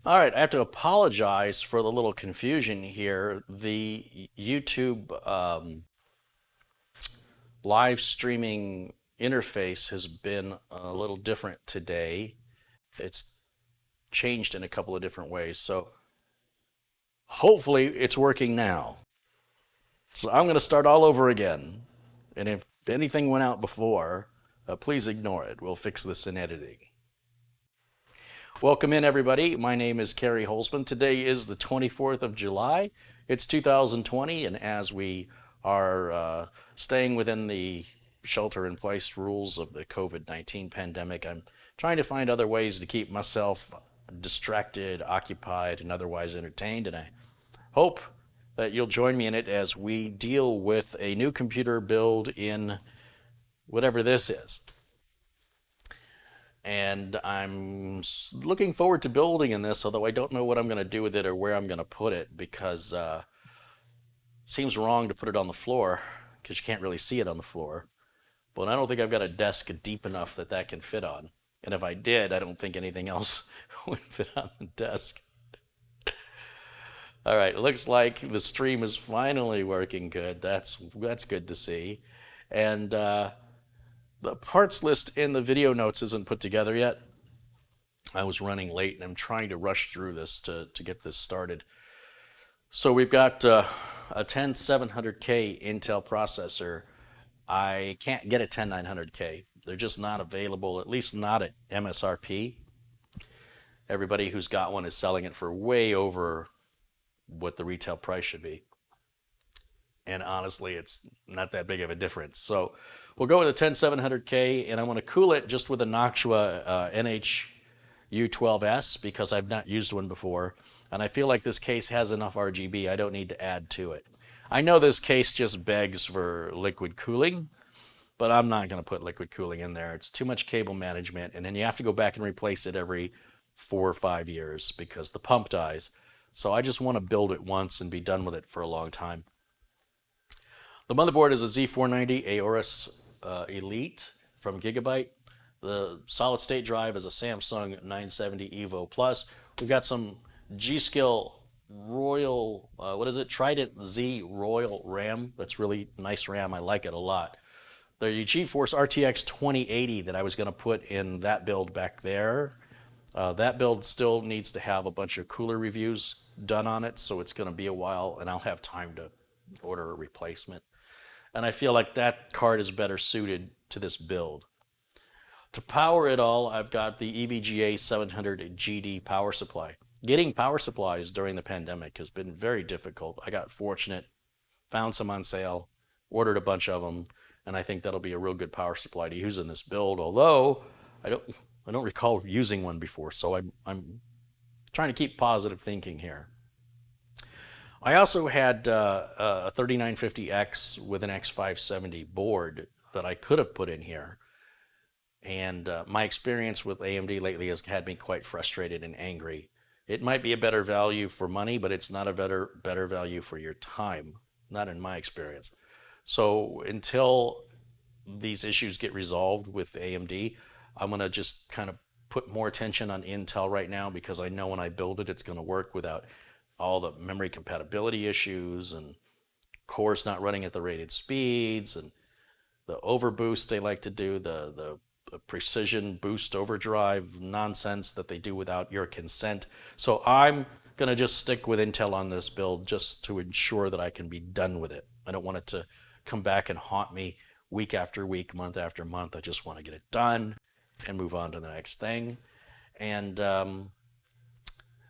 All right, I have to apologize for the little confusion here. The YouTube live streaming interface has been a little different today. It's changed in a couple of different ways. So hopefully it's working now. So I'm going to start all over again. And if anything went out before, please ignore it. We'll fix this in editing. Welcome in, everybody. My name is Carey Holzman. Today is the 24th of July. It's 2020, and as we are staying within the shelter in place rules of the COVID-19 pandemic, I'm trying to find other ways to keep myself distracted, occupied, and otherwise entertained. And I hope that you'll join me in it as we deal with a new computer build in whatever this is. And I'm looking forward to building in this, although I don't know what I'm going to do with it or where I'm going to put it, because it seems wrong to put it on the floor because you can't really see it on the floor. But I don't think I've got a desk deep enough that that can fit on. And if I did, I don't think anything else would fit on the desk. All right, it looks like the stream is finally working good. That's good to see. And the parts list in the video notes isn't put together yet. I was running late and I'm trying to rush through this to get this started. So we've got a 10700K Intel processor. I can't get a 10900K. They're just not available, at least not at MSRP. Everybody who's got one is selling it for way over what the retail price should be. And honestly, it's not that big of a difference. So we'll go with a 10700K, and I want to cool it just with a Noctua NH-U12S because I've not used one before. And I feel like this case has enough RGB. I don't need to add to it. I know this case just begs for liquid cooling, but I'm not going to put liquid cooling in there. It's too much cable management, and then you have to go back and replace it every 4 or 5 years because the pump dies. So I just want to build it once and be done with it for a long time. The motherboard is a Z490 Aorus Elite from Gigabyte. The solid state drive is a Samsung 970 Evo Plus. We've got some G-Skill Royal, Trident Z Royal RAM. That's really nice RAM. I like it a lot. The GeForce RTX 2080 that I was going to put in that build back there, that build still needs to have a bunch of cooler reviews done on it, so it's going to be a while, and I'll have time to order a replacement. And I feel like that card is better suited to this build. To power it all, I've got the EVGA 700 GD power supply. Getting power supplies during the pandemic has been very difficult. I got fortunate, found some on sale, ordered a bunch of them, and I think that'll be a real good power supply to use in this build. Although I don't recall using one before, so I'm trying to keep positive thinking here. I also had a 3950X with an X570 board that I could have put in here. And my experience with AMD lately has had me quite frustrated and angry. It might be a better value for money, but it's not a better value for your time, not in my experience. So until these issues get resolved with AMD, I'm going to just kind of put more attention on Intel right now because I know when I build it, it's going to work without all the memory compatibility issues and cores not running at the rated speeds and the overboost they like to do, the precision boost overdrive nonsense that they do without your consent. So I'm going to just stick with Intel on this build just to ensure that I can be done with it. I don't want it to come back and haunt me week after week, month after month. I just want to get it done and move on to the next thing. And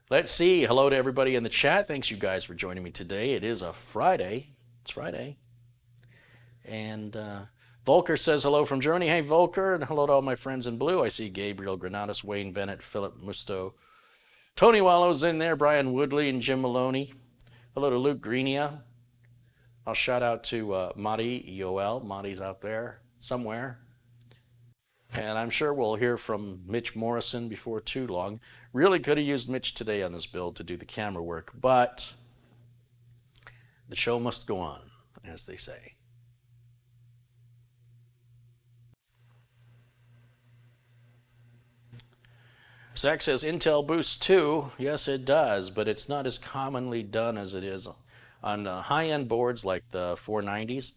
let's see. Hello to everybody in the chat. Thanks you guys for joining me today. It is a Friday. It's Friday. And Volker says hello from Germany. Hey, Volker. And hello to all my friends in blue. I see Gabriel Granados, Wayne Bennett, Philip Musto. Tony Wallow's in there. Brian Woodley and Jim Maloney. Hello to Luke Greenia. I'll shout out to Madi Yoel. Madi's out there somewhere. And I'm sure we'll hear from Mitch Morrison before too long. Really could have used Mitch today on this build to do the camera work, but the show must go on, as they say. Zach says Intel Boost 2. Yes, it does, but it's not as commonly done as it is on high-end boards like the 490s.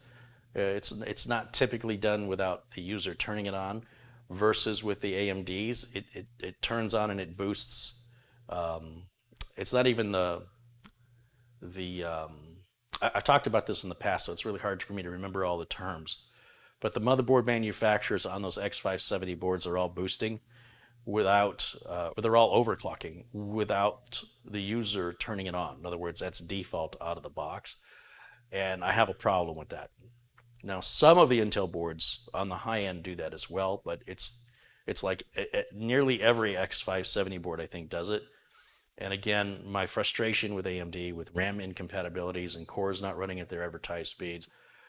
It's not typically done without the user turning it on, versus with the AMDs, it turns on and it boosts. It's not even I've talked about this in the past, so it's really hard for me to remember all the terms. But the motherboard manufacturers on those X570 boards are all boosting without, they're all overclocking without the user turning it on. In other words, that's default out of the box. And I have a problem with that. Now, some of the Intel boards on the high end do that as well, but it's like nearly every X570 board I think does it. And again, my frustration with AMD with RAM incompatibilities and cores not running at their advertised speeds,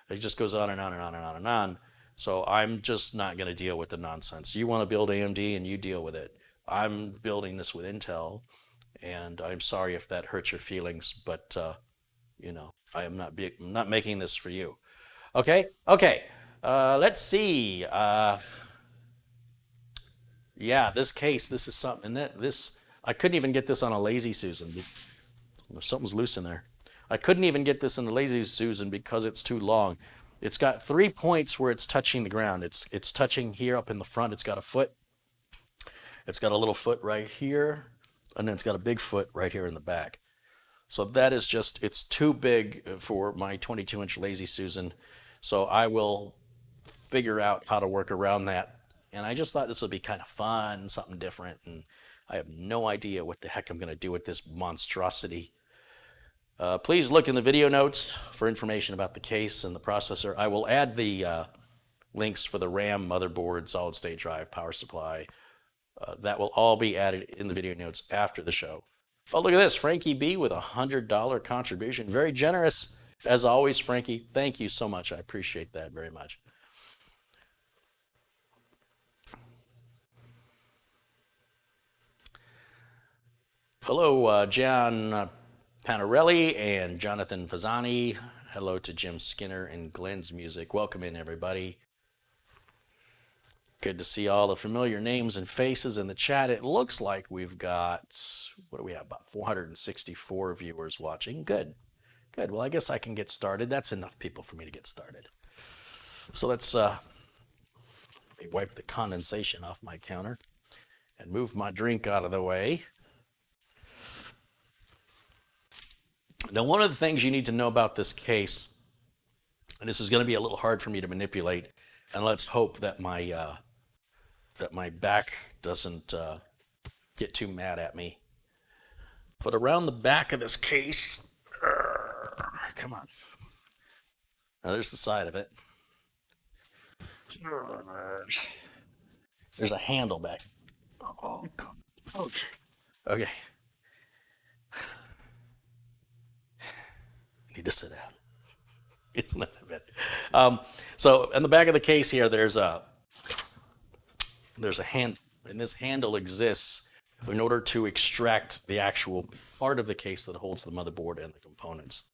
it just goes on and on and on and on and on. So I'm just not going to deal with the nonsense. You want to build AMD and you deal with it. I'm building this with Intel, and I'm sorry if that hurts your feelings, but I am not making this for you. Okay. Let's see. Yeah, this case, this is something that I couldn't even get this on a Lazy Susan. Something's loose in there. I couldn't even get this in a Lazy Susan because it's too long. It's got 3 points where it's touching the ground. It's touching here up in the front. It's got a foot. It's got a little foot right here, and then it's got a big foot right here in the back. So that is just, it's too big for my 22-inch Lazy Susan. So I will figure out how to work around that. And I just thought this would be kind of fun, something different. And I have no idea what the heck I'm going to do with this monstrosity. Please look in the video notes for information about the case and the processor. I will add the links for the RAM, motherboard, solid state drive, power supply. That will all be added in the video notes after the show. Oh, look at this. Frankie B with a $100 contribution. Very generous. As always, Frankie, thank you so much. I appreciate that very much. Hello, John Panarelli and Jonathan Fazzani. Hello to Jim Skinner and Glenn's Music. Welcome in, everybody. Good to see all the familiar names and faces in the chat. It looks like we've got, what do we have, about 464 viewers watching. Good. Well, I guess I can get started. That's enough people for me to get started. So let's wipe the condensation off my counter and move my drink out of the way. Now, one of the things you need to know about this case, and this is going to be a little hard for me to manipulate, and let's hope that my back doesn't get too mad at me. But around the back of this case, come on. Now there's the side of it. There's a handle back. Oh, okay. Need to sit down. It's not that bad. So in the back of the case here, there's a hand, and this handle exists in order to extract the actual part of the case that holds the motherboard and the components.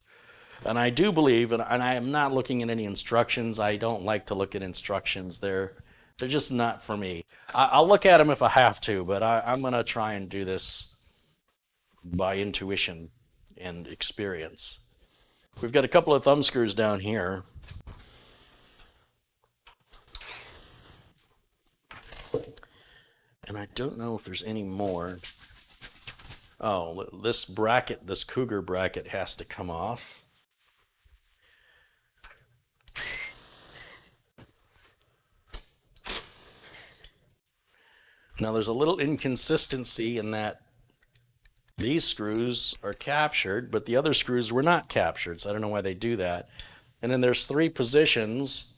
And I do believe, and I am not looking at any instructions. I don't like to look at instructions. They're just not for me. I'll look at them if I have to, but I'm going to try and do this by intuition and experience. We've got a couple of thumb screws down here. And I don't know if there's any more. Oh, this bracket, this Cougar bracket has to come off. Now there's a little inconsistency in that these screws are captured, but the other screws were not captured, so I don't know why they do that. And then there's 3 positions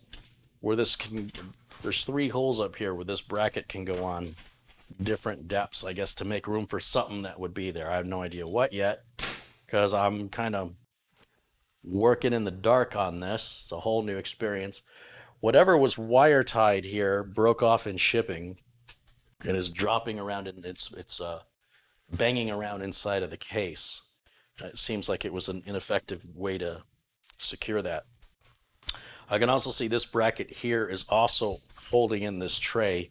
where there's 3 holes up here where this bracket can go on different depths, I guess, to make room for something that would be there. I have no idea what yet, because I'm kind of working in the dark on this. It's a whole new experience. Whatever was wire tied here broke off in shipping and is dropping around, and it's banging around inside of the case. It seems like it was an ineffective way to secure that. I can also see this bracket here is also holding in this tray.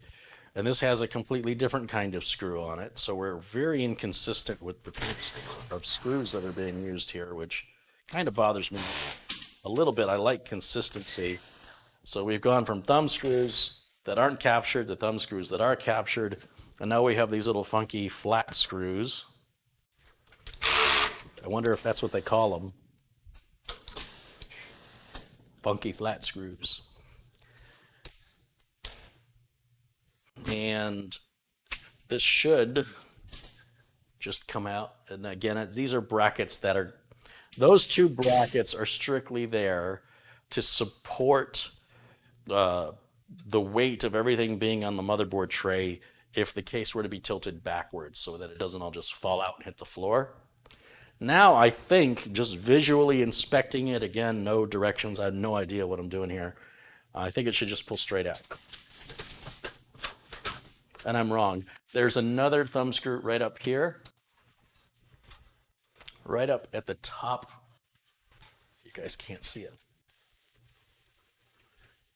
And this has a completely different kind of screw on it. So we're very inconsistent with the types of screws that are being used here, which kind of bothers me a little bit. I like consistency. So we've gone from thumb screws that aren't captured to thumb screws that are captured. And now we have these little funky flat screws. I wonder if that's what they call them. Funky flat screws. And this should just come out. And again, these are brackets that are, those two brackets are strictly there to support the weight of everything being on the motherboard tray if the case were to be tilted backwards so that it doesn't all just fall out and hit the floor. Now I think just visually inspecting it, again, no directions, I have no idea what I'm doing here. I think it should just pull straight out. And I'm wrong. There's another thumb screw right up here. Right up at the top. You guys can't see it.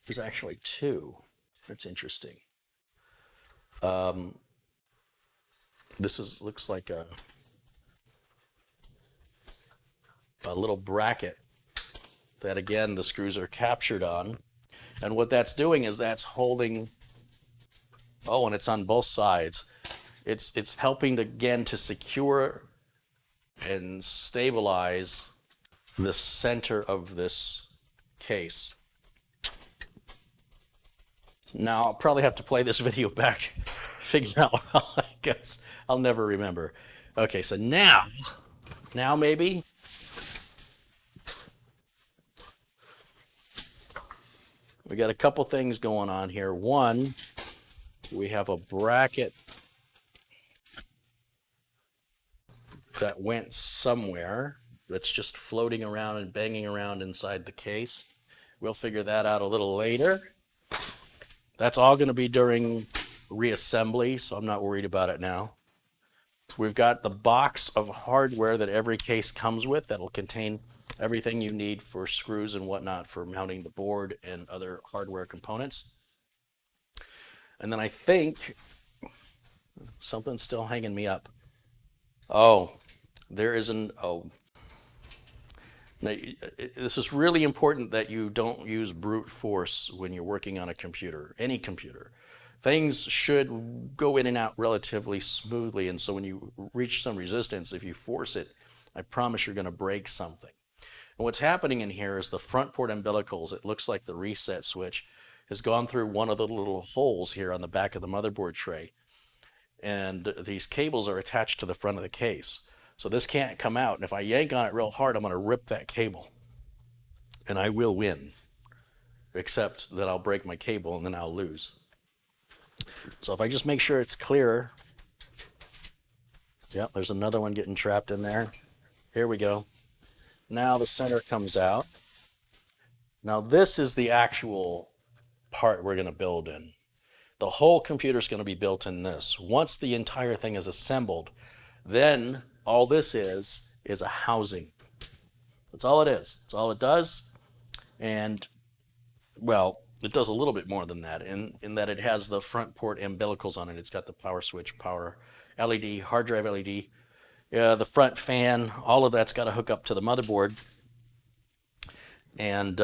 There's actually two. That's interesting. This looks like a little bracket that, again, the screws are captured on. And what that's doing is that's holding, oh, and it's on both sides. It's helping to, again, to secure and stabilize the center of this case. Now, I'll probably have to play this video back, figure out how I guess I'll never remember. Okay, so now maybe. We got a couple things going on here. One, we have a bracket that went somewhere that's just floating around and banging around inside the case. We'll figure that out a little later. That's all going to be during reassembly, so I'm not worried about it now. We've got the box of hardware that every case comes with that'll contain everything you need for screws and whatnot for mounting the board and other hardware components. And then I think something's still hanging me up. Oh, there is an, oh. Now, this is really important that you don't use brute force when you're working on a computer, any computer. Things should go in and out relatively smoothly, and so when you reach some resistance, if you force it, I promise you're going to break something. And what's happening in here is the front port umbilicals, it looks like the reset switch has gone through one of the little holes here on the back of the motherboard tray. And these cables are attached to the front of the case. So this can't come out, and if I yank on it real hard, I'm going to rip that cable. And I will win, except that I'll break my cable and then I'll lose. So if I just make sure it's clear, yep, there's another one getting trapped in there. Here we go. Now the center comes out. Now this is the actual part we're going to build in. The whole computer is going to be built in this. Once the entire thing is assembled, then all this is a housing. That's all it is. That's all it does. And, well, it does a little bit more than that in that it has the front port umbilicals on it. It's got the power switch, power LED, hard drive LED, the front fan, all of that's got to hook up to the motherboard. And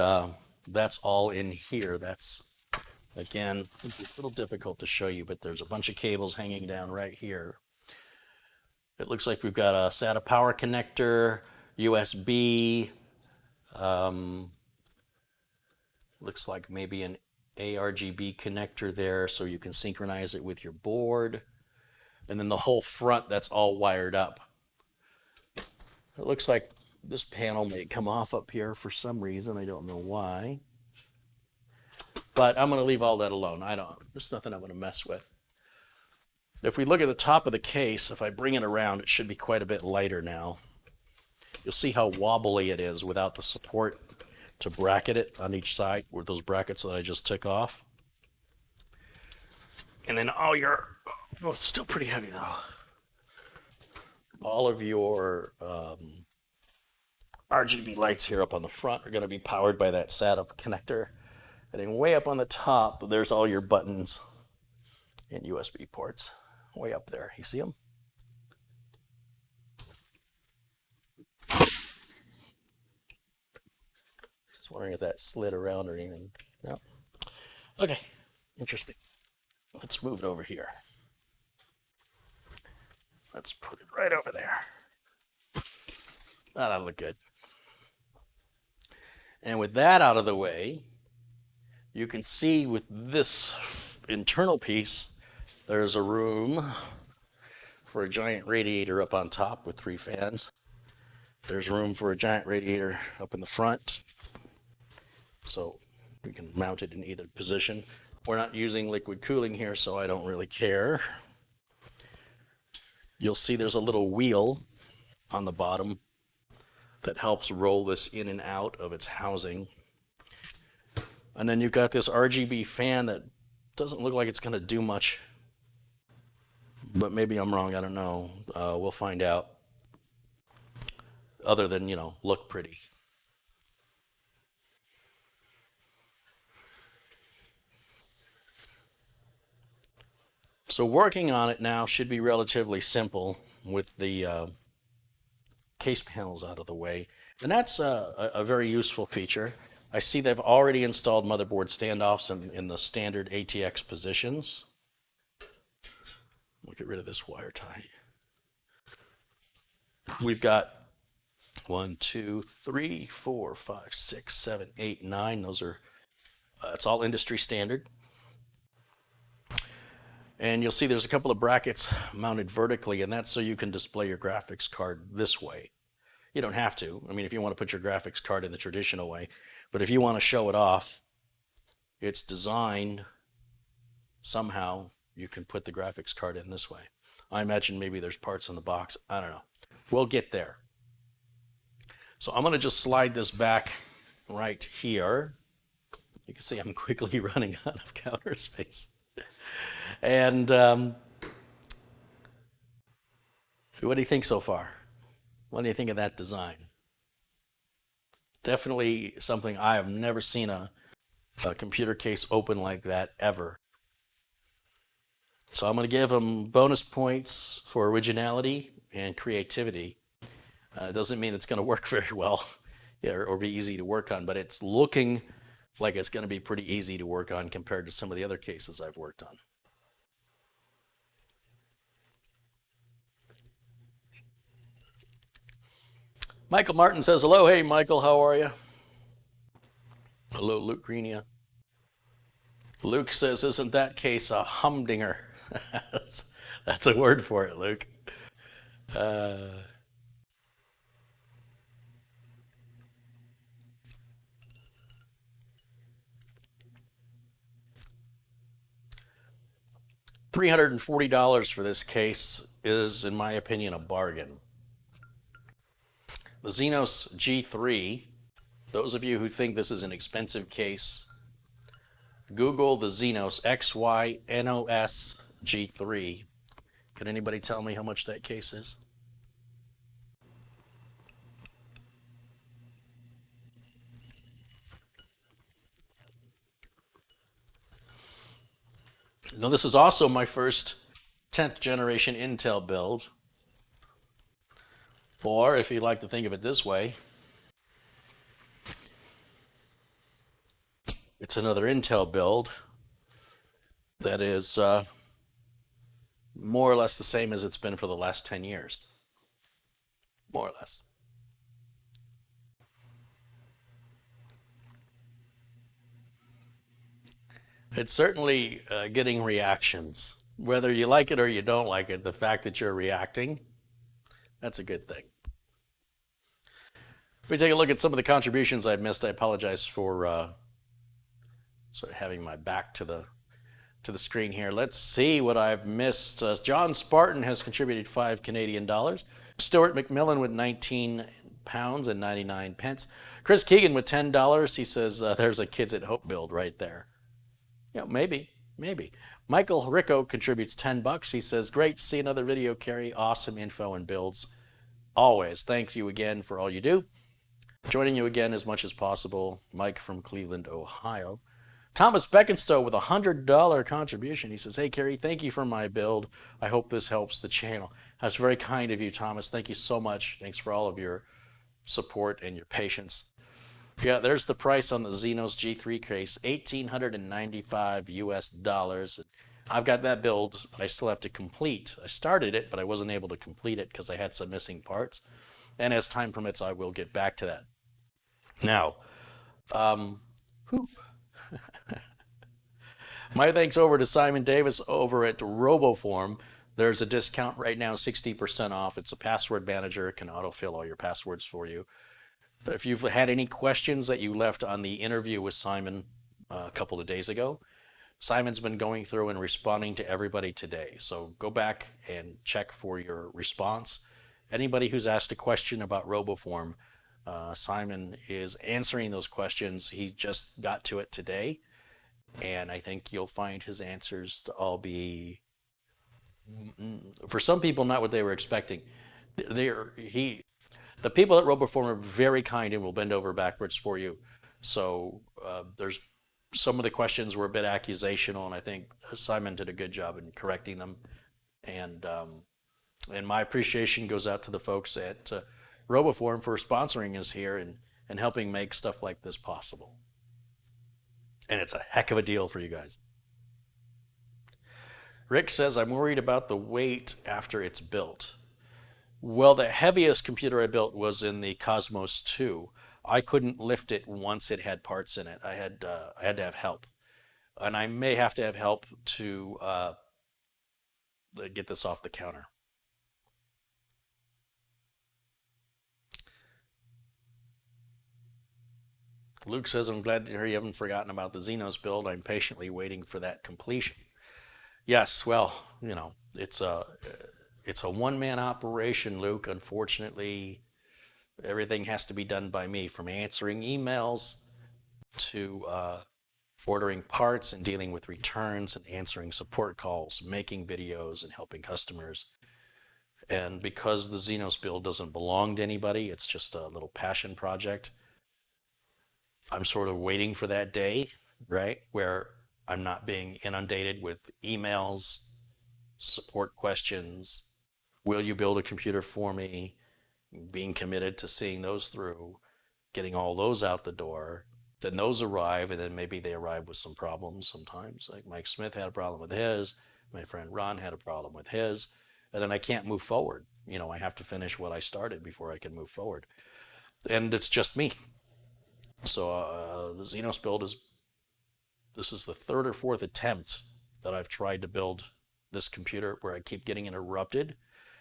that's all in here. That's, again, it's a little difficult to show you, but there's a bunch of cables hanging down right here. It looks like we've got a SATA power connector, USB, looks like maybe an ARGB connector there so you can synchronize it with your board. And then the whole front, that's all wired up. It looks like this panel may come off up here for some reason. I don't know why. But I'm going to leave all that alone. There's nothing I'm going to mess with. If we look at the top of the case, if I bring it around, it should be quite a bit lighter now. You'll see how wobbly it is without the support to bracket it on each side with those brackets that I just took off. And then oh, it's still pretty heavy though. All of your RGB lights here up on the front are going to be powered by that SATA connector. And then way up on the top, there's all your buttons and USB ports way up there. You see them? Just wondering if that slid around or anything. No. Okay, interesting. Let's move it over here. Let's put it right over there. That'll look good. And with that out of the way, you can see with this internal piece, there's a room for a giant radiator up on top with 3 fans. There's room for a giant radiator up in the front, so we can mount it in either position. We're not using liquid cooling here, so I don't really care. You'll see there's a little wheel on the bottom that helps roll this in and out of its housing. And then you've got this RGB fan that doesn't look like it's going to do much, but maybe I'm wrong, I don't know. We'll find out. Other than, look pretty. So working on it now should be relatively simple with the case panels out of the way. And that's a very useful feature. I see they've already installed motherboard standoffs in the standard ATX positions. We'll get rid of this wire tie. We've got 1, 2, 3, 4, 5, 6, 7, 8, 9. Those are, it's all industry standard. And you'll see there's a couple of brackets mounted vertically, and that's so you can display your graphics card this way. You don't have to. I mean, if you want to put your graphics card in the traditional way, but if you want to show it off, it's designed somehow you can put the graphics card in this way. I imagine maybe there's parts in the box. I don't know. We'll get there. So I'm going to just slide this back right here. You can see I'm quickly running out of counter space. And what do you think so far? What do you think of that design? Definitely something I have never seen a computer case open like that ever. So I'm going to give them bonus points for originality and creativity. It doesn't mean it's going to work very well or be easy to work on, but it's looking like it's going to be pretty easy to work on compared to some of the other cases I've worked on. Michael Martin says, hello. Hey, Michael, how are you? Hello, Luke Greenia. Luke says, isn't that case a humdinger? That's a word for it, Luke. $340 for this case is, in my opinion, a bargain. The Xenos G3, those of you who think this is an expensive case, Google the Xenos XYNOS G3. Can anybody tell me how much that case is? Now, this is also my first 10th generation Intel build. Or, if you'd like to think of it this way, it's another Intel build that is more or less the same as it's been for the last 10 years. More or less. It's certainly getting reactions. Whether you like it or you don't like it, the fact that you're reacting, that's a good thing. If we take a look at some of the contributions I've missed, I apologize for sort of having my back to the screen here. Let's see what I've missed. John Spartan has contributed $5 Canadian. Stuart McMillan with 19 pounds and 99 pence. Chris Keegan with $10. He says there's a Kids at Hope build right there. Yeah, maybe. Michael Rico contributes $10. He says, great to see another video, Carey. Awesome info and builds. Always. Thank you again for all you do. Joining you again as much as possible, Mike from Cleveland, Ohio. Thomas Beckenstowe with a $100 contribution. He says, "Hey, Carey, thank you for my build. I hope this helps the channel." That's very kind of you, Thomas. Thank you so much. Thanks for all of your support and your patience. Yeah, there's the price on the Xenos G3 case, 1,895 US dollars. I've got that build, but I still have to complete. I started it, but I wasn't able to complete it because I had some missing parts. And as time permits, I will get back to that. Now, whew, my thanks over to Simon Davis over at RoboForm. There's a discount right now, 60% off. It's a password manager. It can autofill all your passwords for you. If you've had any questions that you left on the interview with Simon a couple of days ago, Simon's been going through and responding to everybody today. So go back and check for your response. Anybody who's asked a question about RoboForm, Simon is answering those questions. He just got to it today, and I think you'll find his answers to all be, for some people, not what they were expecting. The people at RoboForm are very kind and will bend over backwards for you. So there's some of the questions were a bit accusational, and I think Simon did a good job in correcting them. And my appreciation goes out to the folks at RoboForm for sponsoring us here and helping make stuff like this possible. And it's a heck of a deal for you guys. Rick says, "I'm worried about the weight after it's built." Well, the heaviest computer I built was in the Cosmos 2. I couldn't lift it once it had parts in it. I had to have help. And I may have to have help to get this off the counter. Luke says, "I'm glad to hear you haven't forgotten about the Xenos build. I'm patiently waiting for that completion." Yes, well, it's a one-man operation, Luke. Unfortunately, everything has to be done by me, from answering emails to ordering parts and dealing with returns and answering support calls, making videos and helping customers. And because the Xenos build doesn't belong to anybody, it's just a little passion project, I'm sort of waiting for that day, right, where I'm not being inundated with emails, support questions, will you build a computer for me, being committed to seeing those through, getting all those out the door. Then those arrive, and then maybe they arrive with some problems sometimes. Like Mike Smith had a problem with his, my friend Ron had a problem with his, and then I can't move forward. I have to finish what I started before I can move forward. And it's just me. So the Xenos build this is the third or fourth attempt that I've tried to build this computer where I keep getting interrupted.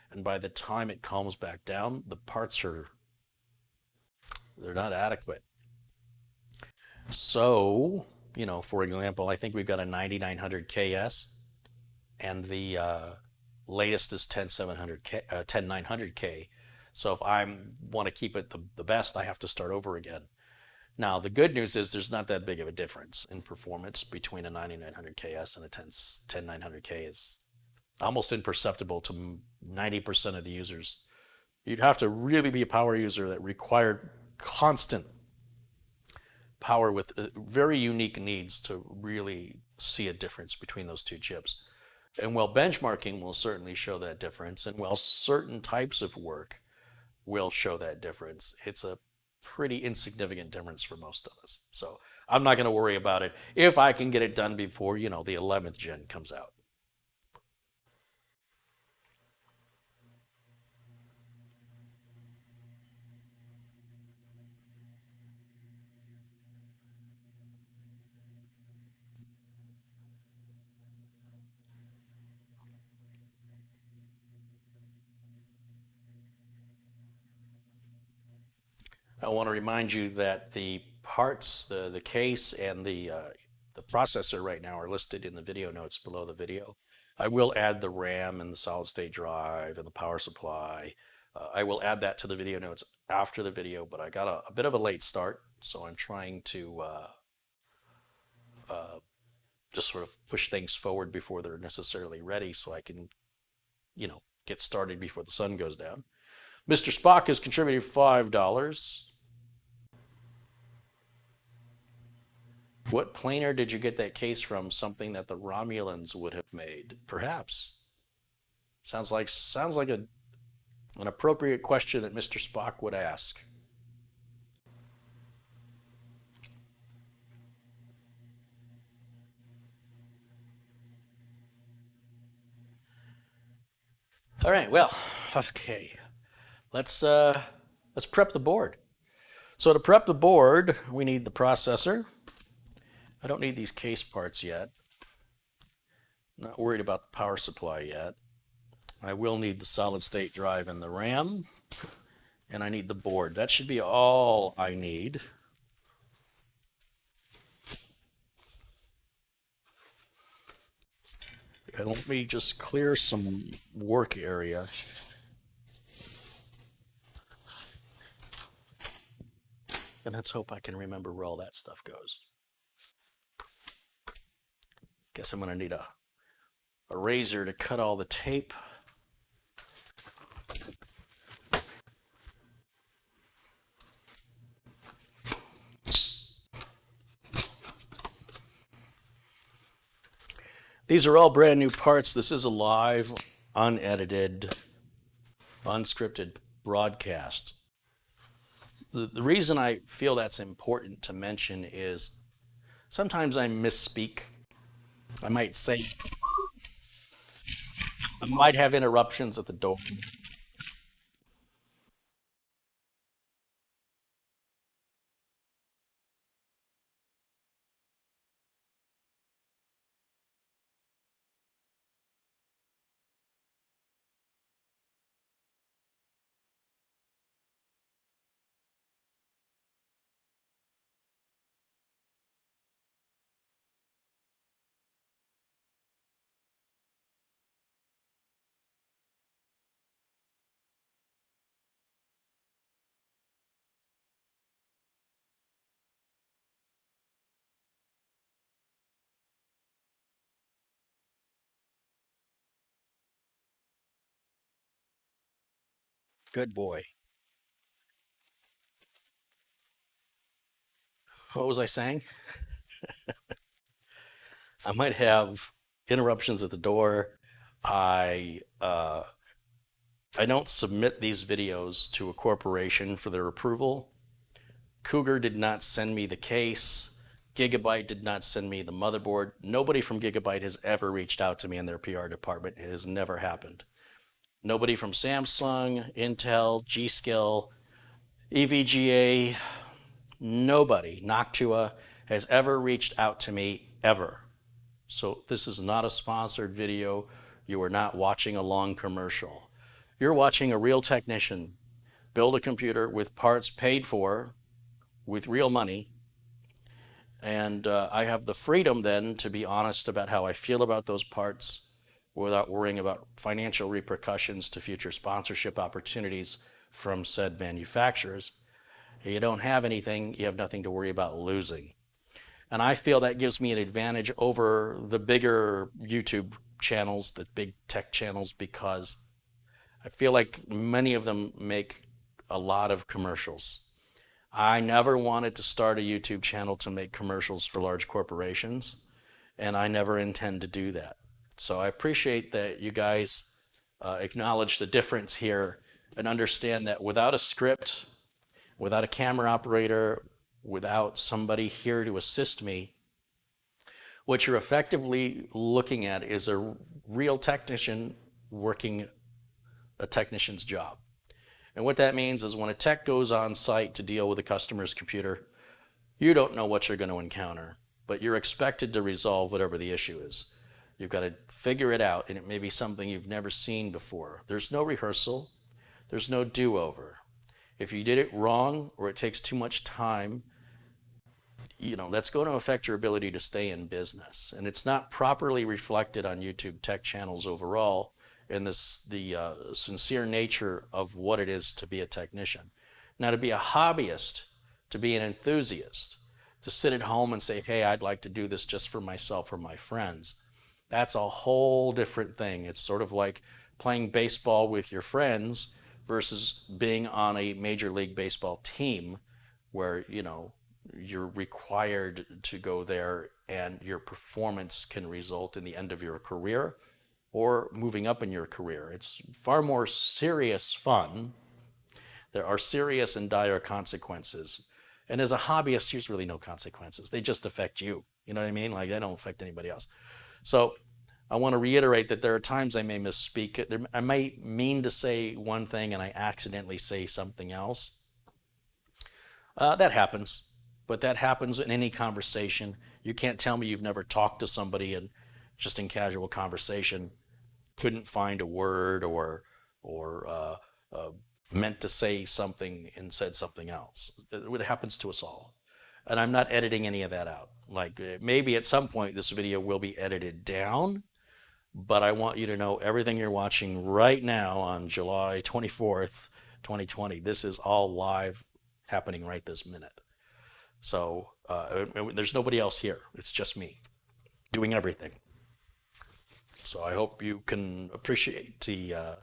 And by the time it calms back down, the parts they're not adequate. So, for example, I think we've got a 9900 KS, and the latest is 10900K. So if I want to keep it the best, I have to start over again. Now, the good news is there's not that big of a difference in performance between a 9900 KS and a 10900K. Is almost imperceptible to 90% of the users. You'd have to really be a power user that required constant power with very unique needs to really see a difference between those two chips. And while benchmarking will certainly show that difference, and while certain types of work will show that difference, it's a pretty insignificant difference for most of us. So I'm not going to worry about it if I can get it done before, the 11th gen comes out. I want to remind you that the parts, the case, and the processor right now are listed in the video notes below the video. I will add the RAM and the solid state drive and the power supply. I will add that to the video notes after the video, but I got a bit of a late start, so I'm trying to just sort of push things forward before they're necessarily ready so I can, get started before the sun goes down. Mr. Spock has contributed $5. What planer did you get that case from? Something that the Romulans would have made? Perhaps. Sounds like an appropriate question that Mr. Spock would ask. All right, well, okay. Let's uh let's prep the board. So to prep the board, we need the processor. I don't need these case parts yet. I'm not worried about the power supply yet. I will need the solid state drive and the RAM, and I need the board. That should be all I need. And let me just clear some work area. And let's hope I can remember where all that stuff goes. Guess I'm gonna need a razor to cut all the tape. These are all brand new parts. This is a live, unedited, unscripted broadcast. The reason I feel that's important to mention is sometimes I misspeak. I might say, I might have interruptions at the door. Good boy. What was I saying? I might have interruptions at the door. I uh, I don't submit these videos to a corporation for their approval. Cougar did not send me the case. Gigabyte did not send me the motherboard. Nobody from Gigabyte has ever reached out to me in their PR department. It has never happened. Nobody from Samsung, Intel, G-Skill, EVGA, nobody, Noctua, has ever reached out to me ever. So this is not a sponsored video. You are not watching a long commercial. You're watching a real technician build a computer with parts paid for with real money. And I have the freedom then to be honest about how I feel about those parts without worrying about financial repercussions to future sponsorship opportunities from said manufacturers. If you don't have anything, you have nothing to worry about losing. And I feel that gives me an advantage over the bigger YouTube channels, the big tech channels, because I feel like many of them make a lot of commercials. I never wanted to start a YouTube channel to make commercials for large corporations, and I never intend to do that. So I appreciate that you guys acknowledge the difference here and understand that without a script, without a camera operator, without somebody here to assist me, what you're effectively looking at is a real technician working a technician's job. And what that means is when a tech goes on site to deal with a customer's computer, you don't know what you're going to encounter, but you're expected to resolve whatever the issue is. You've got to figure it out, and it may be something you've never seen before. There's no rehearsal, there's no do-over. If you did it wrong or it takes too much time, that's going to affect your ability to stay in business. And it's not properly reflected on YouTube tech channels overall in the sincere nature of what it is to be a technician. Now, to be a hobbyist, to be an enthusiast, to sit at home and say, hey, I'd like to do this just for myself or my friends, that's a whole different thing. It's sort of like playing baseball with your friends versus being on a Major League Baseball team where, you're required to go there, and your performance can result in the end of your career or moving up in your career. It's far more serious fun. There are serious and dire consequences. And as a hobbyist, there's really no consequences. They just affect you. You know what I mean? Like, they don't affect anybody else. So I want to reiterate that there are times I may misspeak. I might mean to say one thing and I accidentally say something else. That happens, but that happens in any conversation. You can't tell me you've never talked to somebody and just in casual conversation couldn't find a word or meant to say something and said something else. It happens to us all. And I'm not editing any of that out. Like maybe at some point this video will be edited down, but I want you to know everything you're watching right now on July 24th, 2020. This is all live happening right this minute. So there's nobody else here. It's just me doing everything. So I hope you can appreciate the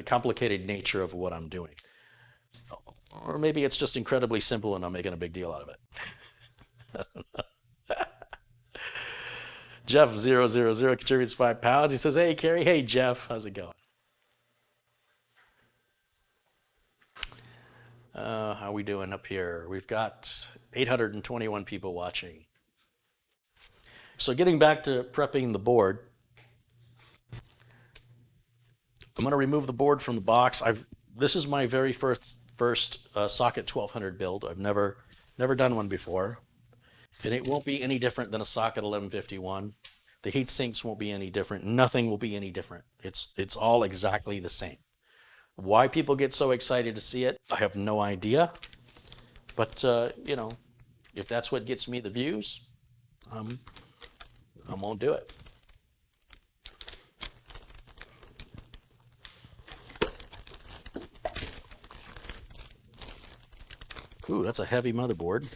complicated nature of what I'm doing. Or maybe it's just incredibly simple and I'm making a big deal out of it. Jeff000 contributes £5. He says, "Hey, Carey." Hey, Jeff. How's it going? How are we doing up here? We've got 821 people watching. So getting back to prepping the board, I'm going to remove the board from the box. This is my very first socket 1200 build. I've never done one before, and it won't be any different than a socket 1151. The heat sinks won't be any different. Nothing will be any different. It's all exactly the same. Why people get so excited to see it, I have no idea. But you know, if that's what gets me the views, I'm gonna do it. Ooh, that's a heavy motherboard.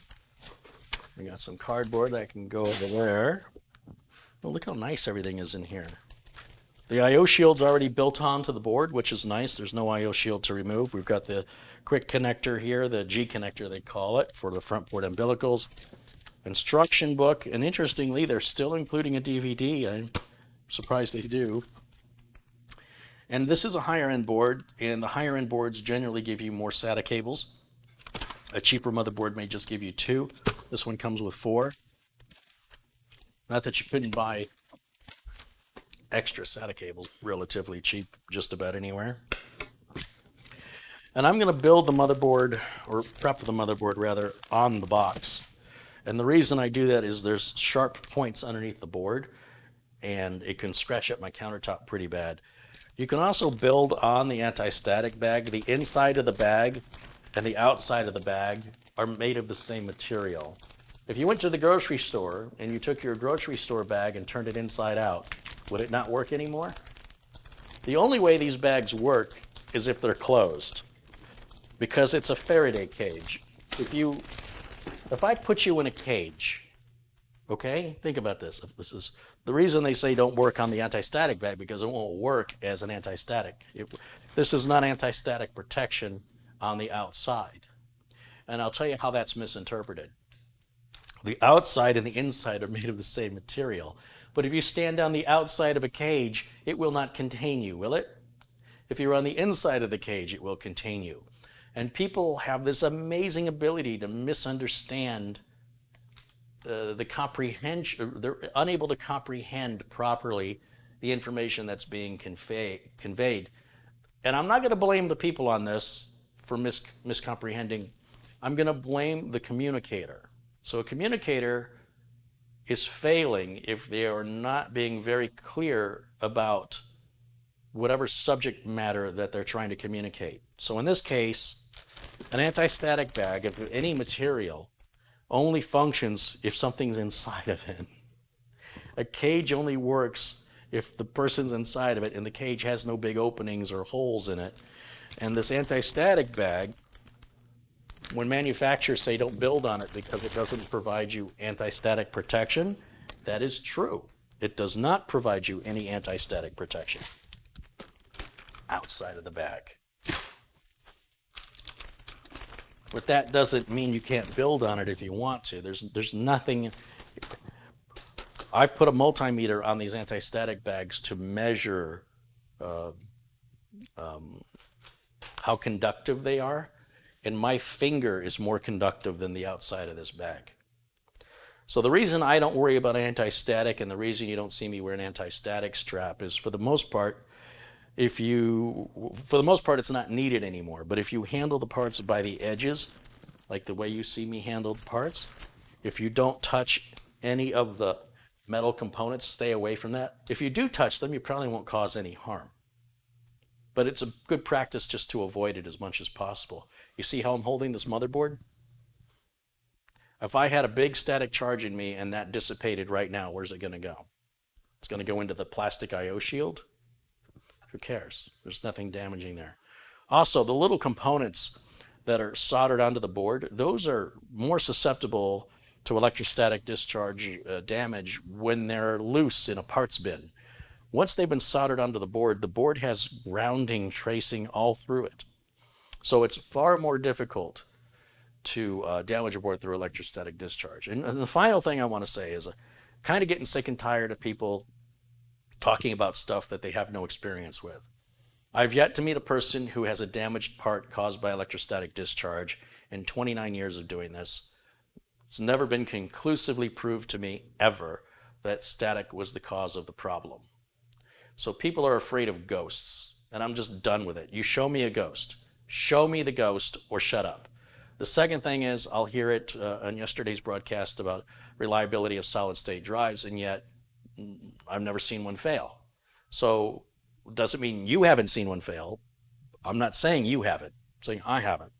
We got some cardboard that can go over there. Oh, look how nice everything is in here. The I/O shield's already built onto the board, which is nice. There's no I/O shield to remove. We've got the quick connector here, the G connector they call it, for the front board umbilicals. Instruction book, and interestingly, they're still including a DVD. I'm surprised they do. And this is a higher end board, and the higher end boards generally give you more SATA cables. A cheaper motherboard may just give you 2. This one comes with 4. Not that you couldn't buy extra SATA cables relatively cheap just about anywhere. And I'm going to build the motherboard, or prep the motherboard rather, on the box. And the reason I do that is there's sharp points underneath the board, and it can scratch up my countertop pretty bad. You can also build on the anti-static bag. The inside of the bag and the outside of the bag are made of the same material. If you went to the grocery store and you took your grocery store bag and turned it inside out, would it not work anymore? The only way these bags work is if they're closed, because it's a Faraday cage. If I put you in a cage, okay? Think about this. This is the reason they say don't work on the anti-static bag, because it won't work as an anti-static. This is not anti-static protection on the outside. And I'll tell you how that's misinterpreted. The outside and the inside are made of the same material. But if you stand on the outside of a cage, it will not contain you, will it? If you're on the inside of the cage, it will contain you. And people have this amazing ability to misunderstand the comprehension. They're unable to comprehend properly the information that's being conveyed. And I'm not going to blame the people on this for miscomprehending. I'm going to blame the communicator. So a communicator is failing if they are not being very clear about whatever subject matter that they're trying to communicate. So in this case, an anti-static bag of any material only functions if something's inside of it. A cage only works if the person's inside of it and the cage has no big openings or holes in it. And this anti-static bag, when manufacturers say don't build on it because it doesn't provide you anti-static protection, that is true. It does not provide you any anti-static protection outside of the bag. But that doesn't mean you can't build on it if you want to. There's nothing. I put a multimeter on these anti-static bags to measure how conductive they are, and my finger is more conductive than the outside of this bag. So the reason I don't worry about anti-static and the reason you don't see me wear an anti-static strap is for the most part, it's not needed anymore. But if you handle the parts by the edges, like the way you see me handle parts, if you don't touch any of the metal components, stay away from that. If you do touch them, you probably won't cause any harm. But it's a good practice just to avoid it as much as possible. You see how I'm holding this motherboard? If I had a big static charge in me and that dissipated right now, where's it going to go? It's going to go into the plastic I/O shield. Who cares? There's nothing damaging there. Also, the little components that are soldered onto the board, those are more susceptible to electrostatic discharge damage when they're loose in a parts bin. Once they've been soldered onto the board has rounding tracing all through it. So it's far more difficult to damage a board through electrostatic discharge. And the final thing I want to say is kind of getting sick and tired of people talking about stuff that they have no experience with. I've yet to meet a person who has a damaged part caused by electrostatic discharge in 29 years of doing this. It's never been conclusively proved to me ever that static was the cause of the problem. So people are afraid of ghosts, and I'm just done with it. You show me a ghost. Show me the ghost or shut up. The second thing is I'll hear it on yesterday's broadcast about reliability of solid state drives, and yet I've never seen one fail. So doesn't mean you haven't seen one fail. I'm not saying you haven't. I'm saying I haven't.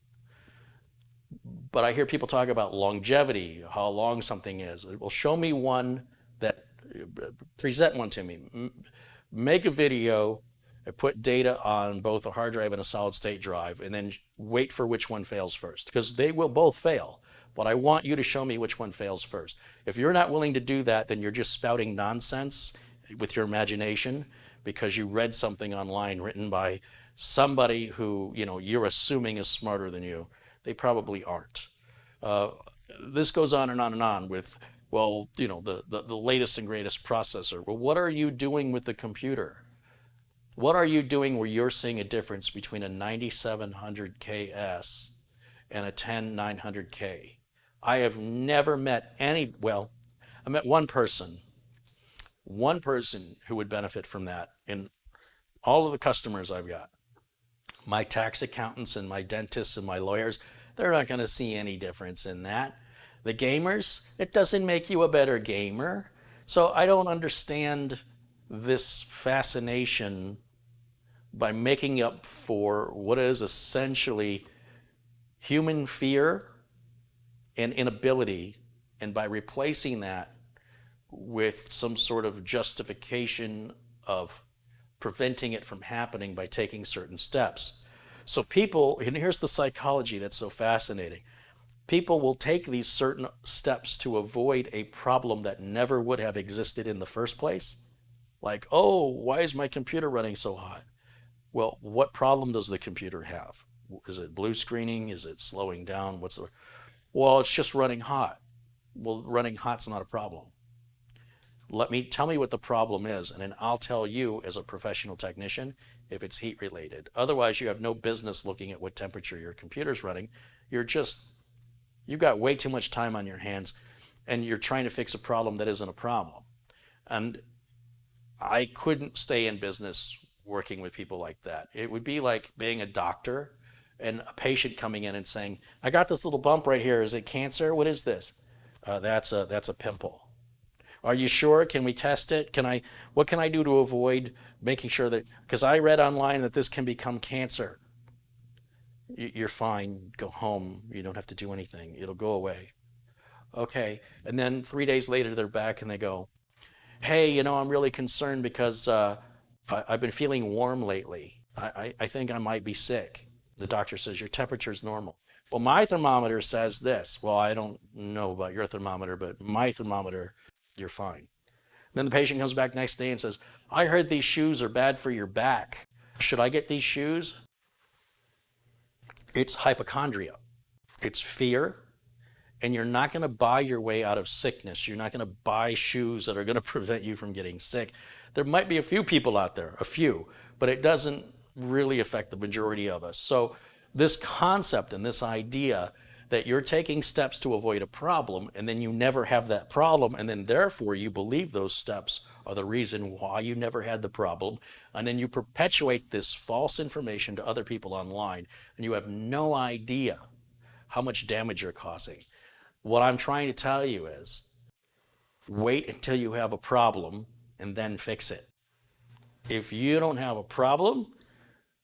But I hear people talk about longevity, how long something is. Well, show me one that, present one to me. Make a video, put data on both a hard drive and a solid state drive, and then wait for which one fails first, because they will both fail. But I want you to show me which one fails first. If you're not willing to do that, then you're just spouting nonsense with your imagination because you read something online written by somebody who you're assuming is smarter than you. They probably aren't. This goes on and on and on with, well, the latest and greatest processor. Well, what are you doing with the computer? What are you doing where you're seeing a difference between a 9700KS and a 10900K? I have never met I met one person who would benefit from that in all of the customers I've got. My tax accountants and my dentists and my lawyers, they're not going to see any difference in that. The gamers, it doesn't make you a better gamer. So I don't understand this fascination by making up for what is essentially human fear and inability, and by replacing that with some sort of justification of preventing it from happening by taking certain steps. So people, and here's the psychology that's so fascinating. People will take these certain steps to avoid a problem that never would have existed in the first place. Like, oh, why is my computer running so hot? Well, what problem does the computer have? Is it blue screening? Is it slowing down? Well, it's just running hot. Well, running hot's not a problem. Tell me what the problem is, and then I'll tell you as a professional technician if it's heat related. Otherwise, you have no business looking at what temperature your computer's running. You've got way too much time on your hands, and you're trying to fix a problem that isn't a problem. And I couldn't stay in business working with people like that. It would be like being a doctor and a patient coming in and saying, I got this little bump right here. Is it cancer? What is this? That's a pimple. Are you sure? Can we test it? What can I do to avoid making sure that, because I read online that this can become cancer. You're fine. Go home. You don't have to do anything. It'll go away. Okay. And then 3 days later, they're back and they go, hey, I'm really concerned because I've been feeling warm lately. I think I might be sick. The doctor says, your temperature's normal. Well, my thermometer says this. Well, I don't know about your thermometer, but my thermometer, you're fine. Then the patient comes back next day and says, I heard these shoes are bad for your back. Should I get these shoes? It's hypochondria. It's fear. And you're not going to buy your way out of sickness. You're not going to buy shoes that are going to prevent you from getting sick. There might be a few people out there, a few, but it doesn't really affect the majority of us. So this concept and this idea that you're taking steps to avoid a problem and then you never have that problem, and then therefore you believe those steps are the reason why you never had the problem, and then you perpetuate this false information to other people online, and you have no idea how much damage you're causing. What I'm trying to tell you is wait until you have a problem and then fix it. If you don't have a problem,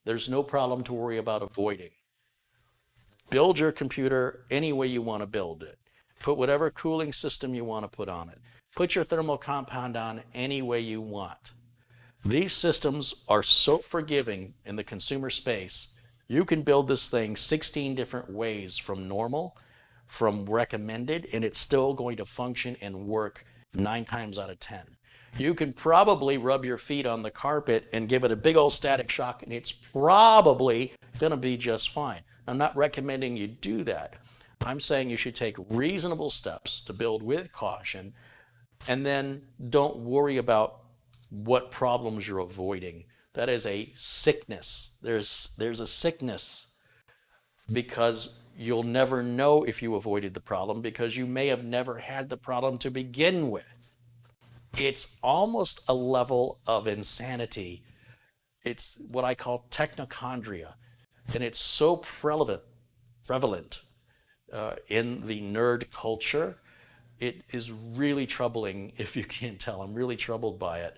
there's no problem to worry about avoiding. Build your computer any way you want to build it. Put whatever cooling system you want to put on it. Put your thermal compound on any way you want. These systems are so forgiving in the consumer space. You can build this thing 16 different ways from normal, from recommended, and it's still going to function and work 9 times out of 10. You can probably rub your feet on the carpet and give it a big old static shock, and it's probably going to be just fine. I'm not recommending you do that. I'm saying you should take reasonable steps to build with caution, and then don't worry about what problems you're avoiding. That is a sickness. There's a sickness because you'll never know if you avoided the problem because you may have never had the problem to begin with. It's almost a level of insanity. It's what I call technochondria, and it's so prevalent in the nerd culture. It is really troubling if you can't tell. I'm really troubled by it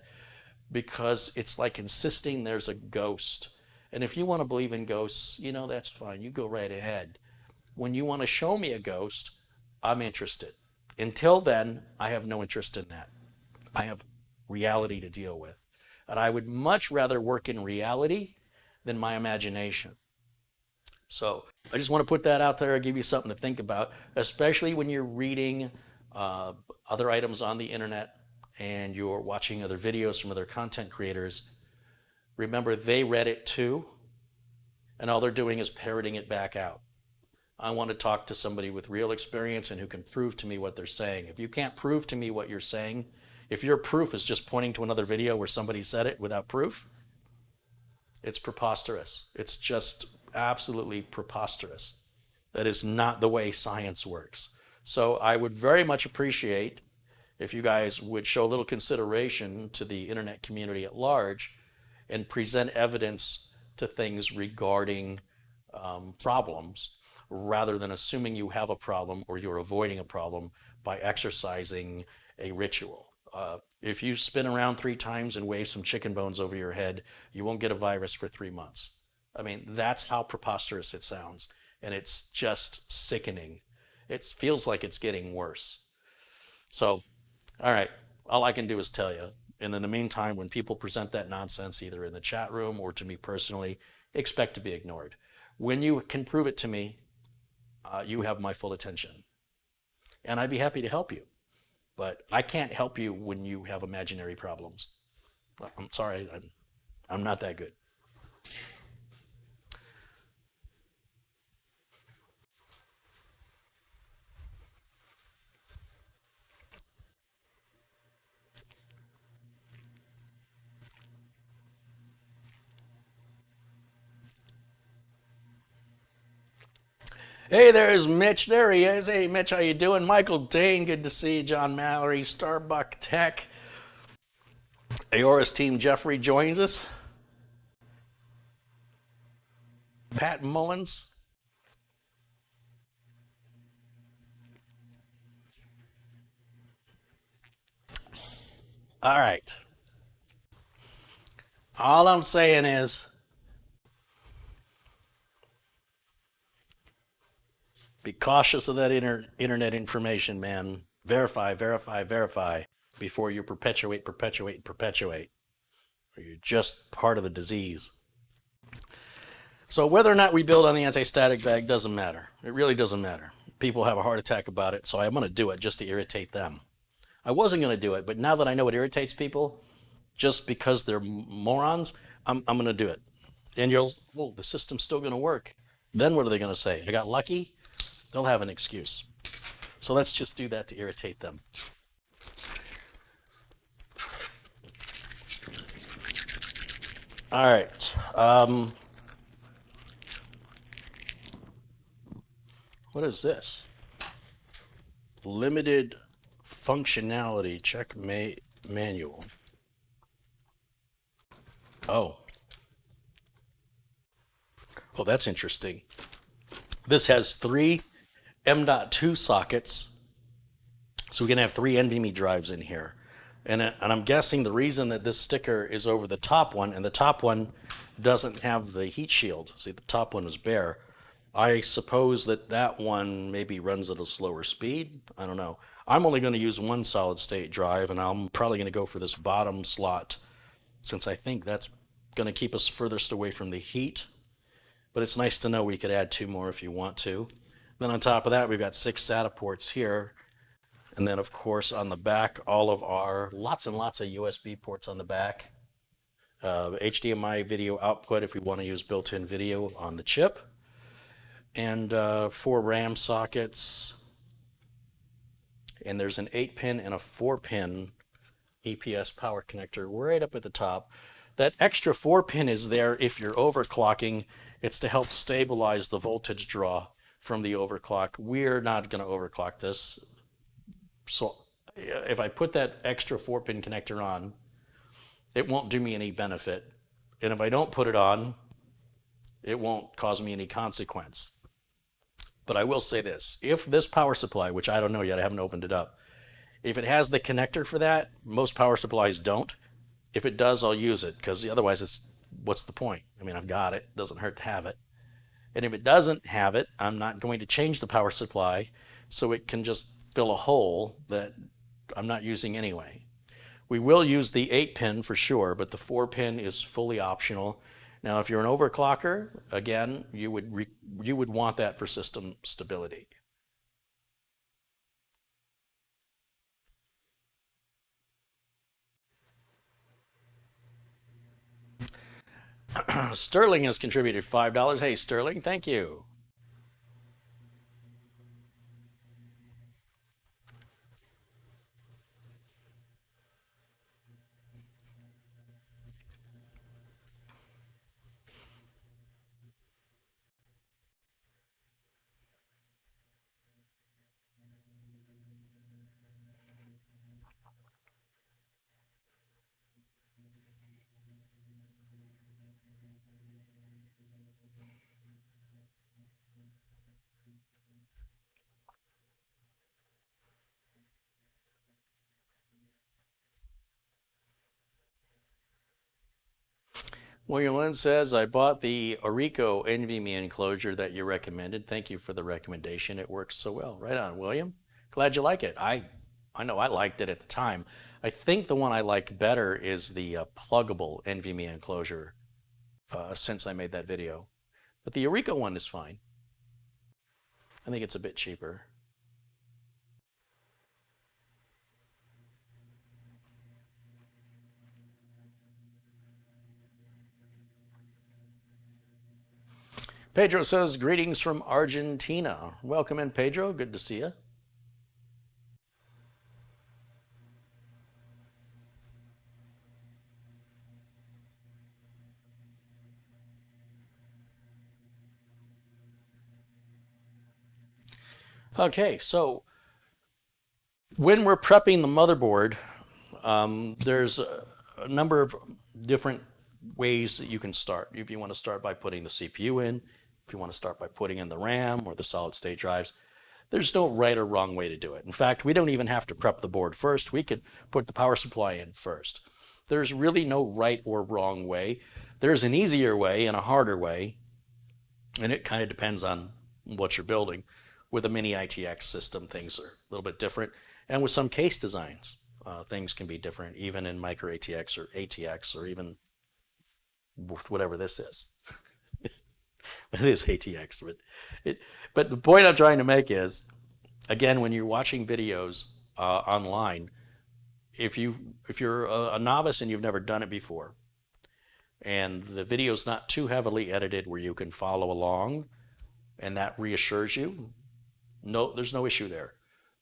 because it's like insisting there's a ghost. And if you want to believe in ghosts, that's fine. You go right ahead. When you want to show me a ghost, I'm interested. Until then, I have no interest in that. I have reality to deal with. And I would much rather work in reality than my imagination. So I just want to put that out there and give you something to think about, especially when you're reading other items on the internet and you're watching other videos from other content creators. Remember, they read it too, and all they're doing is parroting it back out. I want to talk to somebody with real experience and who can prove to me what they're saying. If you can't prove to me what you're saying, if your proof is just pointing to another video where somebody said it without proof, it's preposterous. It's just absolutely preposterous. That is not the way science works. So I would very much appreciate if you guys would show a little consideration to the internet community at large and present evidence to things regarding problems rather than assuming you have a problem or you're avoiding a problem by exercising a ritual. If you spin around 3 times and wave some chicken bones over your head, you won't get a virus for 3 months. I mean, that's how preposterous it sounds. And it's just sickening. It feels like it's getting worse. So, all right, all I can do is tell you. And in the meantime, when people present that nonsense, either in the chat room or to me personally, expect to be ignored. When you can prove it to me, you have my full attention. And I'd be happy to help you. But I can't help you when you have imaginary problems. I'm sorry, I'm not that good. Hey, there's Mitch. There he is. Hey, Mitch, how you doing? Michael Dane, good to see you. John Mallory, Starbuck Tech. Aorus Team Jeffrey joins us. Pat Mullins. All right. All I'm saying is be cautious of that internet information, man. Verify, verify, verify before you perpetuate, perpetuate, perpetuate. Or you're just part of the disease. So whether or not we build on the anti-static bag doesn't matter. It really doesn't matter. People have a heart attack about it, so I'm going to do it just to irritate them. I wasn't going to do it, but now that I know it irritates people, just because they're morons, I'm going to do it. And you'll, oh, the system's still going to work. Then what are they going to say? I got lucky? They'll have an excuse. So let's just do that to irritate them. All right. What is this? Limited functionality check manual. Oh. Oh, that's interesting. This has 3 M.2 sockets, so we can have 3 NVMe drives in here. And I'm guessing the reason that this sticker is over the top one, and the top one doesn't have the heat shield. See, the top one is bare. I suppose that that one maybe runs at a slower speed. I don't know. I'm only going to use one solid state drive, and I'm probably going to go for this bottom slot, since I think that's going to keep us furthest away from the heat. But it's nice to know we could add 2 more if you want to. Then on top of that, we've got 6 SATA ports here. And then, of course, on the back, all of our lots and lots of USB ports on the back. HDMI video output if we want to use built-in video on the chip. And 4 RAM sockets. And there's an 8-pin and a 4-pin EPS power connector right up at the top. That extra 4-pin is there if you're overclocking. It's to help stabilize the voltage draw from the overclock. We're not going to overclock this. So if I put that extra 4-pin connector on, it won't do me any benefit. And if I don't put it on, it won't cause me any consequence. But I will say this, if this power supply, which I don't know yet, I haven't opened it up, if it has the connector for that, most power supplies don't. If it does, I'll use it, because otherwise, what's the point? I mean, I've got it. It doesn't hurt to have it. And if it doesn't have it, I'm not going to change the power supply so it can just fill a hole that I'm not using anyway. We will use the 8-pin for sure, but the 4-pin is fully optional. Now, if you're an overclocker, again, you would want that for system stability. Sterling has contributed $5. Hey, Sterling, thank you. William Lynn says, I bought the Orico NVMe enclosure that you recommended. Thank you for the recommendation. It works so well. Right on, William. Glad you like it. I know I liked it at the time. I think the one I like better is the pluggable NVMe enclosure since I made that video. But the Orico one is fine. I think it's a bit cheaper. Pedro says, greetings from Argentina. Welcome in, Pedro. Good to see you. Okay, so when we're prepping the motherboard, there's a number of different ways that you can start. If you want to start by putting the CPU in, if you want to start by putting in the RAM or the solid state drives, there's no right or wrong way to do it. In fact, we don't even have to prep the board first. We could put the power supply in first. There's really no right or wrong way. There's an easier way and a harder way, and it kind of depends on what you're building. With a mini ITX system, things are a little bit different. And with some case designs, things can be different, even in micro ATX or ATX or even whatever this is. It is ATX, but the point I'm trying to make is, again, when you're watching videos online, if you're a novice and you've never done it before, and the video's not too heavily edited where you can follow along, and that reassures you, No, there's no issue there.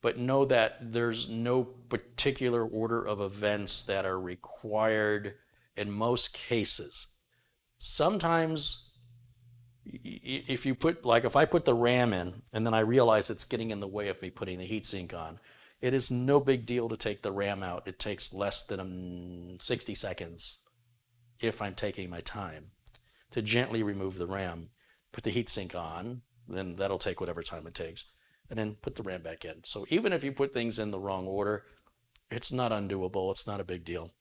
But know that there's no particular order of events that are required in most cases. Sometimes if you put, like if I put the RAM in and then I realize it's getting in the way of me putting the heatsink on, it is no big deal to take the RAM out. It takes less than 60 seconds if I'm taking my time to gently remove the RAM, put the heatsink on, then that'll take whatever time it takes, and then put the RAM back in. So even if you put things in the wrong order, it's not undoable. It's not a big deal.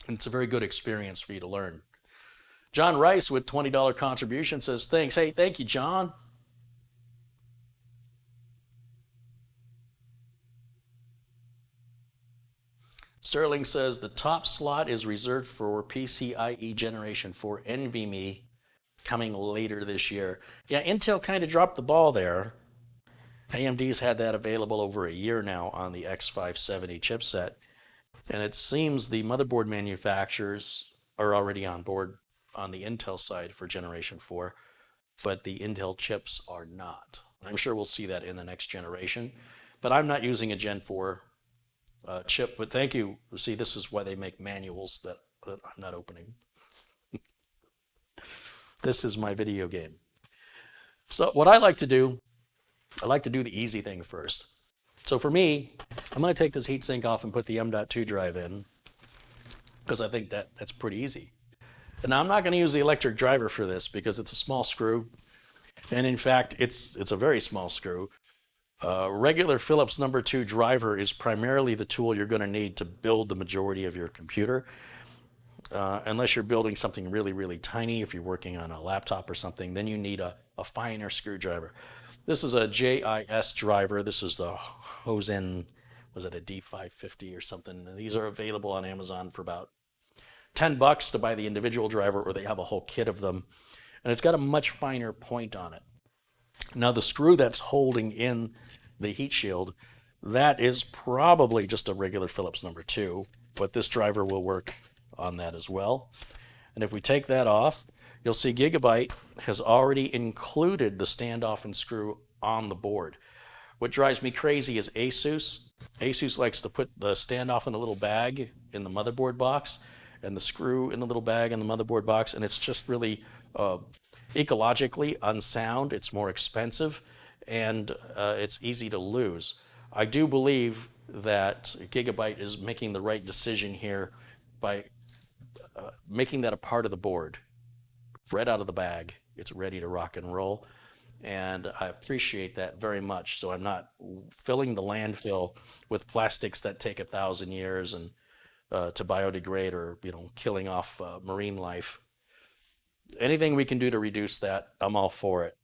And it's a very good experience for you to learn. John Rice with $20 contribution says, thanks. Hey, thank you, John. Sterling says the top slot is reserved for PCIe Generation 4 NVMe coming later this year. Yeah, Intel kind of dropped the ball there. AMD's had that available over a year now on the X570 chipset. And it seems the motherboard manufacturers are already on board on the Intel side for Generation 4, but the Intel chips are not. I'm sure we'll see that in the next generation, but I'm not using a Gen 4 chip. But thank you. See, this is why they make manuals that I'm not opening. This is my video game. So what I like to do the easy thing first. So for me, I'm going to take this heatsink off and put the M.2 drive in because I think that's pretty easy. And now I'm not going to use the electric driver for this because it's a small screw. And in fact, it's a very small screw. Regular Phillips number 2 driver is primarily the tool you're going to need to build the majority of your computer. Unless you're building something really, really tiny, if you're working on a laptop or something, then you need a finer screwdriver. This is a JIS driver. This is the Hosen, was it a D550 or something? And these are available on Amazon for about $10 to buy the individual driver, or they have a whole kit of them. And it's got a much finer point on it. Now the screw that's holding in the heat shield, that is probably just a regular Phillips number 2, but this driver will work on that as well. And if we take that off, you'll see Gigabyte has already included the standoff and screw on the board. What drives me crazy is Asus. Asus likes to put the standoff in a little bag in the motherboard box and the screw in a little bag in the motherboard box, and it's just really ecologically unsound. It's more expensive, and it's easy to lose. I do believe that Gigabyte is making the right decision here by making that a part of the board. Right out of the bag, it's ready to rock and roll, and I appreciate that very much. So I'm not filling the landfill with plastics that take 1,000 years and to biodegrade, or killing off marine life. Anything we can do to reduce that, I'm all for it.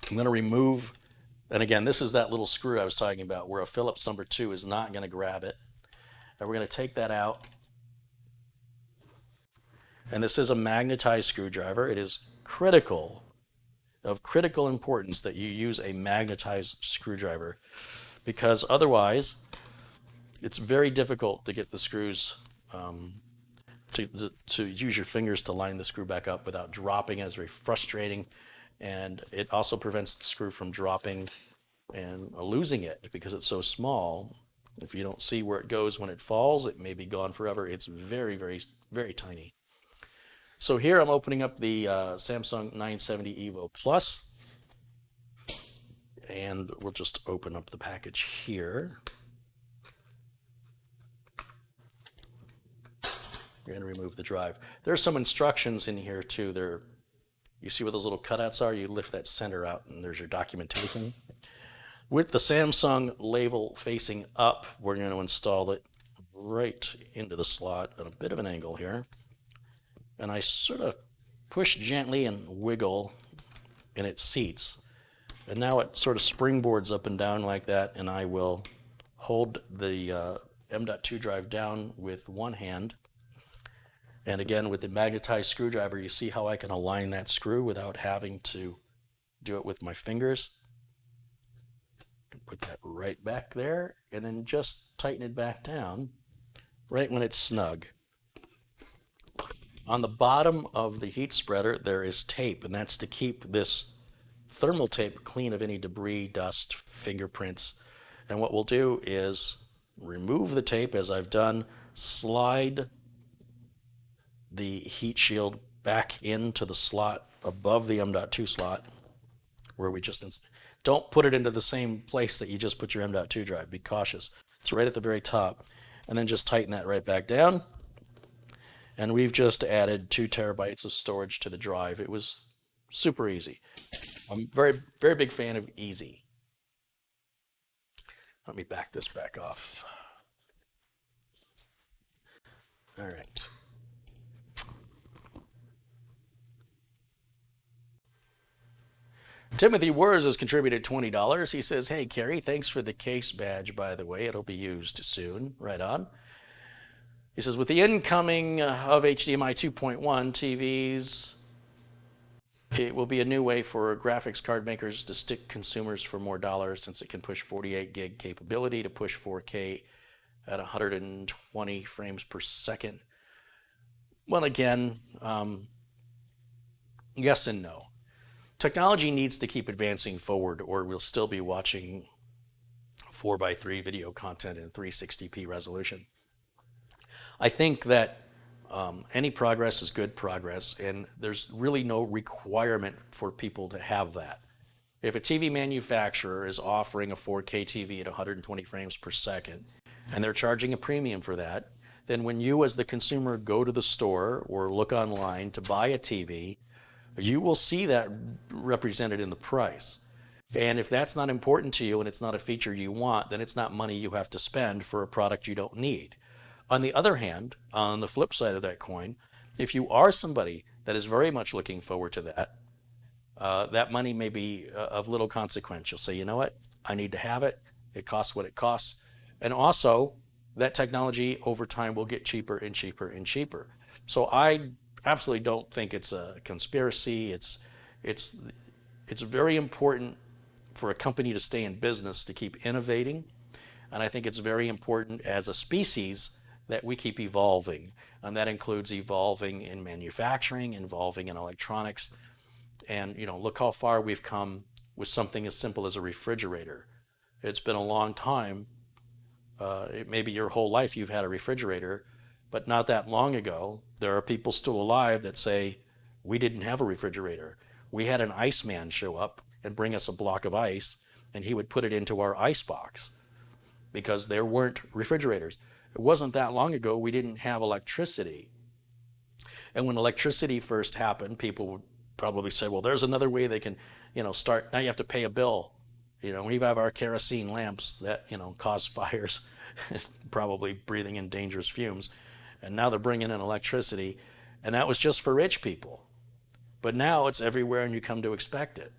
I'm going to remove, and again, this is that little screw I was talking about where a Phillips number 2 is not going to grab it. And we're going to take that out. And this is a magnetized screwdriver. It is of critical importance that you use a magnetized screwdriver, because otherwise it's very difficult to get the screws to use your fingers to line the screw back up without dropping. It's very frustrating, and it also prevents the screw from dropping and losing it because it's so small. If you don't see where it goes when it falls, it may be gone forever. It's very, very, very tiny. So here I'm opening up the Samsung 970 EVO Plus, and we'll just open up the package here. We're going to remove the drive. There's some instructions in here too. You see where those little cutouts are? You lift that center out and there's your documentation. With the Samsung label facing up, we're going to install it right into the slot at a bit of an angle here. And I sort of push gently and wiggle, and it seats. And now it sort of springboards up and down like that, and I will hold the M.2 drive down with one hand. And again, with the magnetized screwdriver, you see how I can align that screw without having to do it with my fingers. Put that right back there, and then just tighten it back down right when it's snug. On the bottom of the heat spreader, there is tape, and that's to keep this thermal tape clean of any debris, dust, fingerprints. And what we'll do is remove the tape as I've done, slide the heat shield back into the slot above the M.2 slot where we just don't put it into the same place that you just put your M.2 drive. Be cautious. It's right at the very top. And then just tighten that right back down. And we've just added 2 terabytes of storage to the drive. It was super easy. I'm very, very big fan of easy. Let me back this back off. All right. Timothy Wurs has contributed $20. He says, "Hey, Carey, thanks for the case badge, by the way. It'll be used soon." Right on. He says, "With the incoming of HDMI 2.1 TVs, it will be a new way for graphics card makers to stick consumers for more dollars since it can push 48 gig capability to push 4K at 120 frames per second." Well, again, yes and no. Technology needs to keep advancing forward, or we'll still be watching 4:3 video content in 360p resolution. I think that any progress is good progress, and there's really no requirement for people to have that. If a TV manufacturer is offering a 4K TV at 120 frames per second, and they're charging a premium for that, then when you as the consumer go to the store or look online to buy a TV, you will see that represented in the price. And if that's not important to you and it's not a feature you want, then it's not money you have to spend for a product you don't need. On the other hand, on the flip side of that coin, if you are somebody that is very much looking forward to that, that money may be of little consequence. You'll say, you know what, I need to have it. It costs what it costs. And also, that technology over time will get cheaper and cheaper and cheaper. So I absolutely don't think it's a conspiracy. It's very important for a company to stay in business, to keep innovating. And I think it's very important as a species that we keep evolving. And that includes evolving in manufacturing, evolving in electronics. And look how far we've come with something as simple as a refrigerator. It's been a long time. Maybe your whole life you've had a refrigerator, but not that long ago, there are people still alive that say, we didn't have a refrigerator. We had an iceman show up and bring us a block of ice, and he would put it into our ice box because there weren't refrigerators. It wasn't that long ago we didn't have electricity. And when electricity first happened, people would probably say, well, there's another way they can, start. Now you have to pay a bill. We have our kerosene lamps that, cause fires, probably breathing in dangerous fumes. And now they're bringing in electricity. And that was just for rich people. But now it's everywhere and you come to expect it.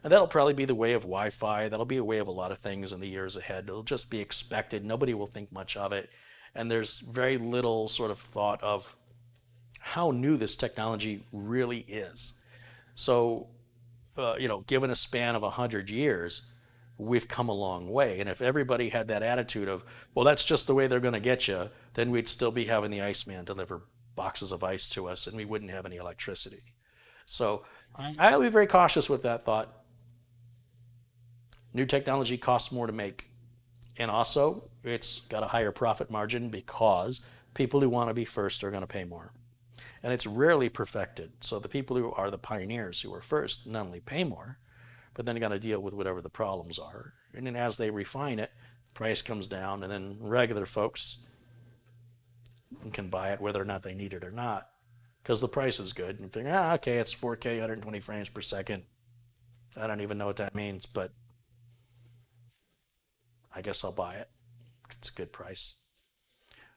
And that'll probably be the way of Wi-Fi. That'll be a way of a lot of things in the years ahead. It'll just be expected. Nobody will think much of it. And there's very little sort of thought of how new this technology really is. So, given a span of 100 years, we've come a long way. And if everybody had that attitude of, well, that's just the way they're going to get you, then we'd still be having the Iceman deliver boxes of ice to us and we wouldn't have any electricity. So I'll be very cautious with that thought. New technology costs more to make. And also, it's got a higher profit margin because people who want to be first are going to pay more. And it's rarely perfected. So the people who are the pioneers who are first not only pay more, but then you got to deal with whatever the problems are. And then as they refine it, price comes down, and then regular folks can buy it whether or not they need it or not, because the price is good. And you figure, okay, it's 4K, 120 frames per second. I don't even know what that means, but I guess I'll buy it. It's a good price.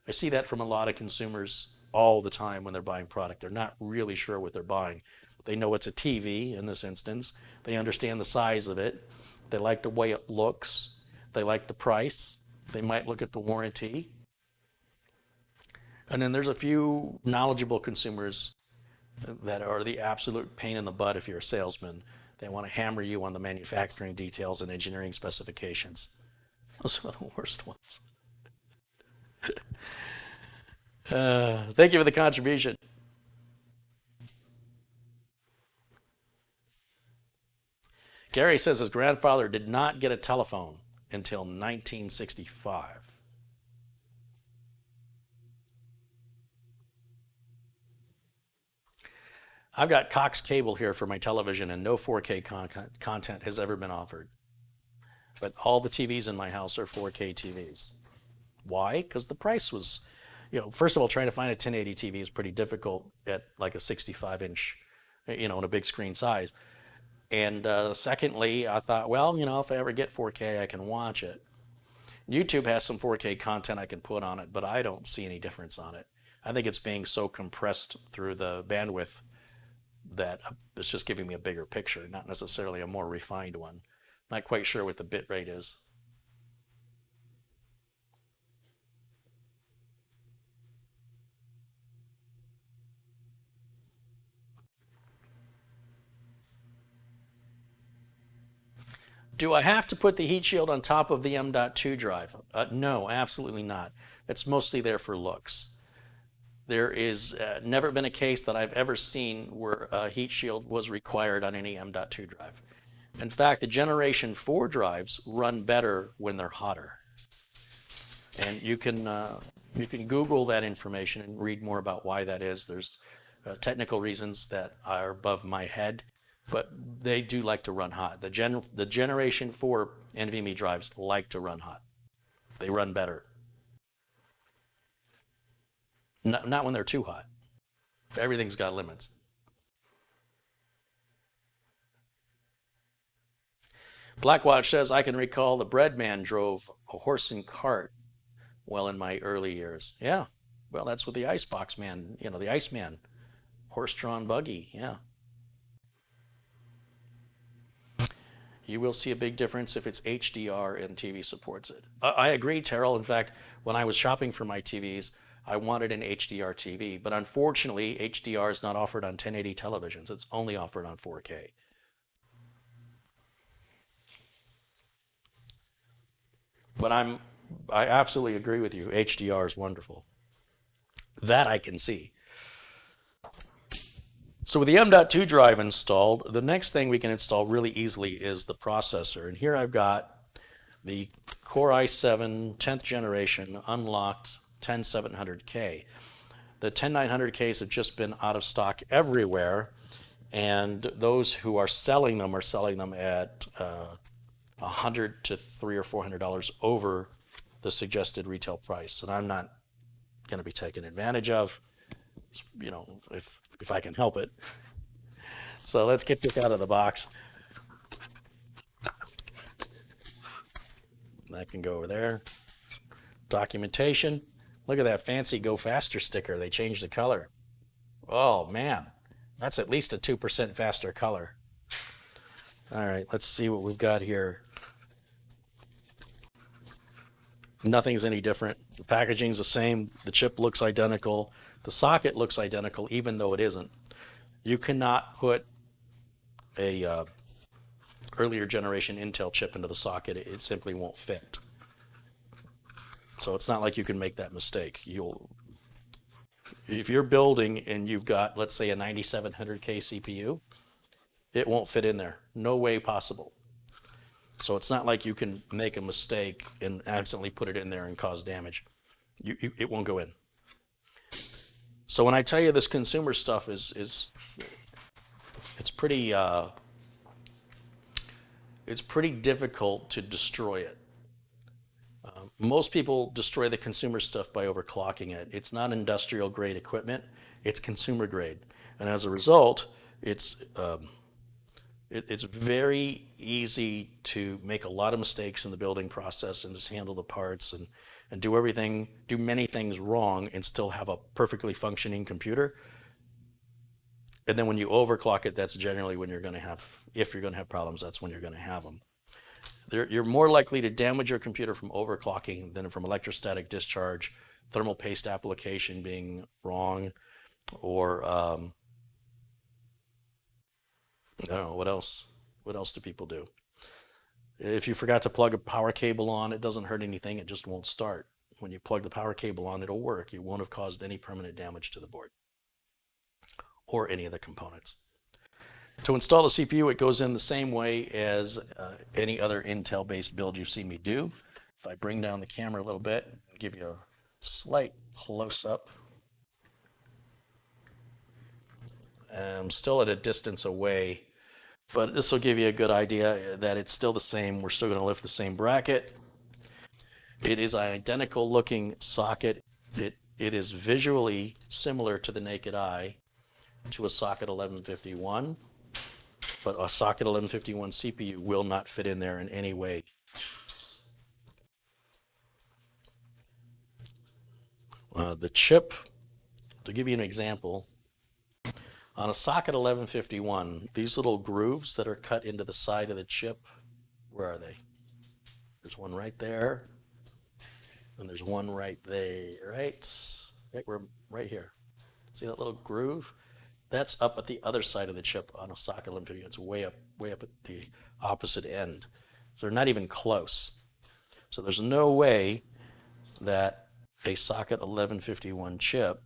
I see that from a lot of consumers all the time when they're buying product. They're not really sure what they're buying. They know it's a TV in this instance. They understand the size of it. They like the way it looks. They like the price. They might look at the warranty. And then there's a few knowledgeable consumers that are the absolute pain in the butt if you're a salesman. They want to hammer you on the manufacturing details and engineering specifications. Those are the worst ones. Thank you for the contribution. Gary says his grandfather did not get a telephone until 1965. I've got Cox cable here for my television, and no 4K content has ever been offered. But all the TVs in my house are 4K TVs. Why? Because the price was, first of all, trying to find a 1080 TV is pretty difficult at like a 65-inch, in a big screen size. And secondly, I thought, well, if I ever get 4K, I can watch it. YouTube has some 4K content I can put on it, but I don't see any difference on it. I think it's being so compressed through the bandwidth that it's just giving me a bigger picture, not necessarily a more refined one. Not quite sure what the bit rate is. Do I have to put the heat shield on top of the M.2 drive? No, absolutely not. It's mostly there for looks. There is never been a case that I've ever seen where a heat shield was required on any M.2 drive. In fact, the Generation 4 drives run better when they're hotter. And you can Google that information and read more about why that is. There's technical reasons that are above my head, but they do like to run hot. The Generation 4 NVMe drives like to run hot. They run better. Not when they're too hot. Everything's got limits. Blackwatch says, I can recall the bread man drove a horse and cart well in my early years. Yeah, well, that's what the icebox man, the Iceman, horse-drawn buggy. Yeah. You will see a big difference if it's HDR and TV supports it. I agree, Terrell. In fact, when I was shopping for my TVs, I wanted an HDR TV, but unfortunately, HDR is not offered on 1080 televisions. It's only offered on 4K. But I absolutely agree with you. HDR is wonderful. That I can see. So with the M.2 drive installed, the next thing we can install really easily is the processor. And here I've got the Core i7 10th generation unlocked 10700K. The 10900Ks have just been out of stock everywhere, and those who are selling them at $100 to $300 or $400 over the suggested retail price, and I'm not going to be taken advantage of, if I can help it. So let's get this out of the box. That can go over there. Documentation. Look at that fancy Go Faster sticker. They changed the color. Oh man, that's at least a 2% faster color. All right, let's see what we've got here. Nothing's any different. The packaging's the same. The chip looks identical. The socket looks identical, even though it isn't. You cannot put a earlier generation Intel chip into the socket. It simply won't fit. So it's not like you can make that mistake. If you're building and you've got, let's say, a 9700K CPU, it won't fit in there. No way possible. So it's not like you can make a mistake and accidentally put it in there and cause damage. It won't go in. So when I tell you this consumer stuff it's pretty difficult to destroy it. Most people destroy the consumer stuff by overclocking it. It's not industrial grade equipment, it's consumer grade. And as a result, it's very easy to make a lot of mistakes in the building process and just handle the parts and do many things wrong and still have a perfectly functioning computer. And then when you overclock it, that's generally when if you're going to have problems, that's when you're going to have them. You're more likely to damage your computer from overclocking than from electrostatic discharge, thermal paste application being wrong, or I don't know, what else? What else do people do? If you forgot to plug a power cable on, it doesn't hurt anything, it just won't start. When you plug the power cable on, it'll work. You won't have caused any permanent damage to the board or any of the components. To install the CPU, it goes in the same way as any other Intel-based build you've seen me do. If I bring down the camera a little bit, give you a slight close-up. I'm still at a distance away, but this will give you a good idea that it's still the same. We're still going to lift the same bracket. It is an identical looking socket. It is visually similar to the naked eye to a socket 1151, but a socket 1151 CPU will not fit in there in any way. The chip, to give you an example, on a socket 1151, these little grooves that are cut into the side of the chip, where are they? There's one right there, and there's one right there, we're right here. See that little groove? That's up at the other side of the chip on a socket 1151. It's way up at the opposite end. So they're not even close. So there's no way that a socket 1151 chip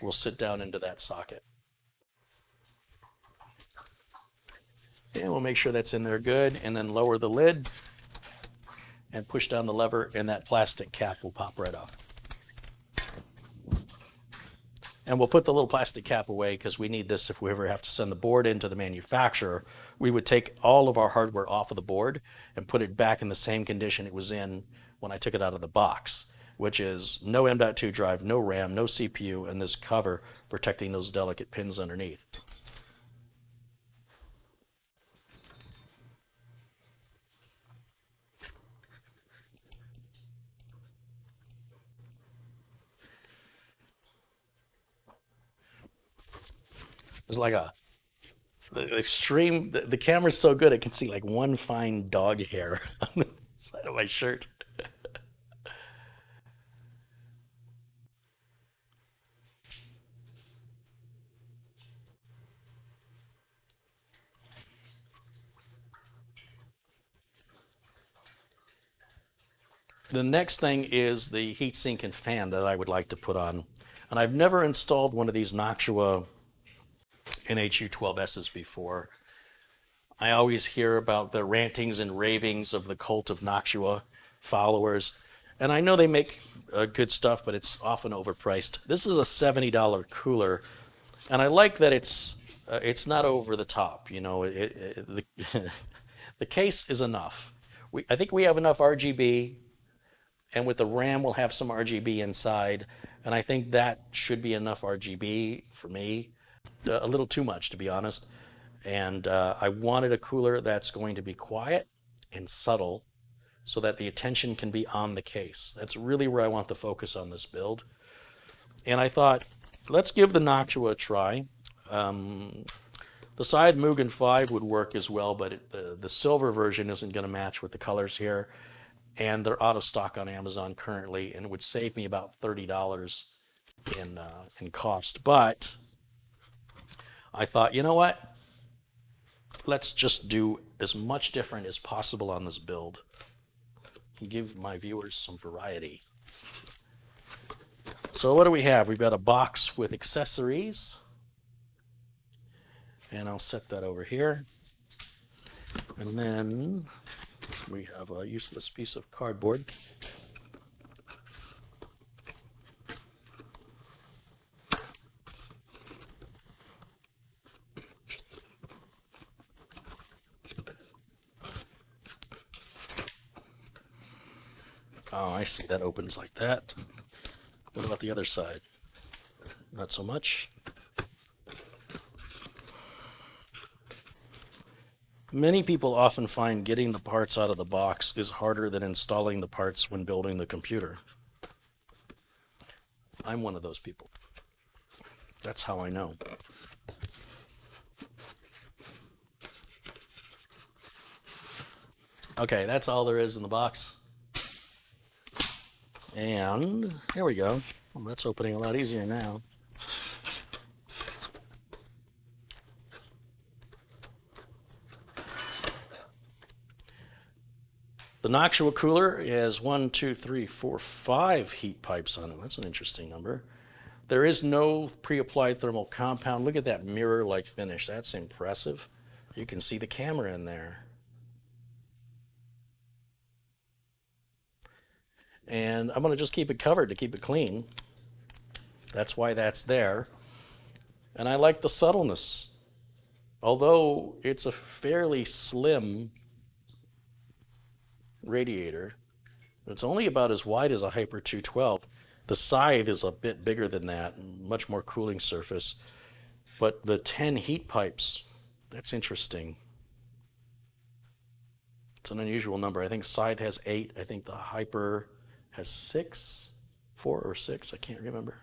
will sit down into that socket. And we'll make sure that's in there good, and then lower the lid and push down the lever, and that plastic cap will pop right off. And we'll put the little plastic cap away because we need this if we ever have to send the board into the manufacturer. We would take all of our hardware off of the board and put it back in the same condition it was in when I took it out of the box, which is no M.2 drive, no RAM, no CPU, and this cover protecting those delicate pins underneath. It's like the camera's so good it can see like one fine dog hair on the side of my shirt. The next thing is the heatsink and fan that I would like to put on. And I've never installed one of these Noctua NHU12Ss before. I always hear about the rantings and ravings of the cult of Noctua followers. And I know they make good stuff, but it's often overpriced. This is a $70 cooler. And I like that it's not over the top. You know, the case is enough. I think we have enough RGB. And with the RAM, we'll have some RGB inside. And I think that should be enough RGB for me. A little too much, to be honest. And I wanted a cooler that's going to be quiet and subtle so that the attention can be on the case. That's really where I want the focus on this build. And I thought, let's give the Noctua a try. The side Mugen 5 would work as well, but the silver version isn't going to match with the colors here. And they're out of stock on Amazon currently, and it would save me about $30 in cost. But I thought, you know what? Let's just do as much different as possible on this build and give my viewers some variety. So what do we have? We've got a box with accessories. And I'll set that over here. And then we have a useless piece of cardboard. Oh, I see. That opens like that. What about the other side? Not so much. Many people often find getting the parts out of the box is harder than installing the parts when building the computer. I'm one of those people. That's how I know. Okay, that's all there is in the box. And here we go. Well, that's opening a lot easier now. The Noctua cooler has 1, 2, 3, 4, 5 heat pipes on it. That's an interesting number. There is no pre-applied thermal compound. Look at that mirror-like finish. That's impressive. You can see the camera in there. And I'm going to just keep it covered to keep it clean. That's why that's there. And I like the subtleness. Although it's a fairly slim radiator, it's only about as wide as a Hyper 212. The scythe is a bit bigger than that, much more cooling surface. But the 10 heat pipes, that's interesting. It's an unusual number. I think scythe has 8. I think the Hyper has 6, 4 or 6. I can't remember.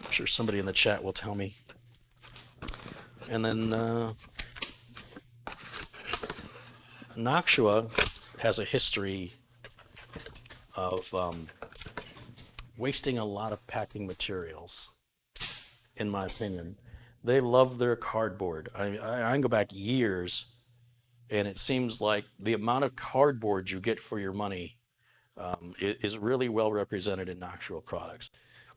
I'm sure somebody in the chat will tell me. And then Noctua has a history of wasting a lot of packing materials, in my opinion. They love their cardboard. I can go back years, and it seems like the amount of cardboard you get for your money is really well represented in Noctua products.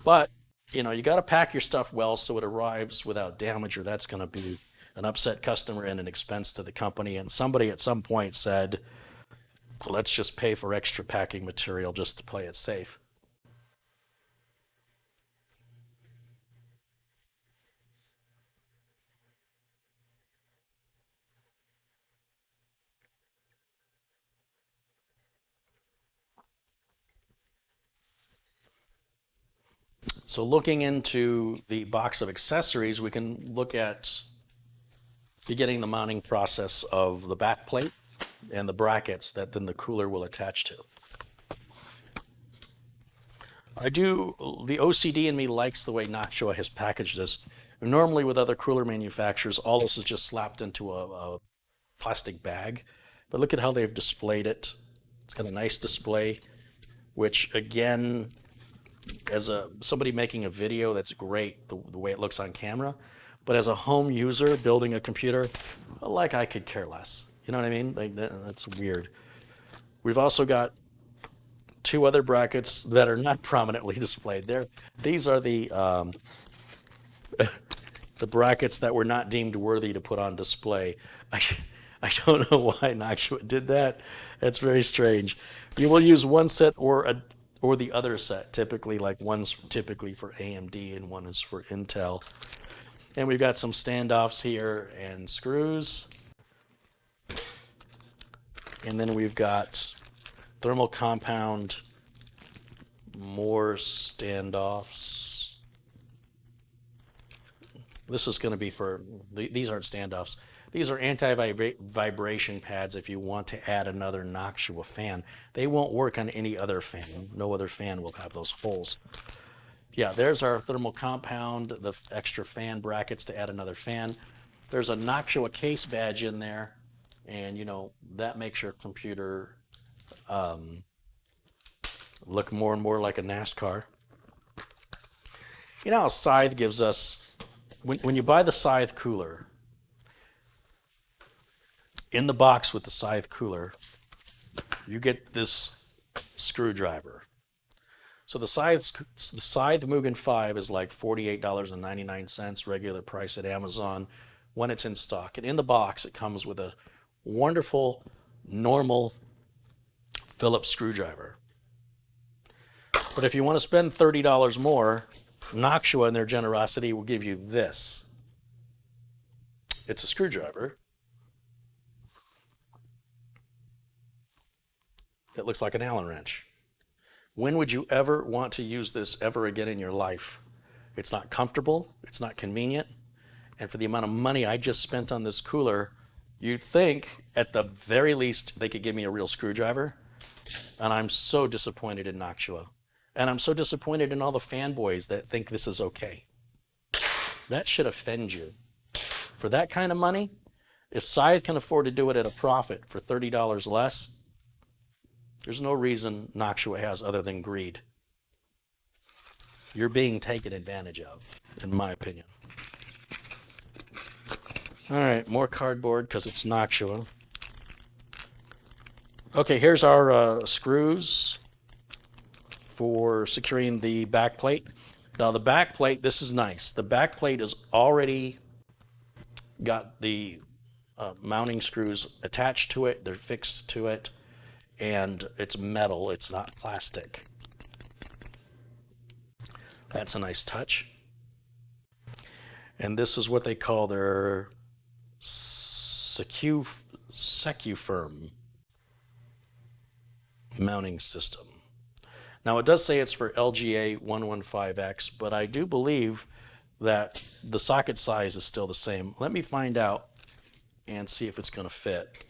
But you know, you got to pack your stuff well so it arrives without damage, or that's going to be an upset customer and an expense to the company. And somebody at some point said, let's just pay for extra packing material just to play it safe. So looking into the box of accessories, we can look at beginning the mounting process of the back plate and the brackets that then the cooler will attach to. The OCD in me likes the way Noctua has packaged this. Normally with other cooler manufacturers, all this is just slapped into a plastic bag. But look at how they've displayed it. It's got a nice display, which again, as somebody making a video, that's great, the way it looks on camera. But as a home user building a computer, like I could care less. You know what I mean? Like that's weird. We've also got 2 other brackets that are not prominently displayed there. These are the the brackets that were not deemed worthy to put on display. I don't know why Noctua did that. That's very strange. You will use one set or the other set, typically, like one's typically for AMD and one is for Intel. And we've got some standoffs here and screws. And then we've got thermal compound, more standoffs. This is going to be for, these aren't standoffs. These are anti-vibration pads if you want to add another Noctua fan. They won't work on any other fan. No other fan will have those holes. Yeah, there's our thermal compound, the extra fan brackets to add another fan. There's a Noctua case badge in there, and you know, that makes your computer look more and more like a NASCAR. You know how Scythe gives us, when you buy the Scythe cooler, in the box with the Scythe cooler, you get this screwdriver. So the Scythe Mugen 5 is like $48.99, regular price at Amazon when it's in stock. And in the box, it comes with a wonderful, normal Phillips screwdriver. But if you want to spend $30 more, Noctua in their generosity will give you this. It's a screwdriver that looks like an Allen wrench. When would you ever want to use this ever again in your life? It's not comfortable, it's not convenient, and for the amount of money I just spent on this cooler, you'd think at the very least they could give me a real screwdriver, and I'm so disappointed in Noctua. And I'm so disappointed in all the fanboys that think this is okay. That should offend you. For that kind of money, if Scythe can afford to do it at a profit for $30 less, there's no reason Noctua has other than greed. You're being taken advantage of, in my opinion. All right, more cardboard because it's Noctua. Okay, here's our screws for securing the back plate. Now the back plate, this is nice. The back plate is already got the mounting screws attached to it. They're fixed to it, and it's metal. It's not plastic. That's a nice touch. And this is what they call their SecuFirm mounting system. Now it does say it's for LGA 115X, but I do believe that the socket size is still the same. Let me find out and see if it's going to fit.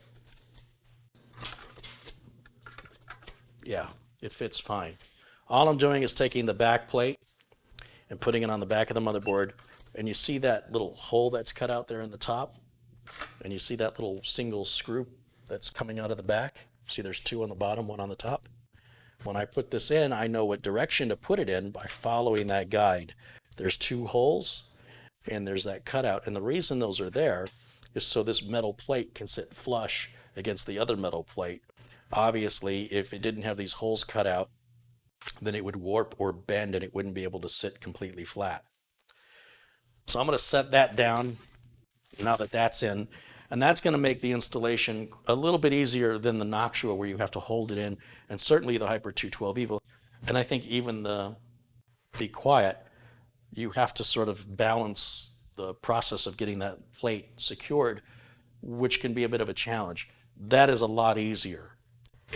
Yeah, it fits fine. All I'm doing is taking the back plate and putting it on the back of the motherboard, and you see that little hole that's cut out there in the top, and you see that little single screw that's coming out of the back. See, there's two on the bottom, one on the top. When I put this in, I know what direction to put it in by following that guide. There's two holes and there's that cutout, and the reason those are there is so this metal plate can sit flush against the other metal plate. Obviously, if it didn't have these holes cut out, then it would warp or bend and it wouldn't be able to sit completely flat. So I'm going to set that down now that that's in, and that's going to make the installation a little bit easier than the Noctua where you have to hold it in, and certainly the Hyper 212 Evo, and I think even the Quiet, you have to sort of balance the process of getting that plate secured, which can be a bit of a challenge. That is a lot easier,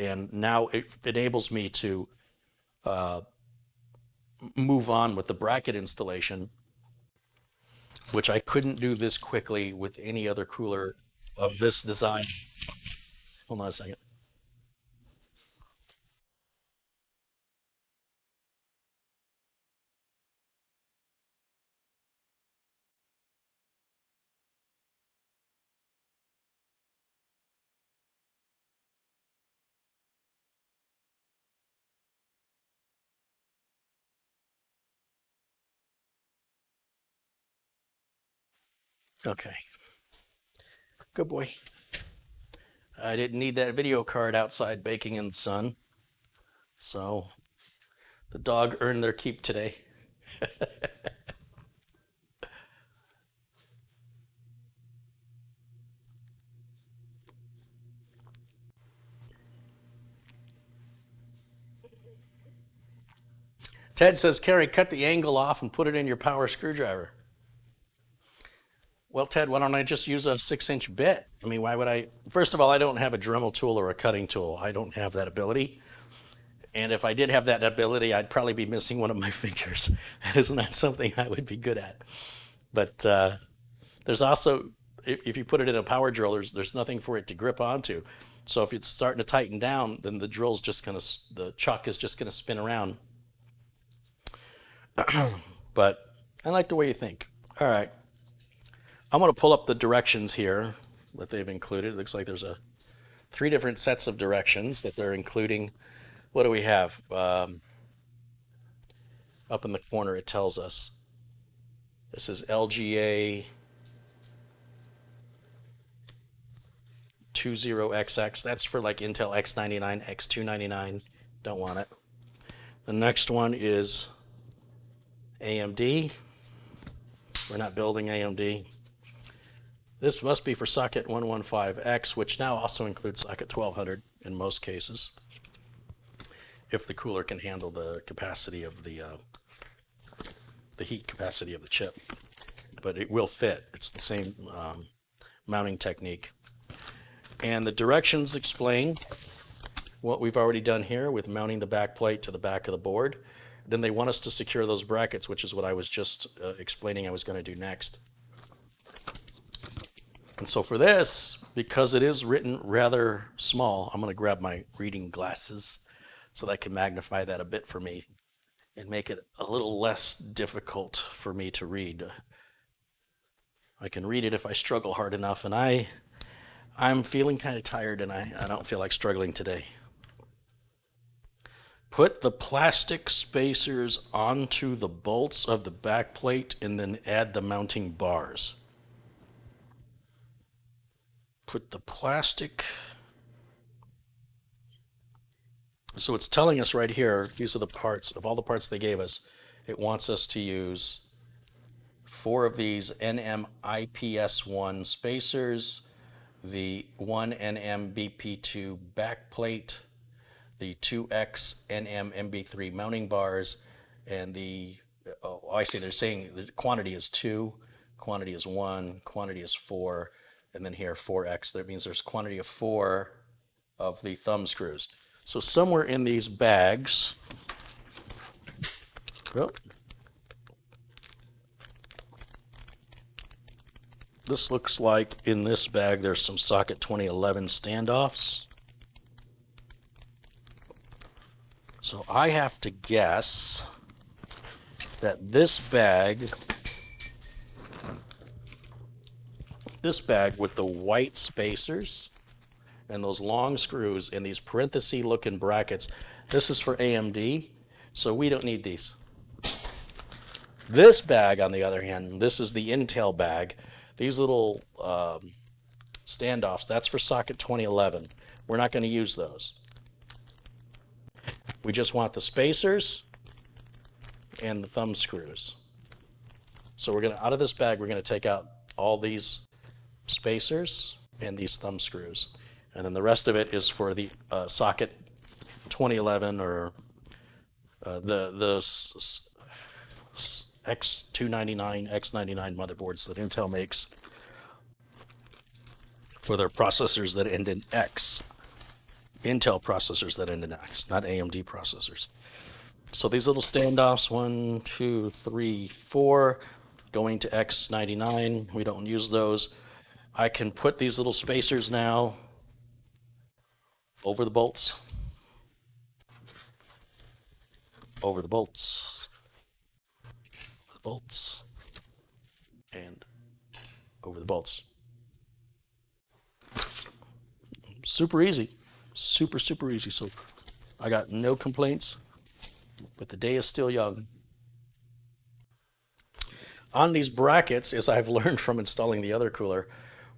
and now it enables me to move on with the bracket installation, which I couldn't do this quickly with any other cooler of this design. Hold on a second. Okay, good boy. I didn't need that video card outside baking in the sun, so the dog earned their keep today. Ted says, Carey, cut the angle off and put it in your power screwdriver. Well, Ted, why don't I just use a 6-inch bit? I mean, why would I? First of all, I don't have a Dremel tool or a cutting tool. I don't have that ability. And if I did have that ability, I'd probably be missing one of my fingers. That is not something I would be good at. But there's also, if you put it in a power drill, there's nothing for it to grip onto. So if it's starting to tighten down, then the drill's just gonna, the chuck is just gonna spin around. But I like the way you think. All right. I'm going to pull up the directions here that they've included. It looks like there's 3 different sets of directions that they're including. What do we have? Up in the corner, it tells us. This is LGA 20XX. That's for like Intel X99, X299. Don't want it. The next one is AMD. We're not building AMD. This must be for socket 115X, which now also includes socket 1200 in most cases, if the cooler can handle the capacity of the heat capacity of the chip. But it will fit. It's the same mounting technique. And the directions explain what we've already done here with mounting the back plate to the back of the board. Then they want us to secure those brackets, which is what I was just explaining I was going to do next. And so for this, because it is written rather small, I'm going to grab my reading glasses so that I can magnify that a bit for me and make it a little less difficult for me to read. I can read it if I struggle hard enough, and I'm feeling kind of tired, and I don't feel like struggling today. Put the plastic spacers onto the bolts of the back plate and then add the mounting bars. Put the plastic So it's telling us right here, these are the parts, of all the parts they gave us, it wants us to use 4 of these NM-IPS1 spacers, the 1 NM-BP2 backplate, the 2X NM-MB3 mounting bars, and the, oh, I see they're saying the quantity is 2, quantity is 1, quantity is 4, and then here 4X. That means there's quantity of 4 of the thumb screws. So somewhere in these bags, oh, this looks like in this bag there's some socket 2011 standoffs. So I have to guess that this bag with the white spacers and those long screws and these parenthesis looking brackets, this is for AMD, so we don't need these. This bag, on the other hand, this is the Intel bag. These little standoffs, that's for socket 2011. We're not going to use those. We just want the spacers and the thumb screws. So we're going to, out of this bag, we're going to take out all these spacers and these thumb screws. And then the rest of it is for the socket 2011 or the X299, X99 motherboards that Intel makes for their processors that end in X. Intel processors that end in X, not AMD processors. So these little standoffs, 1, 2, 3, 4, going to X99. We don't use those. I can put these little spacers now over the bolts, over the bolts, over the bolts, and over the bolts. Super easy. Super, super easy. So I got no complaints, but the day is still young. On these brackets, as I've learned from installing the other cooler,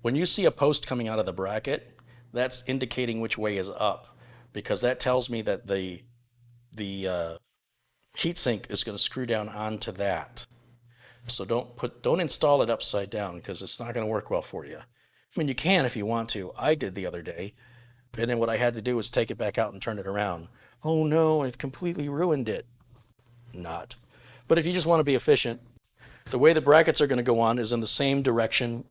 when you see a post coming out of the bracket, that's indicating which way is up, because that tells me that the heatsink is going to screw down onto that. So don't install it upside down, because it's not going to work well for you. I mean, you can if you want to. I did the other day, and then what I had to do was take it back out and turn it around. Oh no, I've completely ruined it. Not. But if you just want to be efficient, the way the brackets are going to go on is in the same direction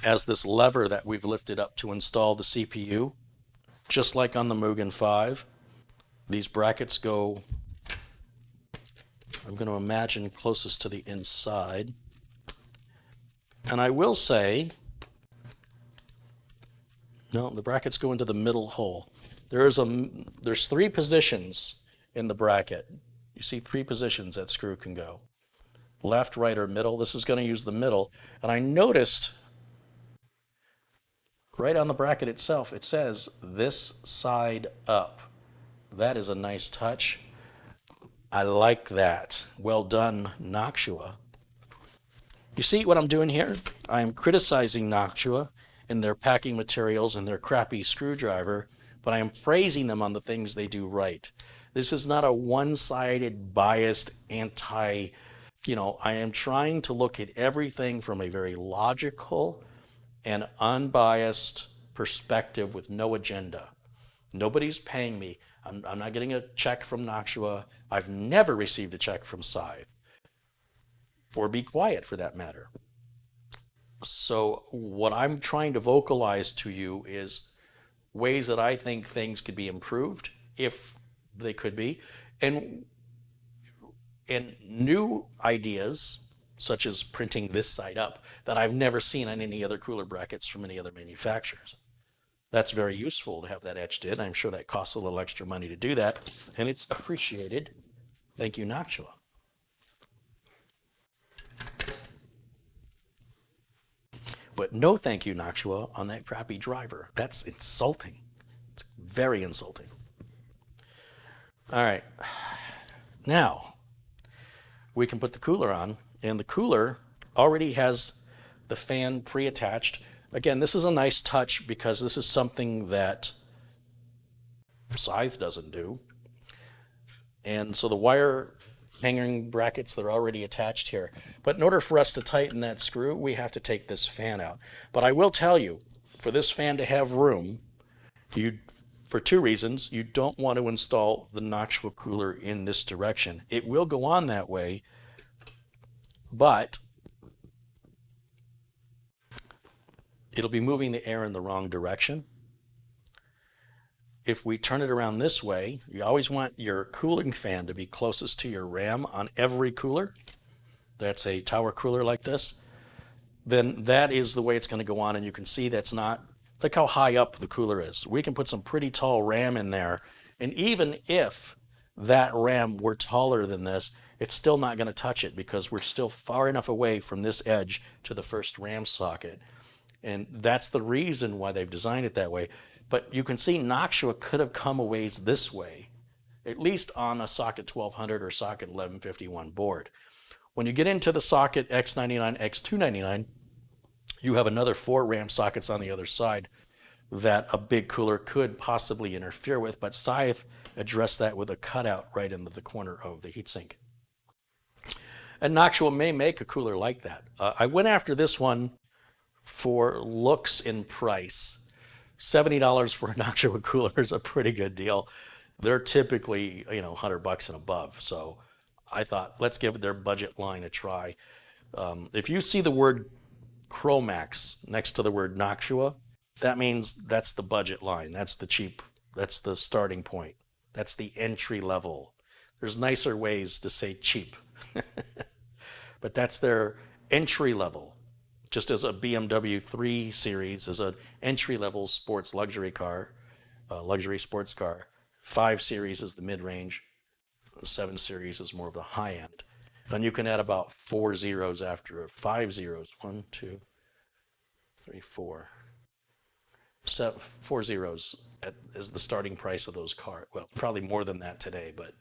as this lever that we've lifted up to install the CPU. Just like on the Mugen 5, these brackets go, I'm going to imagine, closest to the inside. And I will say, no, the brackets go into the middle hole. There's 3 positions in the bracket. You see 3 positions that screw can go. Left, right, or middle. This is going to use the middle. And I noticed right on the bracket itself, it says this side up. That is a nice touch. I like that. Well done, Noctua. You see what I'm doing here? I am criticizing Noctua and their packing materials and their crappy screwdriver, but I am praising them on the things they do right. This is not a one-sided, biased, I am trying to look at everything from a very logical and unbiased perspective with no agenda. Nobody's paying me. I'm not getting a check from Noctua. I've never received a check from Scythe. Or Be Quiet, for that matter. So what I'm trying to vocalize to you is ways that I think things could be improved, if they could be, and new ideas, such as printing this side up, that I've never seen on any other cooler brackets from any other manufacturers. That's very useful to have that etched in. I'm sure that costs a little extra money to do that, and it's appreciated. Thank you, Noctua. But no thank you, Noctua, on that crappy driver. That's insulting. It's very insulting. All right. Now, we can put the cooler on, and the cooler already has the fan pre-attached. Again, this is a nice touch because this is something that Scythe doesn't do. And so the wire hanging brackets, they're already attached here. But in order for us to tighten that screw, we have to take this fan out. But I will tell you, for this fan to have room, you, for two reasons, you don't want to install the noctua cooler in this direction. It will go on that way, but it'll be moving the air in the wrong direction. If we turn it around this way, you always want your cooling fan to be closest to your ram on every cooler. That's a tower cooler like this. Then that is the way it's going to go on, and you can see that's not, look how high up the cooler is. We can put some pretty tall ram in there, and even if that ram were taller than this, it's still not going to touch it because we're still far enough away from this edge to the first ram socket. And that's the reason why they've designed it that way. But you can see noctua could have come a ways this way, at least on a socket 1200 or socket 1151 board. When you get into the socket X99, X299, you have another 4 ram sockets on the other side that a big cooler could possibly interfere with, but Scythe addressed that with a cutout right into the corner of the heatsink. And noctua may make a cooler like that. I went after this one for looks and price. $70 for a noctua cooler is a pretty good deal. They're typically, $100 and above. So I thought, let's give their budget line a try. If you see the word Chromax next to the word noctua, that means that's the budget line. That's the cheap, that's the starting point. That's the entry level. There's nicer ways to say cheap, but that's their entry level. Just as a BMW 3 Series is an entry-level sports luxury car, luxury sports car. 5 Series is the mid-range. 7 Series is more of the high-end. And you can add about 4 zeros after it. 5 zeros. 1, 2, 3, 4. 4 zeros is the starting price of those cars. Well, probably more than that today, but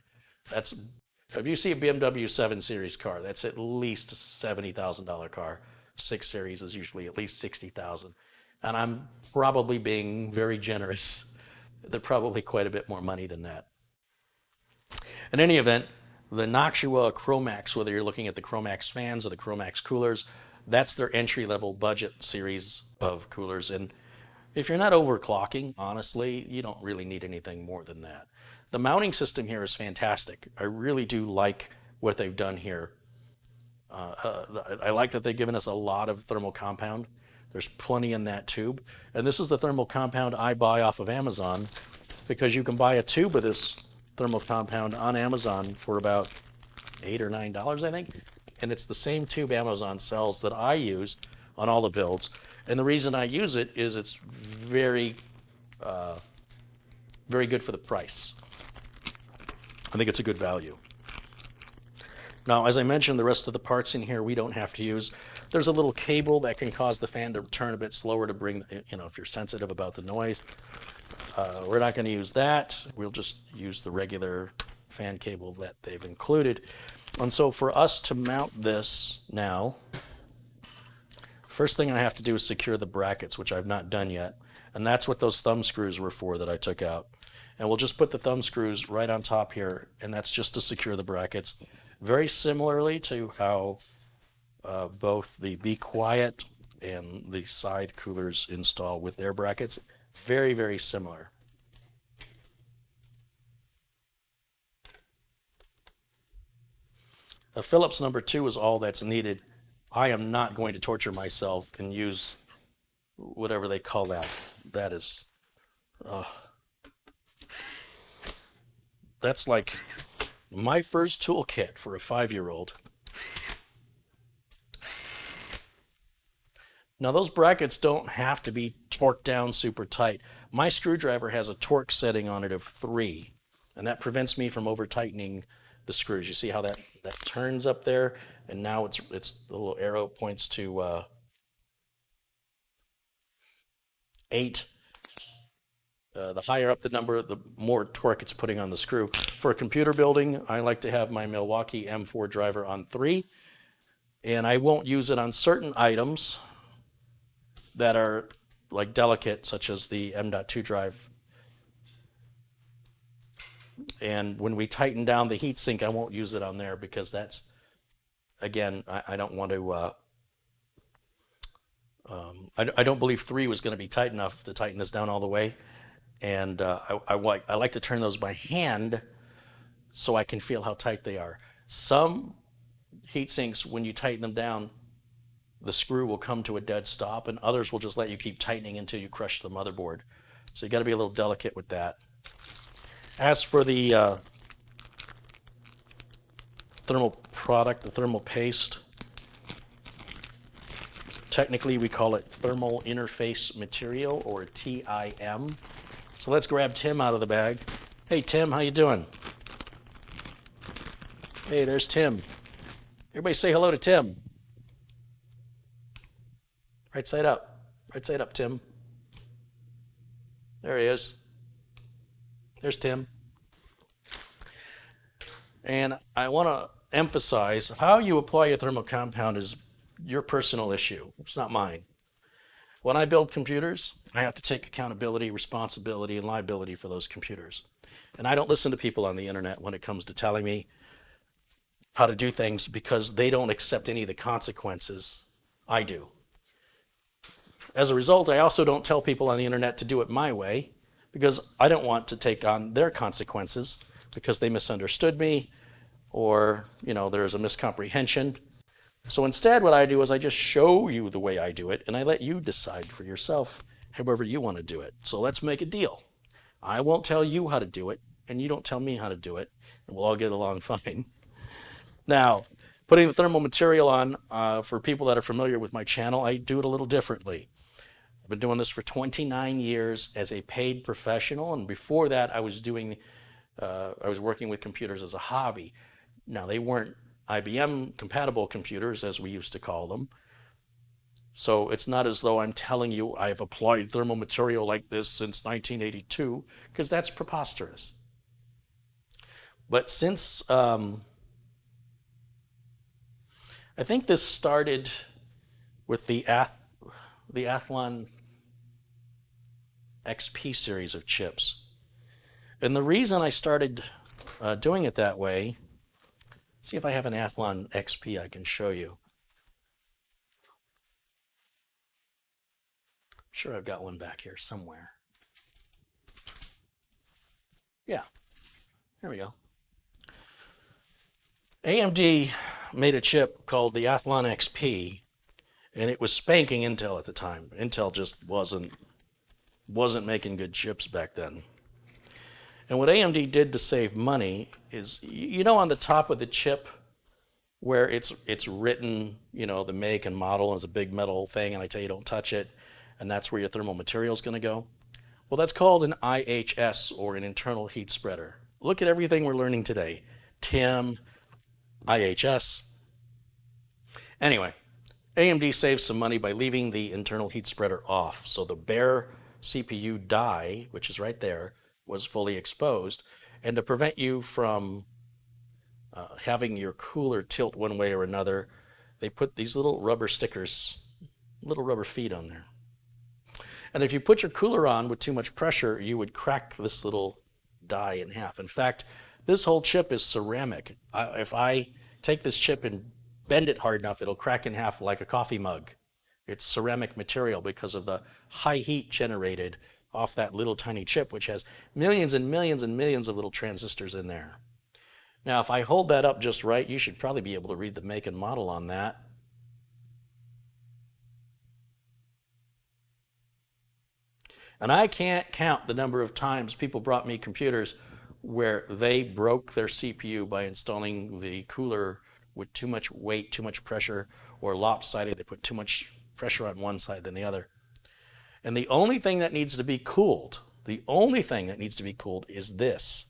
that's, if you see a BMW 7 Series car, that's at least a $70,000 car. 6 Series is usually at least 60,000, and I'm probably being very generous. They're probably quite a bit more money than that. In any event, the noctua Chromax, whether you're looking at the Chromax fans or the Chromax coolers, that's their entry-level budget series of coolers. And if you're not overclocking, honestly, you don't really need anything more than that. The mounting system here is fantastic. I really do like what they've done here. I like that they've given us a lot of thermal compound. There's plenty in that tube. And this is the thermal compound I buy off of Amazon, because you can buy a tube of this thermal compound on Amazon for about $8 or $9, I think. And it's the same tube Amazon sells that I use on all the builds. And the reason I use it is it's very, very good for the price. I think it's a good value. Now, as I mentioned, the rest of the parts in here we don't have to use. There's a little cable that can cause the fan to turn a bit slower to bring, if you're sensitive about the noise. We're not going to use that. We'll just use the regular fan cable that they've included. And so for us to mount this now, first thing I have to do is secure the brackets, which I've not done yet. And that's what those thumb screws were for that I took out. And we'll just put the thumb screws right on top here, and that's just to secure the brackets. Very similarly to how both the Be Quiet and the Scythe coolers install with their brackets. Very, very similar. A Phillips number 2 is all that's needed. I am not going to torture myself and use whatever they call that. That is, that's like my first toolkit for a 5-year-old. Now those brackets don't have to be torqued down super tight. My screwdriver has a torque setting on it of 3, and that prevents me from over tightening the screws. You see how that turns up there, and now it's the little arrow points to 8. The higher up the number, the more torque it's putting on the screw. For a computer building, I like to have my Milwaukee M4 driver on 3, and I won't use it on certain items that are like delicate, such as the M.2 drive. And when we tighten down the heatsink, I won't use it on there because that's, again, I don't want to, I don't believe 3 was going to be tight enough to tighten this down all the way. And I like to turn those by hand so I can feel how tight they are. Some heat sinks, when you tighten them down, the screw will come to a dead stop, and others will just let you keep tightening until you crush the motherboard. So you got to be a little delicate with that. As for the thermal product, the thermal paste, technically we call it thermal interface material, or TIM. So let's grab Tim out of the bag. Hey Tim, how you doing? Hey, there's Tim. Everybody say hello to Tim. Right side up. Right side up, Tim. There he is. There's Tim. And I want to emphasize how you apply a thermal compound is your personal issue. It's not mine. When I build computers, I have to take accountability, responsibility, and liability for those computers. And I don't listen to people on the internet when it comes to telling me how to do things because they don't accept any of the consequences. I do. As a result, I also don't tell people on the internet to do it my way because I don't want to take on their consequences because they misunderstood me or, there's a miscomprehension. So instead, what I do is I just show you the way I do it, and I let you decide for yourself however you want to do it. So let's make a deal. I won't tell you how to do it, and you don't tell me how to do it, and we'll all get along fine. Now, putting the thermal material on, for people that are familiar with my channel, I do it a little differently. I've been doing this for 29 years as a paid professional, and before that I was working with computers as a hobby. Now, they weren't IBM compatible computers, as we used to call them. So it's not as though I'm telling you I've applied thermal material like this since 1982, because that's preposterous. But since, I think this started with the Athlon XP series of chips. And the reason I started doing it that way, see if I have an Athlon XP I can show you. Sure, I've got one back here somewhere. Yeah, here we go. AMD made a chip called the Athlon XP, and it was spanking Intel at the time. Intel just wasn't making good chips back then. And what AMD did to save money is, on the top of the chip where it's written, the make and model, and it's a big metal thing, and I tell you don't touch it, and that's where your thermal material is going to go. Well, that's called an IHS, or an internal heat spreader. Look at everything we're learning today. TIM, IHS. Anyway, AMD saved some money by leaving the internal heat spreader off. So the bare CPU die, which is right there, was fully exposed. And to prevent you from having your cooler tilt one way or another, they put these little rubber stickers, little rubber feet on there. And if you put your cooler on with too much pressure, you would crack this little die in half. In fact, this whole chip is ceramic. If I take this chip and bend it hard enough, it'll crack in half like a coffee mug. It's ceramic material because of the high heat generated off that little tiny chip, which has millions and millions and millions of little transistors in there. Now, if I hold that up just right, you should probably be able to read the make and model on that. And I can't count the number of times people brought me computers where they broke their CPU by installing the cooler with too much weight, too much pressure, or lopsided. They put too much pressure on one side than the other. And the only thing that needs to be cooled, is this.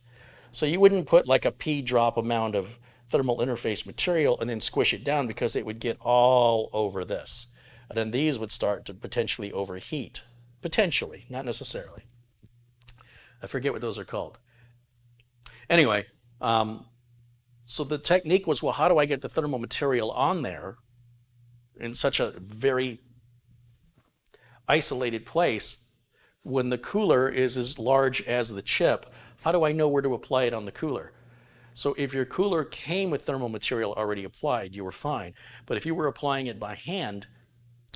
So you wouldn't put like a pea drop amount of thermal interface material and then squish it down, because it would get all over this. And then these would start to potentially overheat. Potentially, not necessarily. I forget what those are called. Anyway, so the technique was, well, how do I get the thermal material on there in such a very isolated place when the cooler is as large as the chip? how do I know where to apply it on the cooler? So if your cooler came with thermal material already applied, you were fine. But if you were applying it by hand,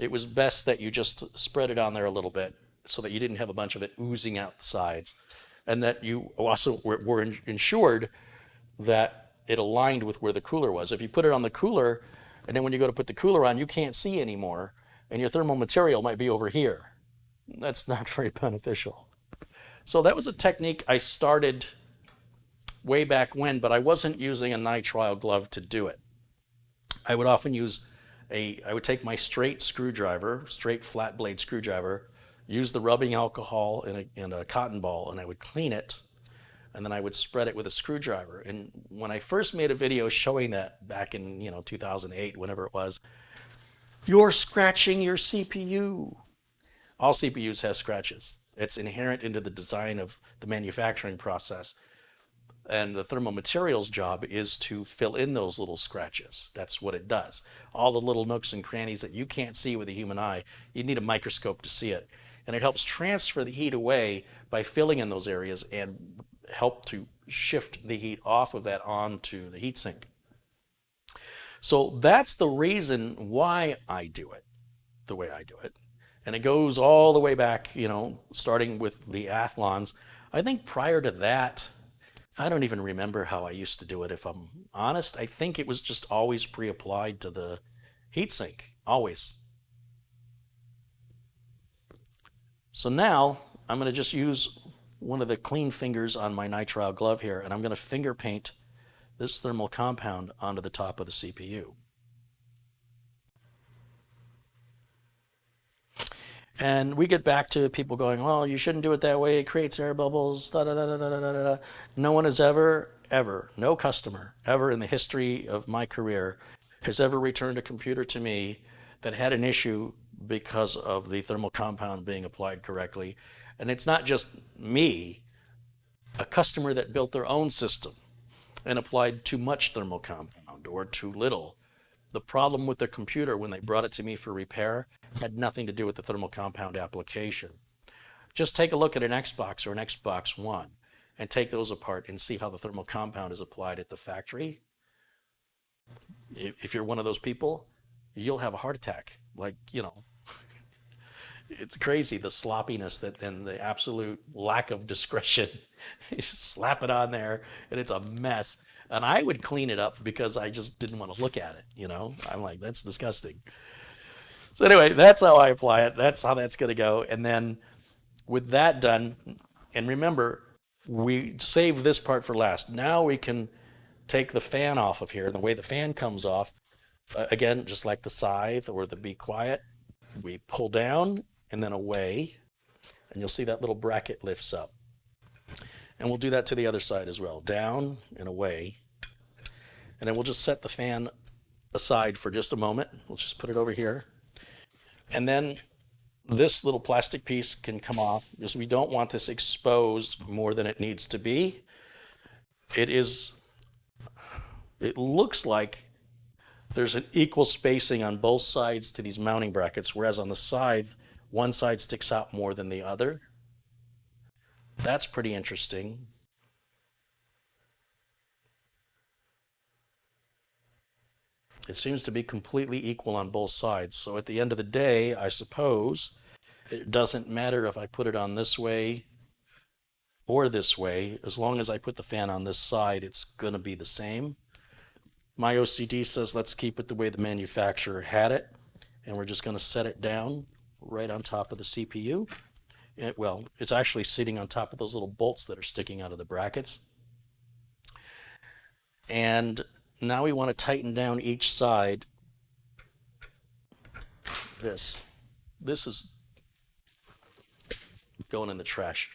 it was best that you just spread it on there a little bit so that you didn't have a bunch of it oozing out the sides. And that you also were ensured that it aligned with where the cooler was. If you put it on the cooler, and then when you go to put the cooler on, you can't see anymore, and your thermal material might be over here. That's not very beneficial. So that was a technique I started way back when, but I wasn't using a nitrile glove to do it. I would often use I would take my straight screwdriver, straight flat blade screwdriver, use the rubbing alcohol in a cotton ball, and I would clean it, and then I would spread it with a screwdriver. And when I first made a video showing that back in 2008, whenever it was, you're scratching your CPU. All CPUs have scratches. It's inherent into the design of the manufacturing process. And the thermal materials job is to fill in those little scratches. That's what it does. All the little nooks and crannies that you can't see with the human eye, you need a microscope to see it. And it helps transfer the heat away by filling in those areas and help to shift the heat off of that onto the heatsink. So that's the reason why I do it the way I do it. And it goes all the way back, starting with the Athlons. I think prior to that, I don't even remember how I used to do it, if I'm honest. I think it was just always pre-applied to the heatsink, always. So now I'm going to just use one of the clean fingers on my nitrile glove here, and I'm going to finger paint this thermal compound onto the top of the CPU. And we get back to people going, well, you shouldn't do it that way. It creates air bubbles. Da, da, da, da, da, da, da. No one has ever, no customer ever in the history of my career has ever returned a computer to me that had an issue because of the thermal compound being applied correctly. And it's not just me, a customer that built their own system and applied too much thermal compound or too little. The problem with the computer when they brought it to me for repair had nothing to do with the thermal compound application. Just take a look at an Xbox or an Xbox One and take those apart and see how the thermal compound is applied at the factory. If you're one of those people, you'll have a heart attack. It's crazy, the sloppiness and the absolute lack of discretion. You just slap it on there and it's a mess. And I would clean it up because I just didn't want to look at it, I'm like, that's disgusting. So anyway, that's how I apply it. That's how that's going to go. And then with that done, and remember, we save this part for last. Now we can take the fan off of here. And the way the fan comes off, again, just like the scythe or the be quiet, we pull down and then away. And you'll see that little bracket lifts up. And we'll do that to the other side as well. Down and away. And then we'll just set the fan aside for just a moment. We'll just put it over here. And then this little plastic piece can come off because we don't want this exposed more than it needs to be. It looks like there's an equal spacing on both sides to these mounting brackets, whereas on the side, one side sticks out more than the other. That's pretty interesting. It seems to be completely equal on both sides. So at the end of the day, I suppose it doesn't matter if I put it on this way or this way. As long as I put the fan on this side, it's going to be the same. My OCD says let's keep it the way the manufacturer had it. And we're just going to set it down right on top of the CPU. It's actually sitting on top of those little bolts that are sticking out of the brackets. And now we want to tighten down each side. This is going in the trash.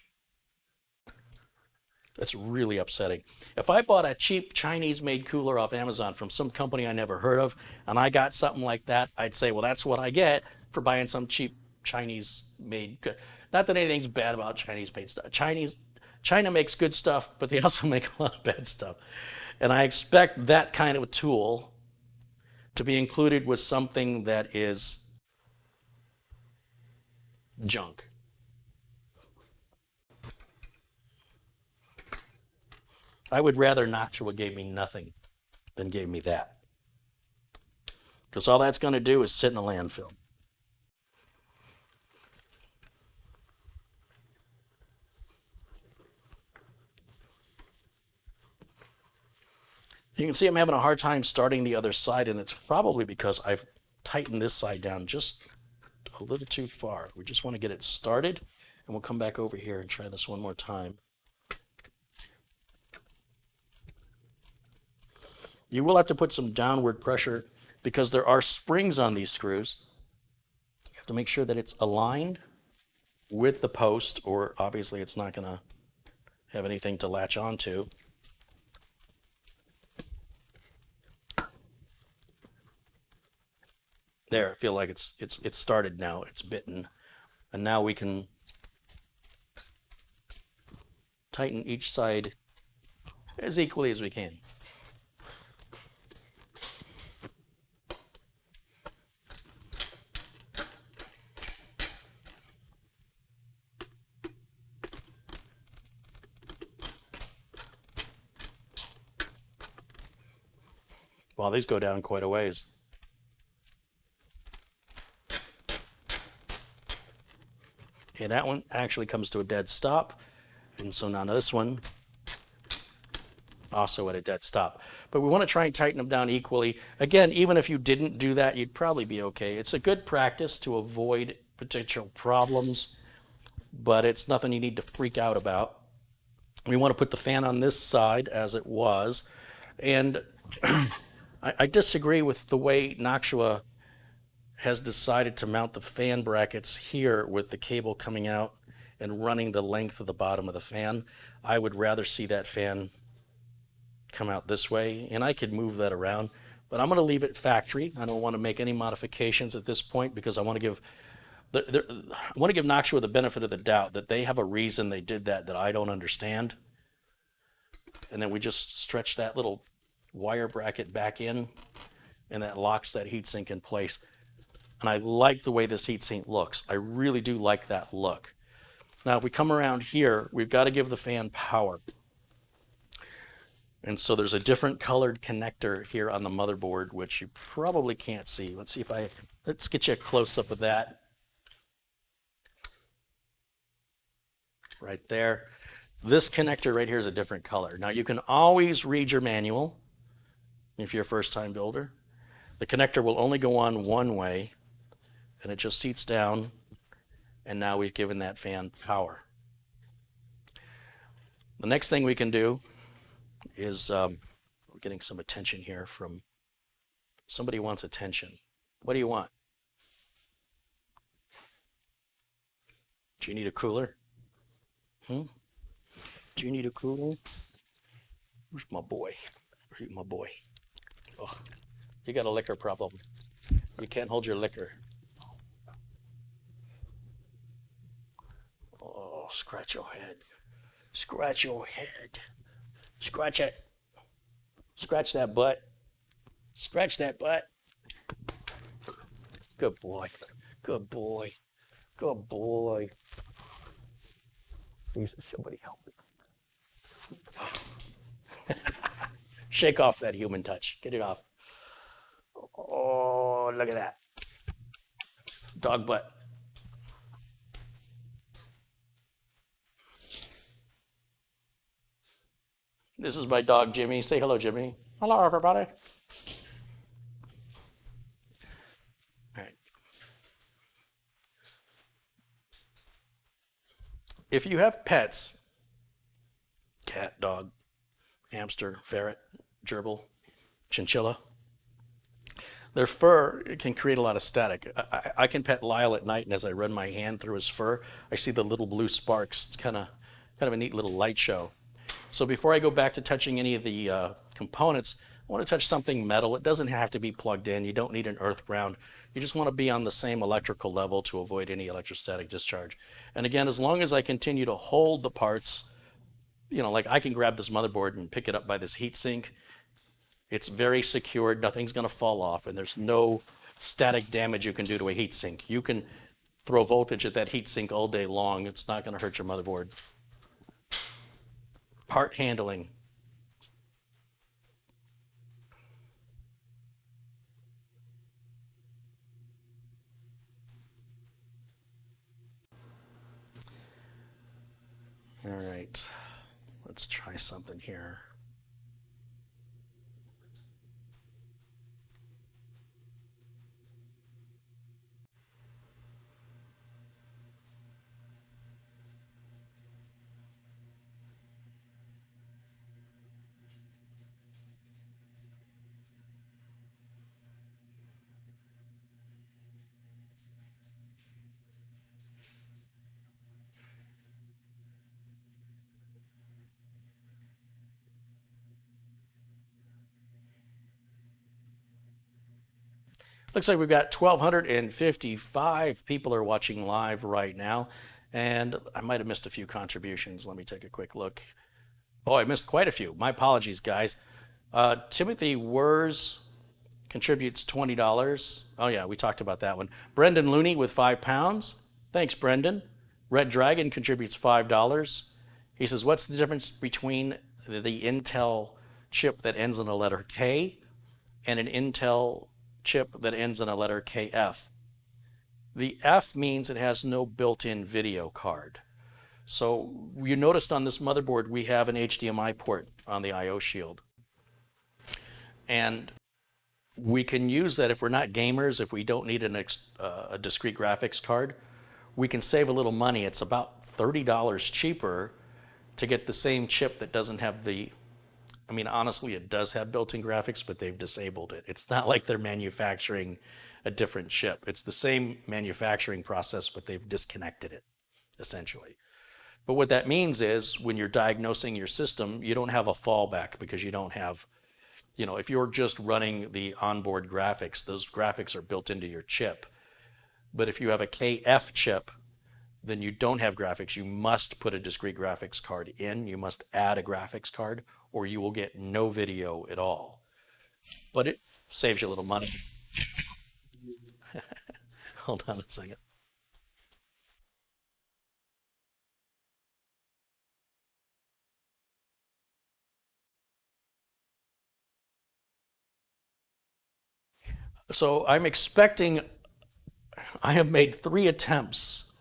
That's really upsetting. If I bought a cheap Chinese-made cooler off Amazon from some company I never heard of, and I got something like that, I'd say, well, that's what I get for buying some cheap Chinese-made. Not that anything's bad about Chinese-made stuff. China makes good stuff, but they also make a lot of bad stuff. And I expect that kind of a tool to be included with something that is junk. I would rather Noctua gave me nothing than gave me that. Because all that's going to do is sit in a landfill. You can see I'm having a hard time starting the other side, and it's probably because I've tightened this side down just a little too far. We just want to get it started, and we'll come back over here and try this one more time. You will have to put some downward pressure because there are springs on these screws. You have to make sure that it's aligned with the post, or obviously it's not going to have anything to latch onto. There, I feel like it's started now. It's bitten. And now we can tighten each side as equally as we can. Well, these go down quite a ways. Okay, that one actually comes to a dead stop. And so now this one also at a dead stop. But we want to try and tighten them down equally. Again, even if you didn't do that, you'd probably be okay. It's a good practice to avoid potential problems, but it's nothing you need to freak out about. We want to put the fan on this side as it was. And I disagree with the way Noctua has decided to mount the fan brackets here with the cable coming out and running the length of the bottom of the fan. I would rather see that fan come out this way, and I could move that around, but I'm going to leave it factory. I don't want to make any modifications at this point because I want to give Noctua the benefit of the doubt that they have a reason they did that I don't understand. And then we just stretch that little wire bracket back in, and that locks that heatsink in place. And I like the way this heatsink looks. I really do like that look. Now, if we come around here, we've got to give the fan power. And so there's a different colored connector here on the motherboard, which you probably can't see. Let's get you a close-up of that. Right there. This connector right here is a different color. Now, you can always read your manual if you're a first-time builder. The connector will only go on one way, and it just seats down, and now we've given that fan power. The next thing we can do is we're getting some attention here from somebody who wants attention. What do you want? Do you need a cooler? Do you need a cooler? Where's my boy? Where's my boy? Oh, you got a liquor problem. You can't hold your liquor. Oh, scratch your head. Scratch your head. Scratch it. Scratch that butt. Scratch that butt. Good boy. Good boy. Good boy. Please, somebody help me. Shake off that human touch. Get it off. Oh, look at that. Dog butt. This is my dog, Jimmy. Say hello, Jimmy. Hello, everybody. All right. If you have pets, cat, dog, hamster, ferret, gerbil, chinchilla, their fur can create a lot of static. I can pet Lyle at night, and as I run my hand through his fur, I see the little blue sparks. It's kind of a neat little light show. So before I go back to touching any of the components, I want to touch something metal. It doesn't have to be plugged in. You don't need an earth ground. You just want to be on the same electrical level to avoid any electrostatic discharge. And again, as long as I continue to hold the parts, like I can grab this motherboard and pick it up by this heatsink. It's very secured. Nothing's going to fall off, and there's no static damage you can do to a heatsink. You can throw voltage at that heatsink all day long. It's not going to hurt your motherboard. Part handling. right, let's try something here. Looks like we've got 1,255 people are watching live right now, and I might have missed a few contributions. Let me take a quick look. Oh, I missed quite a few. My apologies, guys. Timothy Wers contributes $20. Oh, yeah, we talked about that one. Brendan Looney with £5. Thanks, Brendan. Red Dragon contributes $5. He says, what's the difference between the Intel chip that ends in a letter K and an Intel chip that ends in a letter KF? The F means it has no built-in video card. So you noticed on this motherboard we have an HDMI port on the I/O shield. And we can use that if we're not gamers, if we don't need a discrete graphics card, we can save a little money. It's about $30 cheaper to get the same chip that doesn't have the, I mean, honestly, it does have built-in graphics, but they've disabled it. It's not like they're manufacturing a different chip. It's the same manufacturing process, but they've disconnected it, essentially. But what that means is when you're diagnosing your system, you don't have a fallback because you don't have, you know, if you're just running the onboard graphics, those graphics are built into your chip. But if you have a KF chip, then you don't have graphics. You must put a discrete graphics card in. You must add a graphics card or you will get no video at all. But it saves you a little money. Hold on a second. So I'm expecting, I have made 3 attempts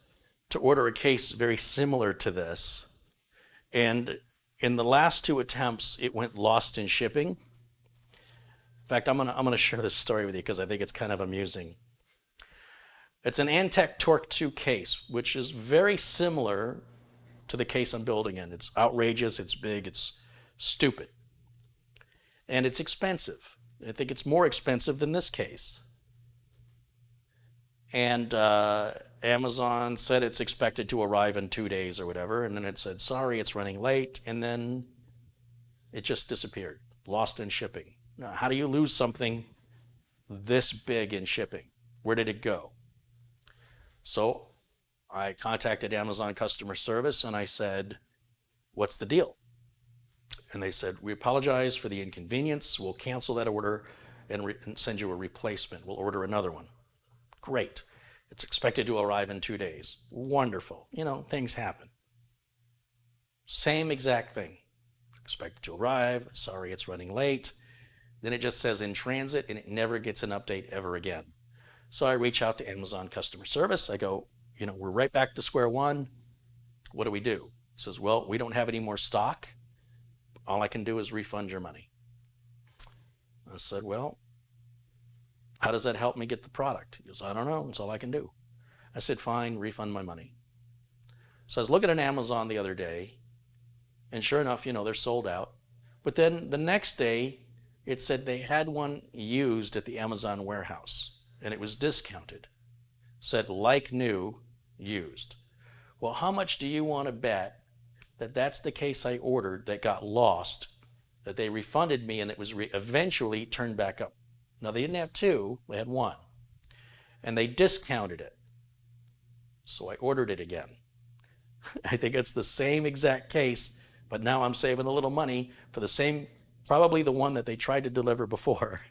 to order a case very similar to this. And in the last 2 attempts, it went lost in shipping. In fact, I'm gonna share this story with you because I think it's kind of amusing. It's an Antec Torque 2 case, which is very similar to the case I'm building in. It's outrageous, it's big, it's stupid, and it's expensive. I think it's more expensive than this case. And Amazon said it's expected to arrive in 2 days or whatever, and then it said, sorry, it's running late, and then it just disappeared, lost in shipping. Now, how do you lose something this big in shipping? Where did it go? So I contacted Amazon customer service and I said, what's the deal? And they said, we apologize for the inconvenience. We'll cancel that order and send you a replacement. We'll order another one. Great. It's expected to arrive in 2 days. Wonderful. You know, things happen. Same exact thing. Expected to arrive. Sorry, it's running late. Then it just says in transit and it never gets an update ever again. So I reach out to Amazon customer service. I go, you know, we're right back to square one. What do we do? He says, well, we don't have any more stock. All I can do is refund your money. I said, well, how does that help me get the product? He goes, I don't know. That's all I can do. I said, fine, refund my money. So I was looking at Amazon the other day, and sure enough, you know, they're sold out. But then the next day, it said they had one used at the Amazon warehouse, and it was discounted. Said, like new, used. Well, how much do you want to bet that that's the case I ordered that got lost, that they refunded me, and it was eventually turned back up? Now, they didn't have 2, they had 1. And they discounted it. So I ordered it again. I think it's the same exact case, but now I'm saving a little money for the same, probably the one that they tried to deliver before.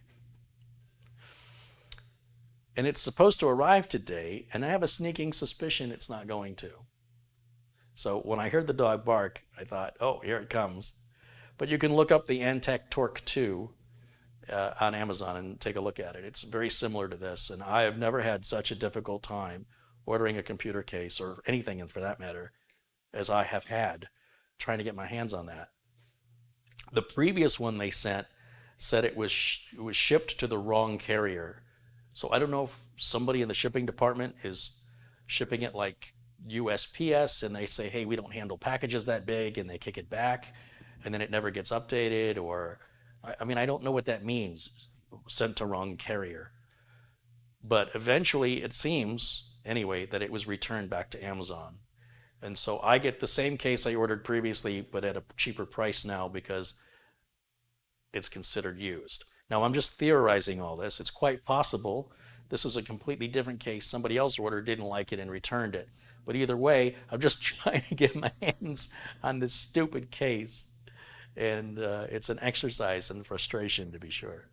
And it's supposed to arrive today, and I have a sneaking suspicion it's not going to. So when I heard the dog bark, I thought, oh, here it comes. But you can look up the Antec Torque 2 on Amazon and take a look at it. It's very similar to this, and I have never had such a difficult time ordering a computer case or anything for that matter as I have had trying to get my hands on that. The previous one they sent said it was shipped to the wrong carrier. So I don't know if somebody in the shipping department is shipping it like USPS and they say, hey, we don't handle packages that big, and they kick it back and then it never gets updated. Or, I mean, I don't know what that means, sent to wrong carrier. But eventually it seems, anyway, that it was returned back to Amazon. And so I get the same case I ordered previously, but at a cheaper price now because it's considered used. Now, I'm just theorizing all this. It's quite possible this is a completely different case. Somebody else ordered, didn't like it, and returned it. But either way, I'm just trying to get my hands on this stupid case. And it's an exercise in frustration, to be sure.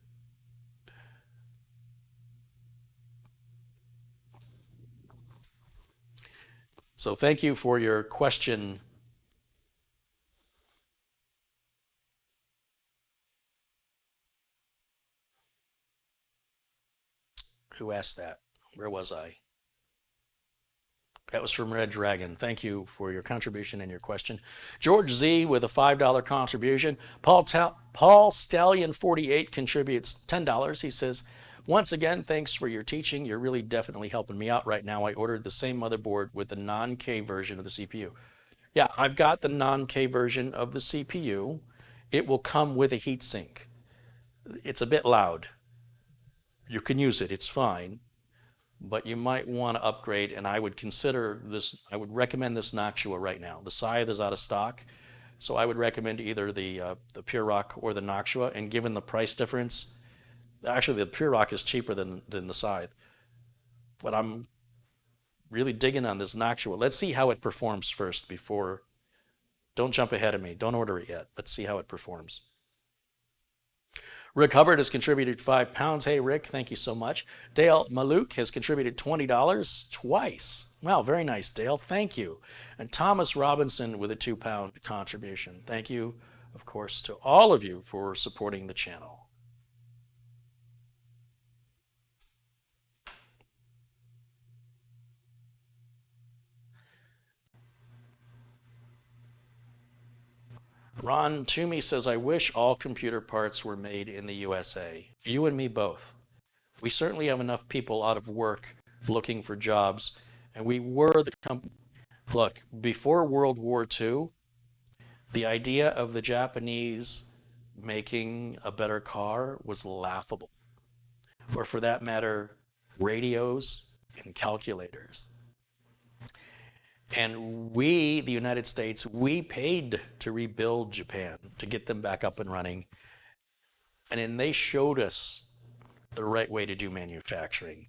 So thank you for your question. Who asked that? Where was I? That was from Red Dragon. Thank you for your contribution and your question. George Z with a $5 contribution. Paul Stallion 48 contributes $10. He says, once again, thanks for your teaching. You're really definitely helping me out right now. I ordered the same motherboard with the non-K version of the CPU. Yeah, I've got the non-K version of the CPU. It will come with a heatsink. It's a bit loud. You can use it, it's fine, but you might want to upgrade, and I would consider this, I would recommend this Noctua right now. The Scythe is out of stock, so I would recommend either the Pure Rock or the Noctua, and given the price difference, actually the Pure Rock is cheaper than the Scythe, but I'm really digging on this Noctua. Let's see how it performs first before, don't jump ahead of me, don't order it yet. Let's see how it performs. Rick Hubbard has contributed £5. Hey, Rick, thank you so much. Dale Maluk has contributed $20 twice. Wow, very nice, Dale. Thank you. And Thomas Robinson with a £2 contribution. Thank you, of course, to all of you for supporting the channel. Ron Toomey says, I wish all computer parts were made in the USA. You and me both. We certainly have enough people out of work looking for jobs, and we were the look, before World War II, the idea of the Japanese making a better car was laughable. Or for that matter, radios and calculators. And we, the United States, we paid to rebuild Japan, to get them back up and running. And then they showed us the right way to do manufacturing.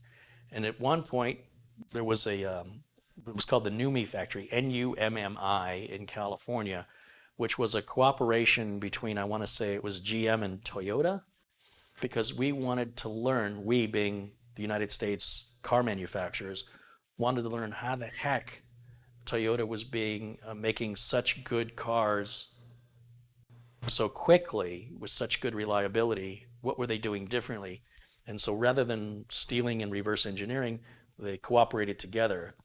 And at one point, there was it was called the NUMMI factory, NUMMI, in California, which was a cooperation between, I want to say it was GM and Toyota, because we wanted to learn, we being the United States car manufacturers, wanted to learn how the heck Toyota was making such good cars so quickly with such good reliability. What were they doing differently? And so rather than stealing and reverse engineering, they cooperated together.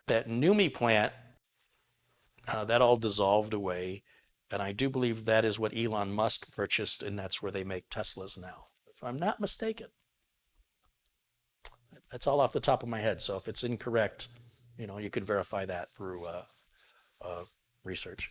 That NUMMI plant, that all dissolved away. And I do believe that is what Elon Musk purchased, and that's where they make Teslas now, if I'm not mistaken. That's all off the top of my head. So if it's incorrect, you could verify that through research.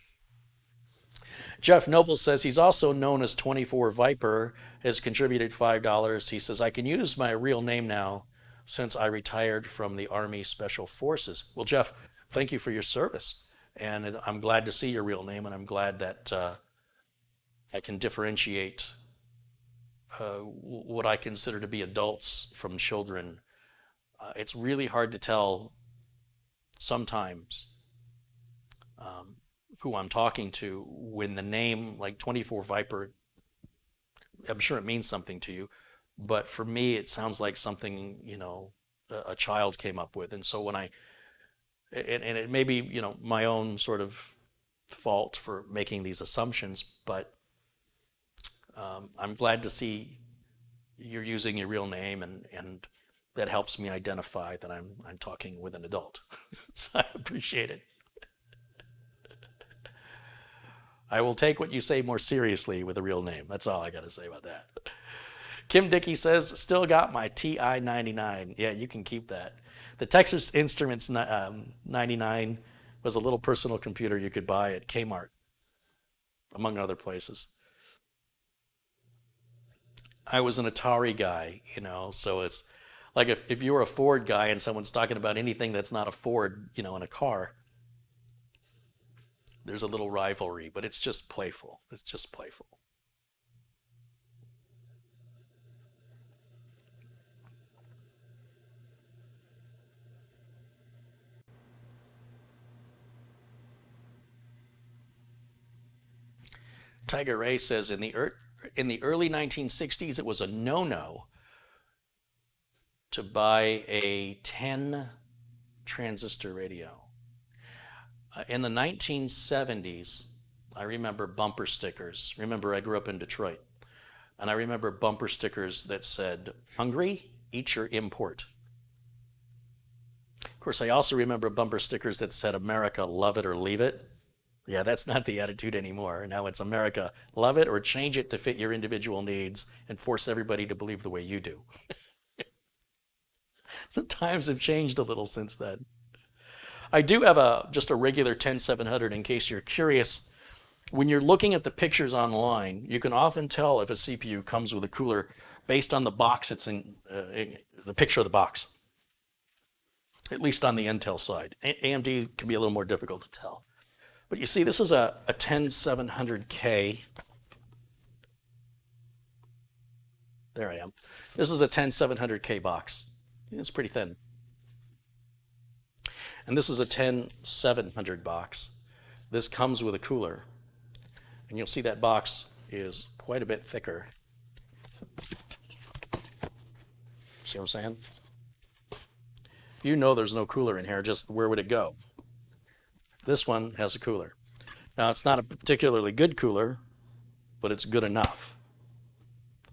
Jeff Noble says he's also known as 24 Viper, has contributed $5. He says, I can use my real name now since I retired from the Army Special Forces. Well, Jeff, thank you for your service. And I'm glad to see your real name, and I'm glad that I can differentiate what I consider to be adults from children. It's really hard to tell sometimes who I'm talking to when the name, like 24 Viper, I'm sure it means something to you, but for me it sounds like something a child came up with. And so when and it may be my own sort of fault for making these assumptions, but I'm glad to see you're using your real name, and that helps me identify that I'm talking with an adult. So I appreciate it. I will take what you say more seriously with a real name. That's all I got to say about that. Kim Dickey says, still got my TI 99. Yeah, you can keep that. The Texas Instruments 99 was a little personal computer you could buy at Kmart, among other places. I was an Atari guy, so it's like if you were a Ford guy and someone's talking about anything that's not a Ford, in a car, there's a little rivalry, but it's just playful. It's just playful. Tiger Ray says in the early 1960s, it was a no-no to buy a 10 transistor radio. In the 1970s, I remember bumper stickers. Remember, I grew up in Detroit, and I remember bumper stickers that said, "Hungry? Eat your import." Of course, I also remember bumper stickers that said, "America, love it or leave it." Yeah, that's not the attitude anymore. Now it's America, love it or change it to fit your individual needs and force everybody to believe the way you do. The times have changed a little since then. I do have just a regular 10700 in case you're curious. When you're looking at the pictures online, you can often tell if a CPU comes with a cooler based on the box it's in the picture of the box, at least on the Intel side. AMD can be a little more difficult to tell. But you see, this is a 10700K. There I am. This is a 10700K box. It's pretty thin. And this is a 10700 box. This comes with a cooler. And you'll see that box is quite a bit thicker. See what I'm saying? You know there's no cooler in here, just where would it go? This one has a cooler. Now, it's not a particularly good cooler, but it's good enough.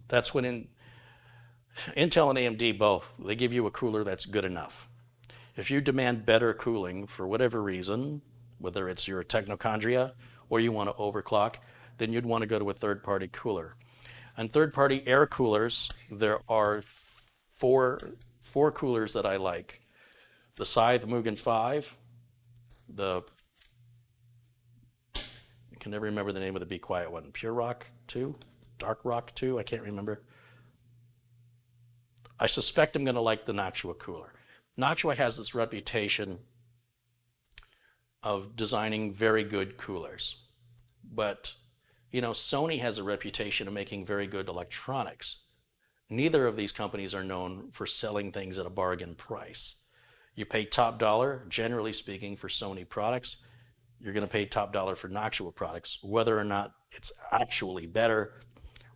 That's when Intel and AMD both, they give you a cooler that's good enough. If you demand better cooling for whatever reason, whether it's your technochondria or you want to overclock, then you'd want to go to a third-party cooler. On third-party air coolers, there are four coolers that I like. The Scythe Mugen 5, I can never remember the name of the Be Quiet one. Pure Rock 2? Dark Rock 2? I can't remember. I suspect I'm going to like the Noctua cooler. Noctua has this reputation of designing very good coolers. But, Sony has a reputation of making very good electronics. Neither of these companies are known for selling things at a bargain price. You pay top dollar, generally speaking, for Sony products. You're going to pay top dollar for Noctua products. Whether or not it's actually better,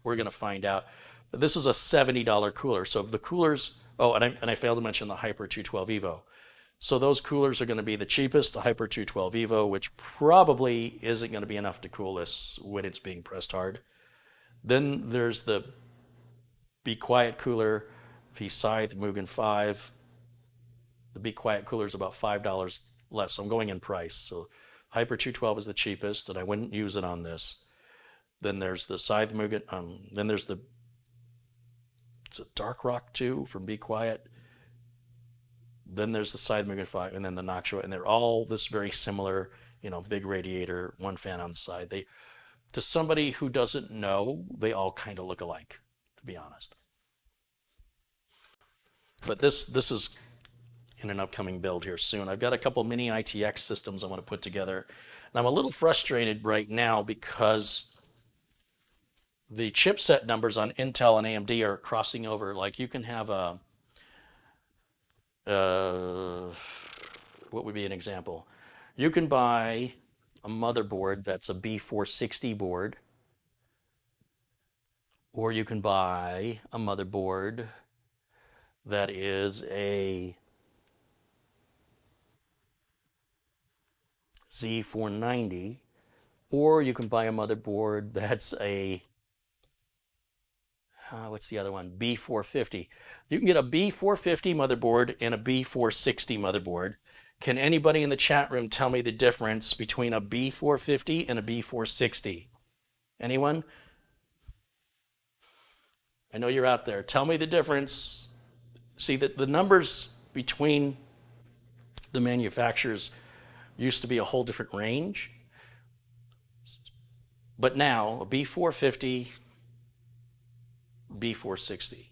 we're going to find out. This is a $70 cooler. So if the coolers, and I failed to mention the Hyper 212 Evo. So those coolers are going to be the cheapest, the Hyper 212 Evo, which probably isn't going to be enough to cool this when it's being pressed hard. Then there's the Be Quiet cooler, the Scythe Mugen 5. The Be Quiet cooler is about $5 less. So I'm going in price. So Hyper 212 is the cheapest, and I wouldn't use it on this. Then there's the Scythe Mugen. Then there's it's a Dark Rock 2 from Be Quiet. Then there's the Scythe Mugen 5, and then the Noctua, and they're all this very similar, big radiator, one fan on the side. To somebody who doesn't know, they all kind of look alike, to be honest. But this is in an upcoming build here soon. I've got a couple mini ITX systems I want to put together. And I'm a little frustrated right now because the chipset numbers on Intel and AMD are crossing over. Like you can have what would be an example? You can buy a motherboard that's a B460 board, or you can buy a motherboard that is a Z490, or you can buy a motherboard that's a, what's the other one? B450. You can get a B450 motherboard and a B460 motherboard, Can anybody in the chat room tell me the difference between a B450 and a B460? Anyone? I know you're out there. Tell me the difference. See that the numbers between the manufacturers used to be a whole different range, but now a B450, B460.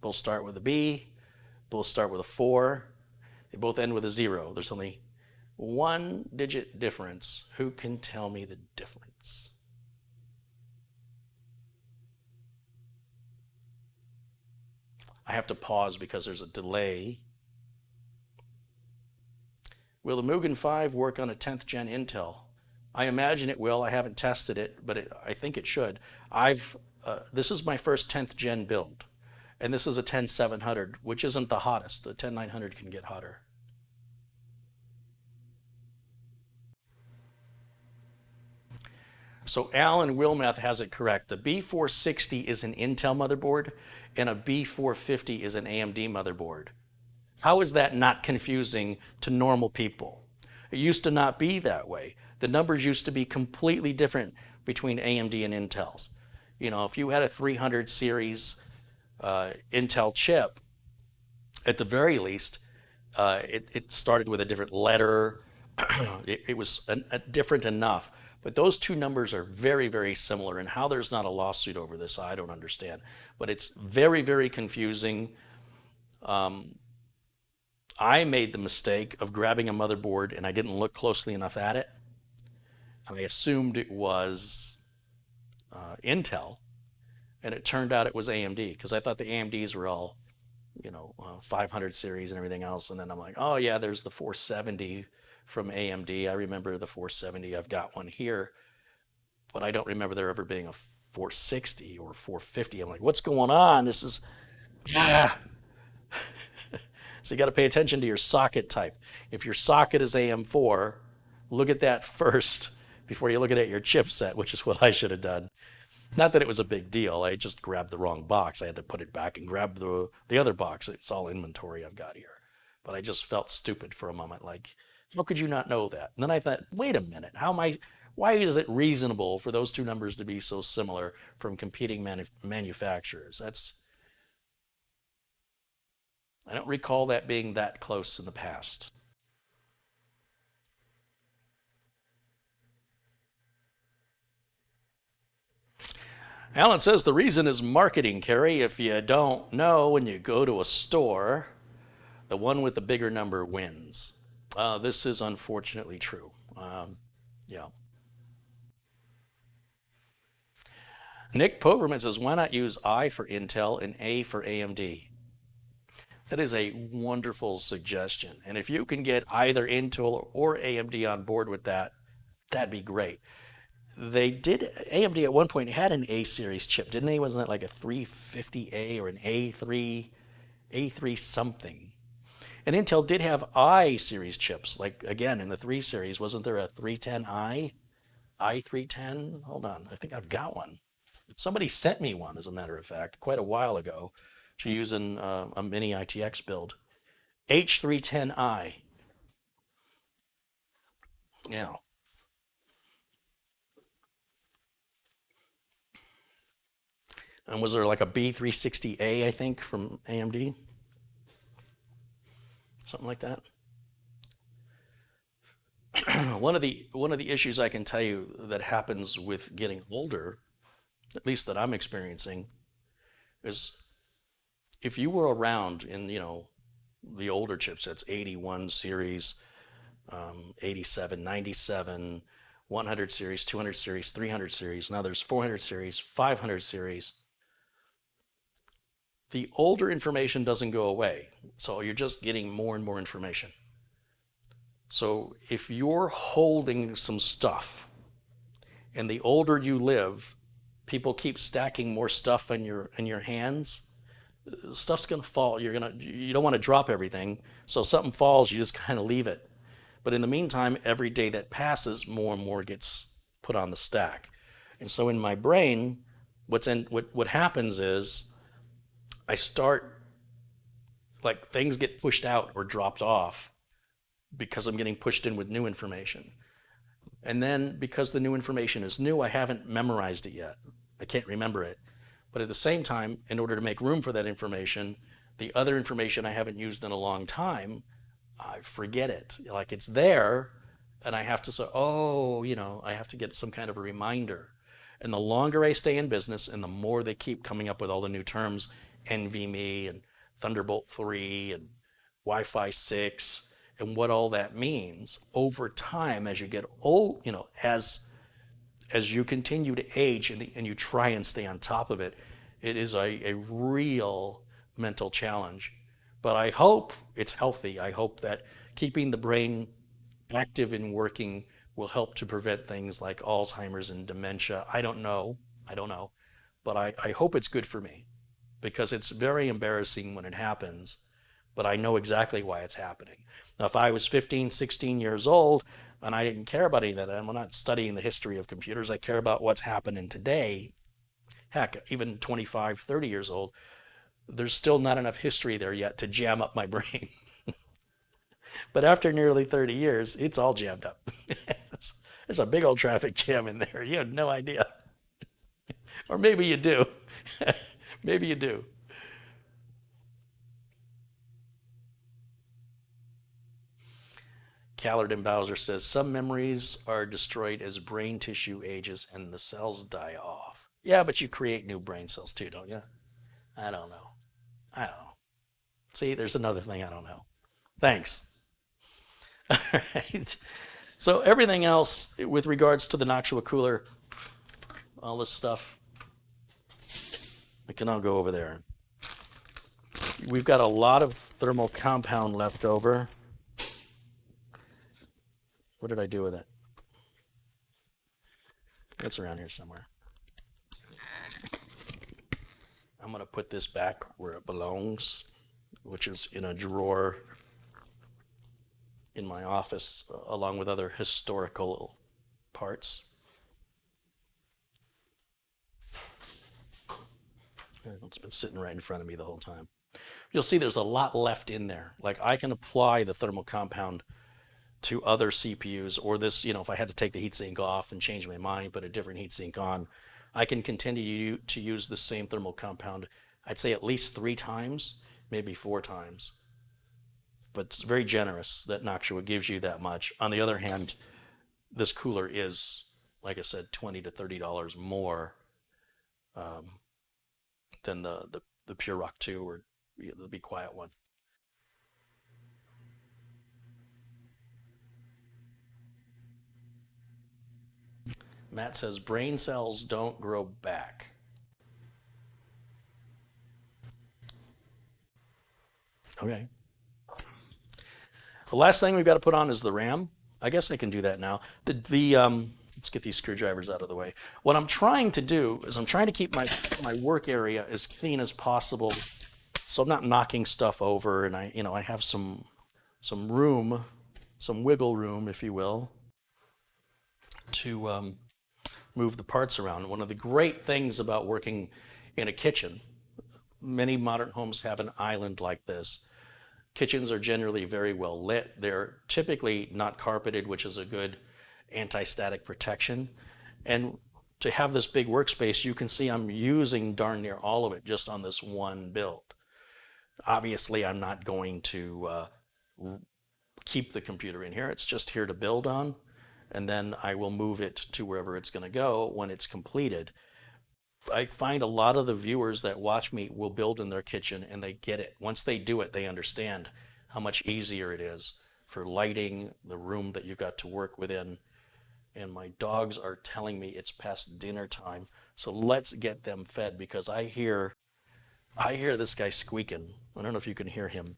Both start with a B, both start with a 4, they both end with a 0. There's only one digit difference. Who can tell me the difference? I have to pause because there's a delay. Will the Mugen 5 work on a 10th gen Intel? I imagine it will. I haven't tested it, but I think it should. This is my first 10th gen build, and this is a 10700, which isn't the hottest. The 10900 can get hotter. So Alan Wilmeth has it correct. The B460 is an Intel motherboard, and a B450 is an AMD motherboard. How is that not confusing to normal people? It used to not be that way. The numbers used to be completely different between AMD and Intel's. You know, if you had a 300 series Intel chip, at the very least, it started with a different letter. It was different enough. But those two numbers are very, very similar. And how there's not a lawsuit over this, I don't understand. But it's very, very confusing. I made the mistake of grabbing a motherboard and I didn't look closely enough at it. And I assumed it was Intel. And it turned out it was AMD because I thought the AMDs were all, 500 series and everything else. And then I'm like, oh yeah, there's the 470 from AMD. I remember the 470. I've got one here, but I don't remember there ever being a 460 or 450. I'm like, what's going on? This is, ah. So you got to pay attention to your socket type. If your socket is AM4, look at that first before you look at your chipset, which is what I should have done. Not that it was a big deal. I just grabbed the wrong box. I had to put it back and grab the other box. It's all inventory I've got here. But I just felt stupid for a moment. Like, how could you not know that? And then I thought, wait a minute. Why is it reasonable for those two numbers to be so similar from competing manufacturers? I don't recall that being that close in the past. Alan says the reason is marketing, Carey. If you don't know, when you go to a store, the one with the bigger number wins. This is unfortunately true. Yeah. Nick Poverman says, why not use I for Intel and A for AMD? That is a wonderful suggestion. And if you can get either Intel or AMD on board with that, that'd be great. AMD at one point had an A series chip, didn't they? Wasn't it like a 350A or an A3 something? And Intel did have I series chips, like again in the 3 series. Wasn't there a 310i? i310? Hold on, I think I've got one. Somebody sent me one, as a matter of fact, quite a while ago, to use in a mini ITX build. H310i. Yeah. And was there like a B360A, I think, from AMD? Something like that. one of the issues I can tell you that happens with getting older, at least that I'm experiencing, is if you were around in the older chipsets, 81 series, 87, 97, 100 series, 200 series, 300 series. Now there's 400 series, 500 series. The older information doesn't go away. So you're just getting more and more information. So if you're holding some stuff and the older you live, people keep stacking more stuff in your hands, stuff's going to fall. You don't want to drop everything. So if something falls, you just kind of leave it. But in the meantime, every day that passes, more and more gets put on the stack. And so in my brain, what happens is I start, like, things get pushed out or dropped off, because I'm getting pushed in with new information. And then because the new information is new, I haven't memorized it yet. I can't remember it. But at the same time, in order to make room for that information, the other information I haven't used in a long time, I forget it. Like it's there, and I have to say, oh, I have to get some kind of a reminder. And the longer I stay in business and the more they keep coming up with all the new terms, NVMe and Thunderbolt 3 and Wi-Fi 6 and what all that means over time as you get old, as you continue to age and you try and stay on top of it, it is a real mental challenge. But I hope it's healthy. I hope that keeping the brain active and working will help to prevent things like Alzheimer's and dementia. I don't know. I don't know. But I hope it's good for me because it's very embarrassing when it happens, but I know exactly why it's happening. Now, if I was 15, 16 years old and I didn't care about any of that, and I'm not studying the history of computers, I care about what's happening today. Heck, even 25, 30 years old, there's still not enough history there yet to jam up my brain. But after nearly 30 years, it's all jammed up. There's a big old traffic jam in there. You have no idea. Or maybe you do. Maybe you do. Callard and Bowser says some memories are destroyed as brain tissue ages and the cells die off. Yeah, but you create new brain cells too, don't you? I don't know. I don't know. See, there's another thing I don't know. Thanks. All right. So everything else with regards to the Noctua cooler, all this stuff, we can all go over there. We've got a lot of thermal compound left over. What did I do with it? It's around here somewhere. I'm going to put this back where it belongs, which is in a drawer in my office, along with other historical parts. It's been sitting right in front of me the whole time. You'll see there's a lot left in there. Like I can apply the thermal compound to other CPUs, or this, if I had to take the heatsink off and change my mind, put a different heatsink on, I can continue to use the same thermal compound, I'd say at least 3 times, maybe 4 times. But it's very generous that Noctua gives you that much. On the other hand, this cooler is, like I said, $20 to $30 more than the Pure Rock 2 or the Be Quiet one. Matt says brain cells don't grow back. Okay. The last thing we've got to put on is the RAM. I guess I can do that now. Let's get these screwdrivers out of the way. What I'm trying to do is I'm trying to keep my work area as clean as possible, so I'm not knocking stuff over, and I have some room, some wiggle room, if you will, to move the parts around. One of the great things about working in a kitchen, many modern homes have an island like this. Kitchens are generally very well lit. They're typically not carpeted, which is a good anti-static protection. And to have this big workspace, you can see I'm using darn near all of it just on this one build. Obviously, I'm not going to keep the computer in here. It's just here to build on. And then I will move it to wherever it's going to go when it's completed. I find a lot of the viewers that watch me will build in their kitchen and they get it. Once they do it, they understand how much easier it is for lighting the room that you've got to work within. And my dogs are telling me it's past dinner time. So let's get them fed because I hear this guy squeaking. I don't know if you can hear him.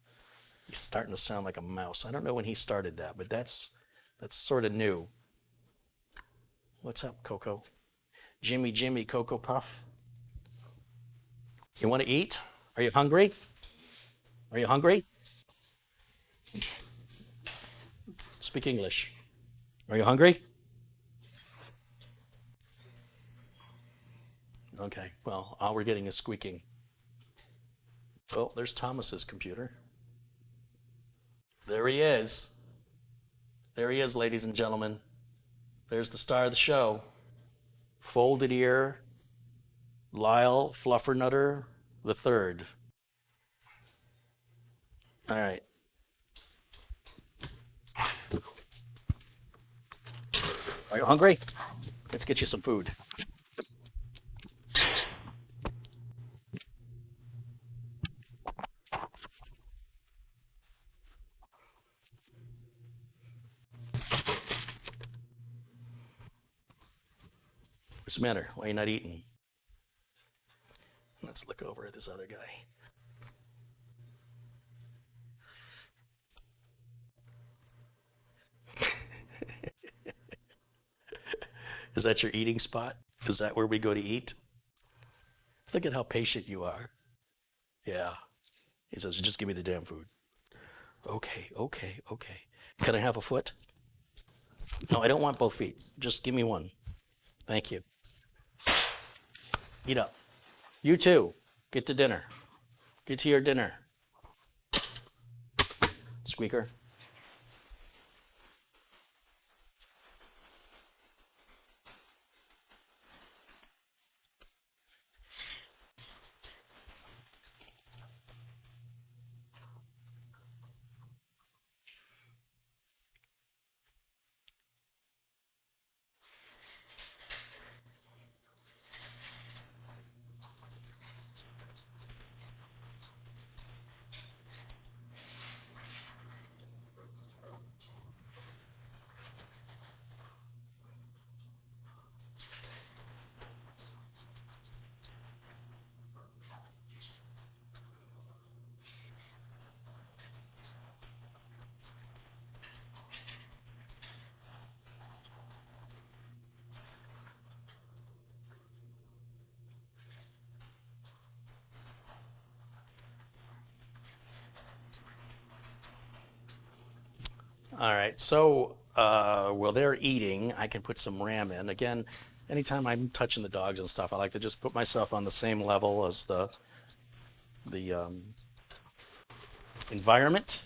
He's starting to sound like a mouse. I don't know when he started that, but that's sort of new. What's up, Coco? Jimmy, Cocoa Puff. You want to eat? Are you hungry? Are you hungry? Speak English. Are you hungry? Okay, well, all we're getting is squeaking. Oh, there's Thomas's computer. There he is. There he is, ladies and gentlemen. There's the star of the show. Folded ear, Lyle Fluffernutter the third. All right. Are you hungry? Let's get you some food. What's the matter? Why are you not eating? Let's look over at this other guy. Is that your eating spot? Is that where we go to eat? Look at how patient you are. Yeah. He says, just give me the damn food. Okay, okay, okay. Can I have a foot? No, I don't want both feet. Just give me one. Thank you. Eat up. You too. Get to dinner. Get to your dinner. Squeaker. All right, so while they're eating, I can put some RAM in. Again, anytime I'm touching the dogs and stuff, I like to just put myself on the same level as the environment.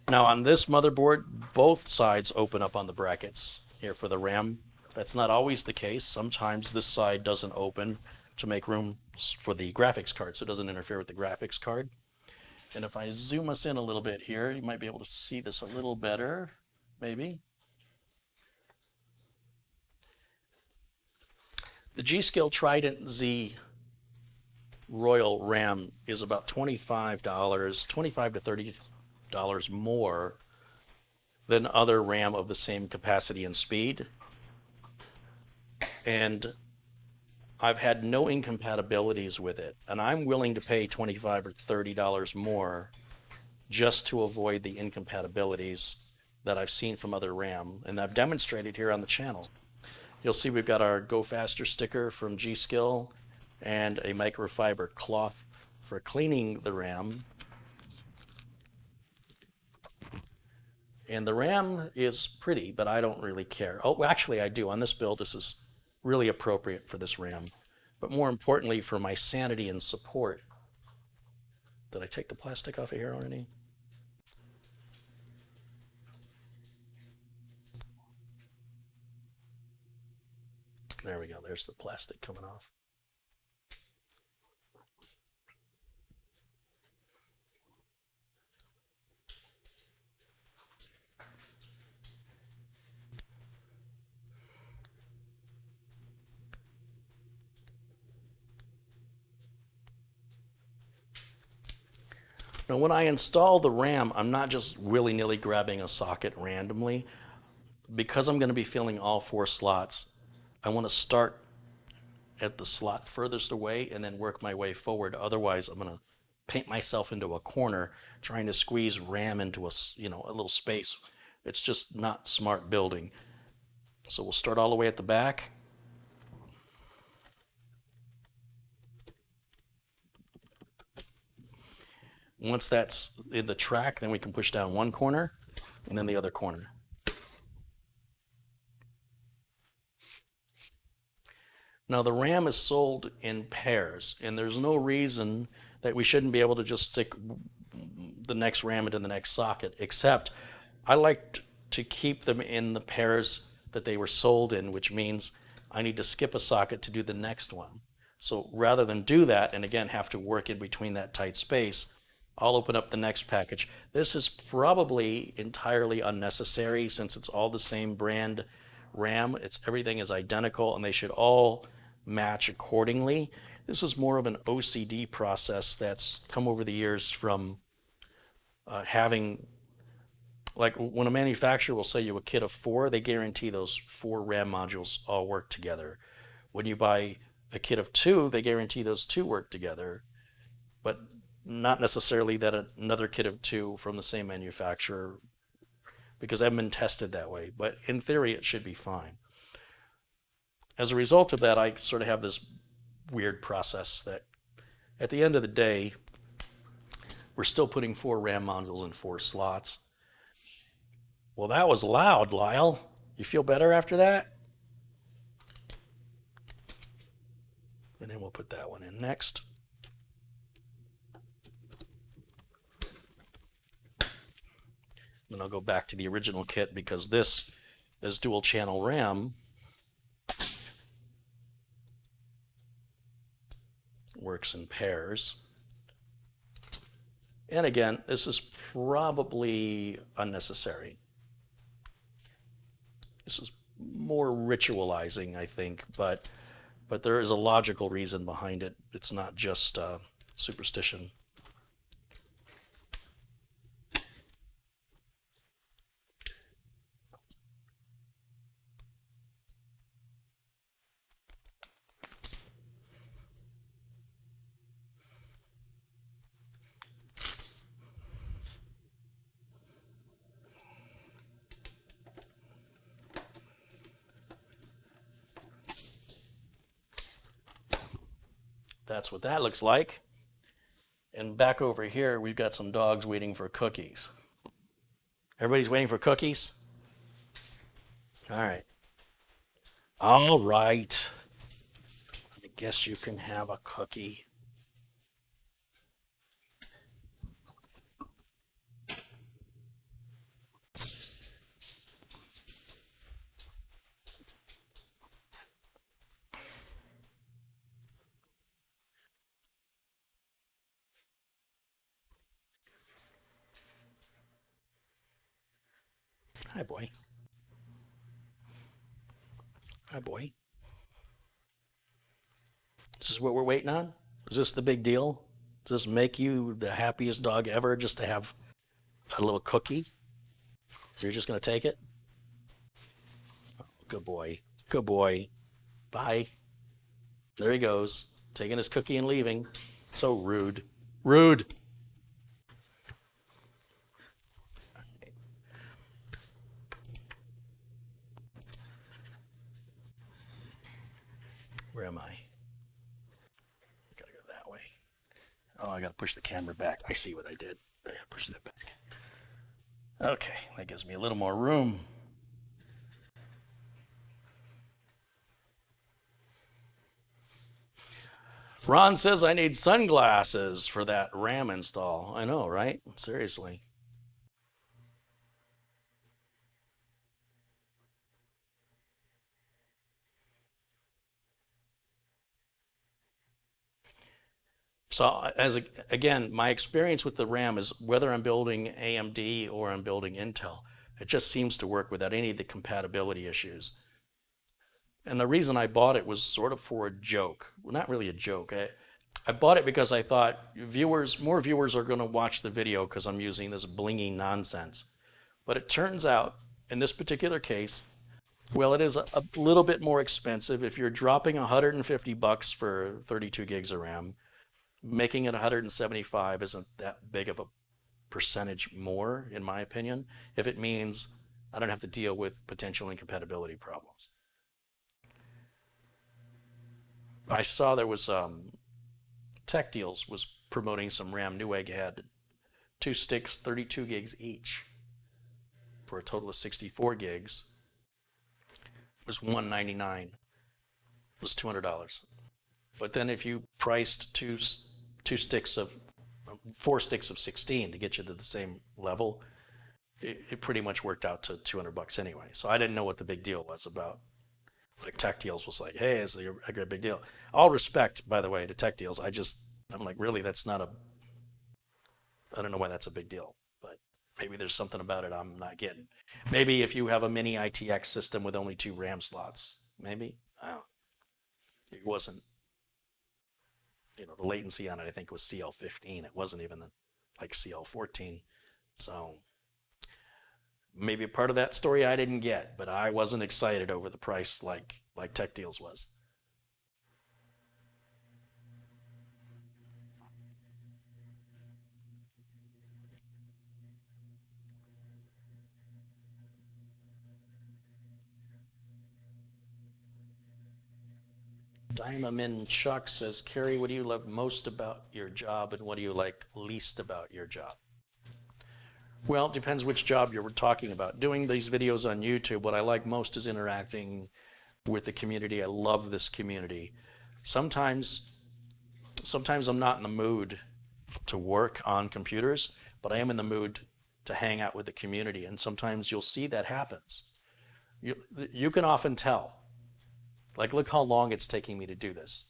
Now on this motherboard, both sides open up on the brackets here for the RAM. That's not always the case. Sometimes this side doesn't open to make room for the graphics card, so it doesn't interfere with the graphics card. And if I zoom us in a little bit here, you might be able to see this a little better, maybe. The G-Skill Trident Z Royal RAM is about $25, $25 to $30 more than other RAM of the same capacity and speed. And I've had no incompatibilities with it. And I'm willing to pay $25 or $30 more just to avoid the incompatibilities that I've seen from other RAM. And I've demonstrated here on the channel. You'll see we've got our Go Faster sticker from G-Skill and a microfiber cloth for cleaning the RAM. And the RAM is pretty, but I don't really care. Oh, actually I do. On this build, this is really appropriate for this RAM. But more importantly, for my sanity and support. Did I take the plastic off of here already? There we go. There's the plastic coming off. Now when I install the RAM, I'm not just willy-nilly grabbing a socket randomly. Because I'm going to be filling all 4 slots, I want to start at the slot furthest away and then work my way forward. Otherwise, I'm going to paint myself into a corner trying to squeeze RAM into a little space. It's just not smart building. So we'll start all the way at the back. Once that's in the track, then we can push down one corner and then the other corner. Now the RAM is sold in pairs, and there's no reason that we shouldn't be able to just stick the next RAM into the next socket, except I like to keep them in the pairs that they were sold in, which means I need to skip a socket to do the next one. So rather than do that, and again have to work in between that tight space, I'll open up the next package. This is probably entirely unnecessary since it's all the same brand RAM. Everything is identical and they should all match accordingly. This is more of an OCD process that's come over the years from having, like when a manufacturer will sell you a kit of 4, they guarantee those 4 RAM modules all work together. When you buy a kit of 2, they guarantee those 2 work together, but not necessarily that another kit of 2 from the same manufacturer, because they haven't been tested that way. But in theory, it should be fine. As a result of that, I sort of have this weird process that at the end of the day, we're still putting 4 RAM modules in 4 slots. Well, that was loud, Lyle. You feel better after that? And then we'll put that one in next. Then I'll go back to the original kit because this is dual channel RAM. Works in pairs. And again, this is probably unnecessary. This is more ritualizing, I think, but there is a logical reason behind it. It's not just superstition. That's what that looks like. And back over here, we've got some dogs waiting for cookies. Everybody's waiting for cookies? All right. All right. I guess you can have a cookie. Hi, boy. Hi, boy. This is what we're waiting on? Is this the big deal? Does this make you the happiest dog ever just to have a little cookie? You're just going to take it? Oh, good boy. Good boy. Bye. There he goes, taking his cookie and leaving. So rude. Rude. Where am I? Gotta go that way. Oh, I gotta push the camera back. I see what I did. I gotta push that back. Okay, that gives me a little more room. Ron says I need sunglasses for that RAM install. I know, right? Seriously. So again, my experience with the RAM is whether I'm building AMD or I'm building Intel, it just seems to work without any of the compatibility issues. And the reason I bought it was sort of for a joke. Well, not really a joke. I bought it because I thought more viewers are going to watch the video because I'm using this blingy nonsense. But it turns out, in this particular case, well, it is a little bit more expensive. If you're dropping $150 for 32 gigs of RAM, making it 175 isn't that big of a percentage more, in my opinion, if it means I don't have to deal with potential incompatibility problems. I saw there was Tech Deals was promoting some RAM. Newegg had 2 sticks, 32 gigs each, for a total of 64 gigs. It was $199. It was $200. But then if you priced 4 sticks of 16 to get you to the same level, it pretty much worked out to $200 anyway. So I didn't know what the big deal was about. Like Tech Deals was like, hey, it's a great big deal. All respect, by the way, to Tech Deals. I'm like, really, that's not a, I don't know why that's a big deal, but maybe there's something about it I'm not getting. Maybe if you have a mini ITX system with only 2 RAM slots, maybe. I don't, it wasn't, the latency on it, I think was CL15. It wasn't even like CL14. So maybe a part of that story I didn't get, but I wasn't excited over the price like Tech Deals was. Diamond Chuck says, Carey, what do you love most about your job and what do you like least about your job? Well, it depends which job you're talking about. Doing these videos on YouTube, what I like most is interacting with the community. I love this community. Sometimes, sometimes I'm not in the mood to work on computers, but I am in the mood to hang out with the community. And sometimes you'll see that happens. You, you can often tell. Like, look how long it's taking me to do this.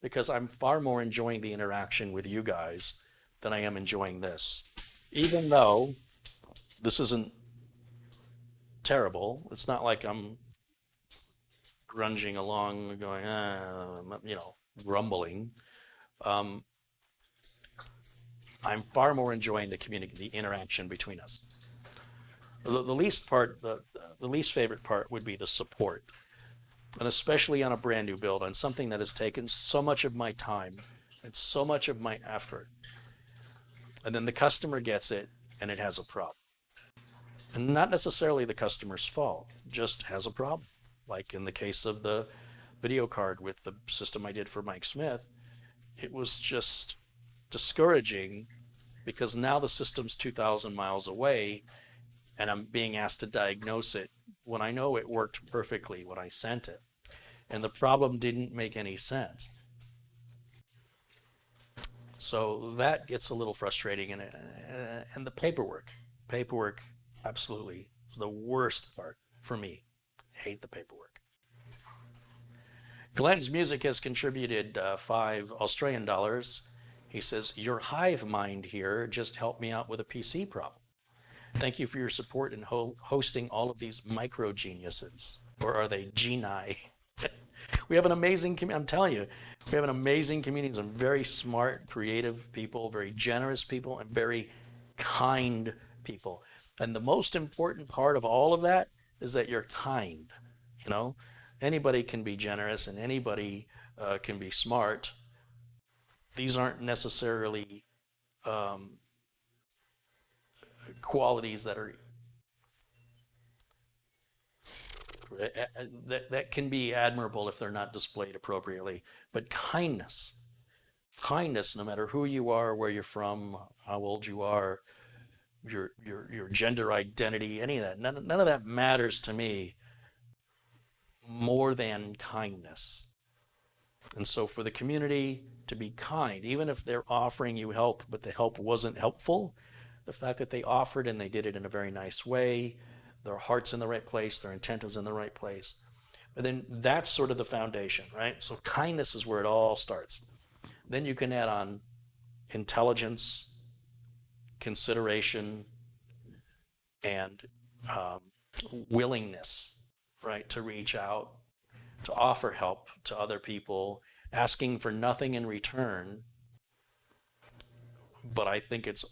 Because I'm far more enjoying the interaction with you guys than I am enjoying this. Even though this isn't terrible, it's not like I'm grunging along, going, grumbling. Um, I'm far more enjoying the community, the interaction between us. The least part, the least favorite part would be the support, and especially on a brand new build, on something that has taken so much of my time and so much of my effort, and then the customer gets it and it has a problem, and not necessarily the customer's fault, just has a problem. Like in the case of the video card with the system I did for Mike Smith, it was just discouraging because now the system's 2,000 miles away and I'm being asked to diagnose it when I know it worked perfectly when I sent it. And the problem didn't make any sense. So that gets a little frustrating. And the paperwork absolutely is the worst part for me. Hate the paperwork. Glenn's Music has contributed $5 Australian. He says, your hive mind here just helped me out with a PC problem. Thank you for your support in hosting all of these micro geniuses. Or are they geni? We have an amazing community. I'm telling you, we have an amazing community. Some very smart, creative people, very generous people, and very kind people. And the most important part of all of that is that you're kind. You know, anybody can be generous and anybody can be smart. These aren't necessarily um, qualities that are that can be admirable if they're not displayed appropriately. But kindness, no matter who you are, where you're from, how old you are, your gender identity, any of that, none of that matters to me more than kindness. And so for the community to be kind, even if they're offering you help, but the help wasn't helpful, the fact that they offered and they did it in a very nice way, their heart's in the right place, their intent is in the right place. But then that's sort of the foundation, right? So kindness is where it all starts. Then you can add on intelligence, consideration, and um, willingness, right, to reach out, to offer help to other people, asking for nothing in return. But I think it's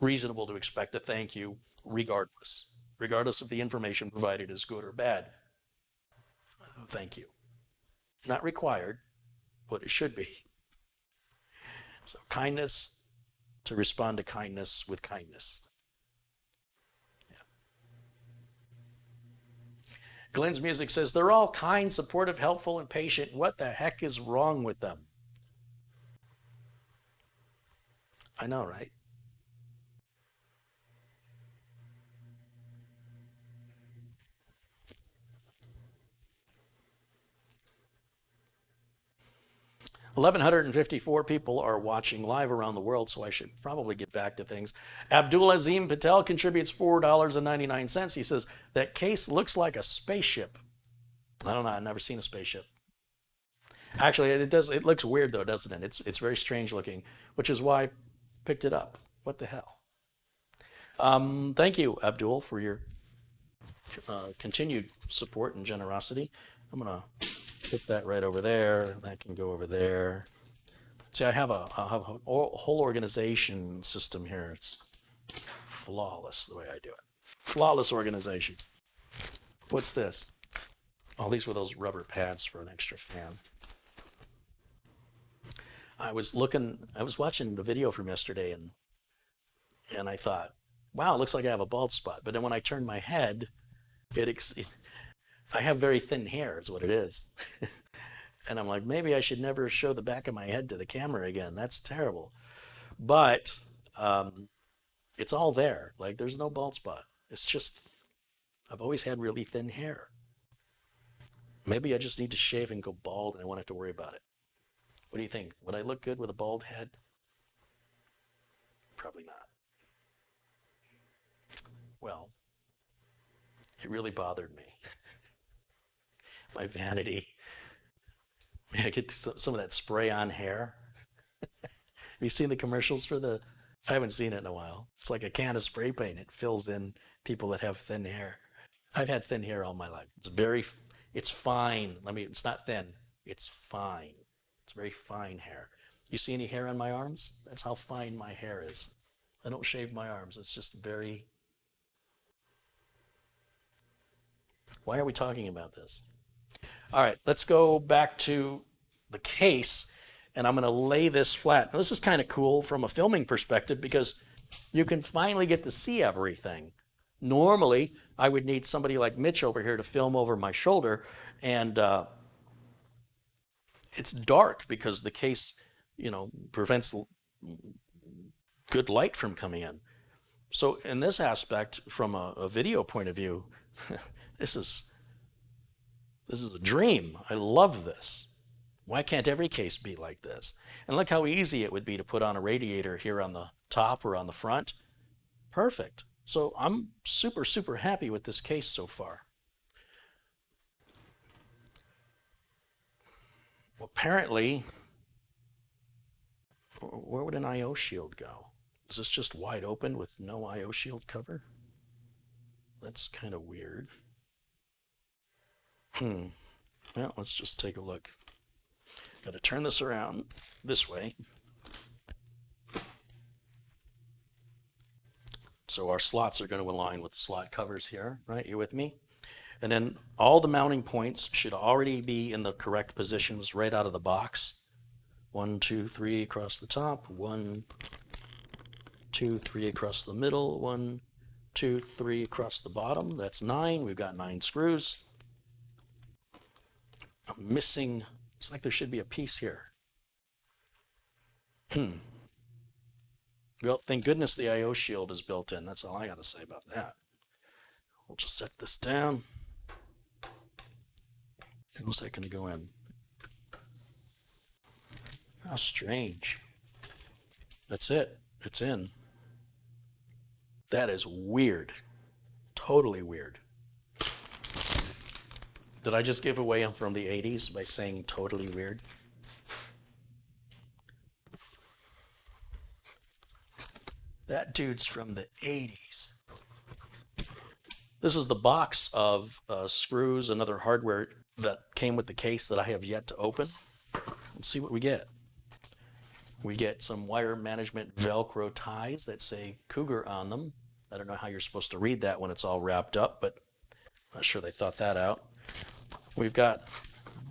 reasonable to expect a thank you regardless if the information provided is good or bad. Thank you. Not required, but it should be. So kindness, to respond to kindness with kindness. Yeah. Glenn's Music says, they're all kind, supportive, helpful, and patient. What the heck is wrong with them? I know, right? 1,154 people are watching live around the world, so I should probably get back to things. Abdul Azim Patel contributes $4.99. He says, that case looks like a spaceship. I don't know. I've never seen a spaceship. Actually, it does. It looks weird though, doesn't it? It's very strange looking, which is why I picked it up. What the hell? Thank you, Abdul, for your continued support and generosity. I'm gonna put that right over there. That can go over there. See, I have a whole organization system here. It's flawless the way I do it. Flawless organization. What's this? Oh, these were those rubber pads for an extra fan. I was watching the video from yesterday, and I thought, wow, it looks like I have a bald spot. But then when I turned my head, I have very thin hair, is what it is. And I'm like, maybe I should never show the back of my head to the camera again. That's terrible. But it's all there. Like, there's no bald spot. It's just, I've always had really thin hair. Maybe I just need to shave and go bald and I won't have to worry about it. What do you think? Would I look good with a bald head? Probably not. Well, it really bothered me. My vanity. I get some of that spray on hair. Have you seen the commercials for the? I haven't seen it in a while. It's like a can of spray paint. It fills in people that have thin hair. I've had thin hair all my life. It's fine. It's not thin. It's fine. It's very fine hair. You see any hair on my arms? That's how fine my hair is. I don't shave my arms. It's just very. Why are we talking about this? All right, let's go back to the case, and I'm going to lay this flat. Now, this is kind of cool from a filming perspective because you can finally get to see everything. Normally, I would need somebody like Mitch over here to film over my shoulder, and it's dark because the case, prevents good light from coming in. So in this aspect, from a video point of view, this is a dream. I love this. Why can't every case be like this? And look how easy it would be to put on a radiator here on the top or on the front. Perfect. So I'm super, super happy with this case so far. Well, apparently, where would an I/O shield go? Is this just wide open with no I/O shield cover? That's kind of weird. Well, let's just take a look. Got to turn this around this way. So our slots are going to align with the slot covers here, right? You with me? And then all the mounting points should already be in the correct positions right out of the box. 1, 2, 3 across the top. 1, 2, 3 across the middle. 1, 2, 3 across the bottom. That's 9. We've got 9 screws. I'm missing, it's like there should be a piece here. Well, thank goodness the I/O shield is built in. That's all I got to say about that. We'll just set this down. How's that going to go in? How strange. That's it. It's in. That is weird. Totally weird. Did I just give away I'm from the 80s by saying totally weird? That dude's from the 80s. This is the box of screws and other hardware that came with the case that I have yet to open. Let's see what we get. We get some wire management Velcro ties that say Cougar on them. I don't know how you're supposed to read that when it's all wrapped up, but I'm not sure they thought that out. We've got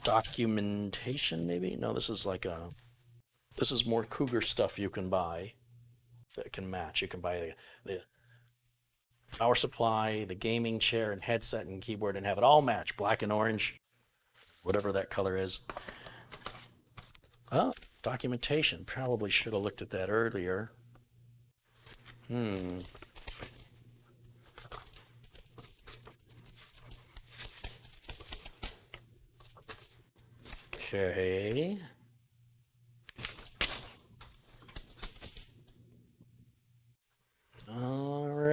documentation, maybe? No, this is more Cougar stuff you can buy that can match. You can buy the power supply, the gaming chair and headset and keyboard and have it all match, black and orange, whatever that color is. Oh, documentation. Probably should have looked at that earlier. Okay.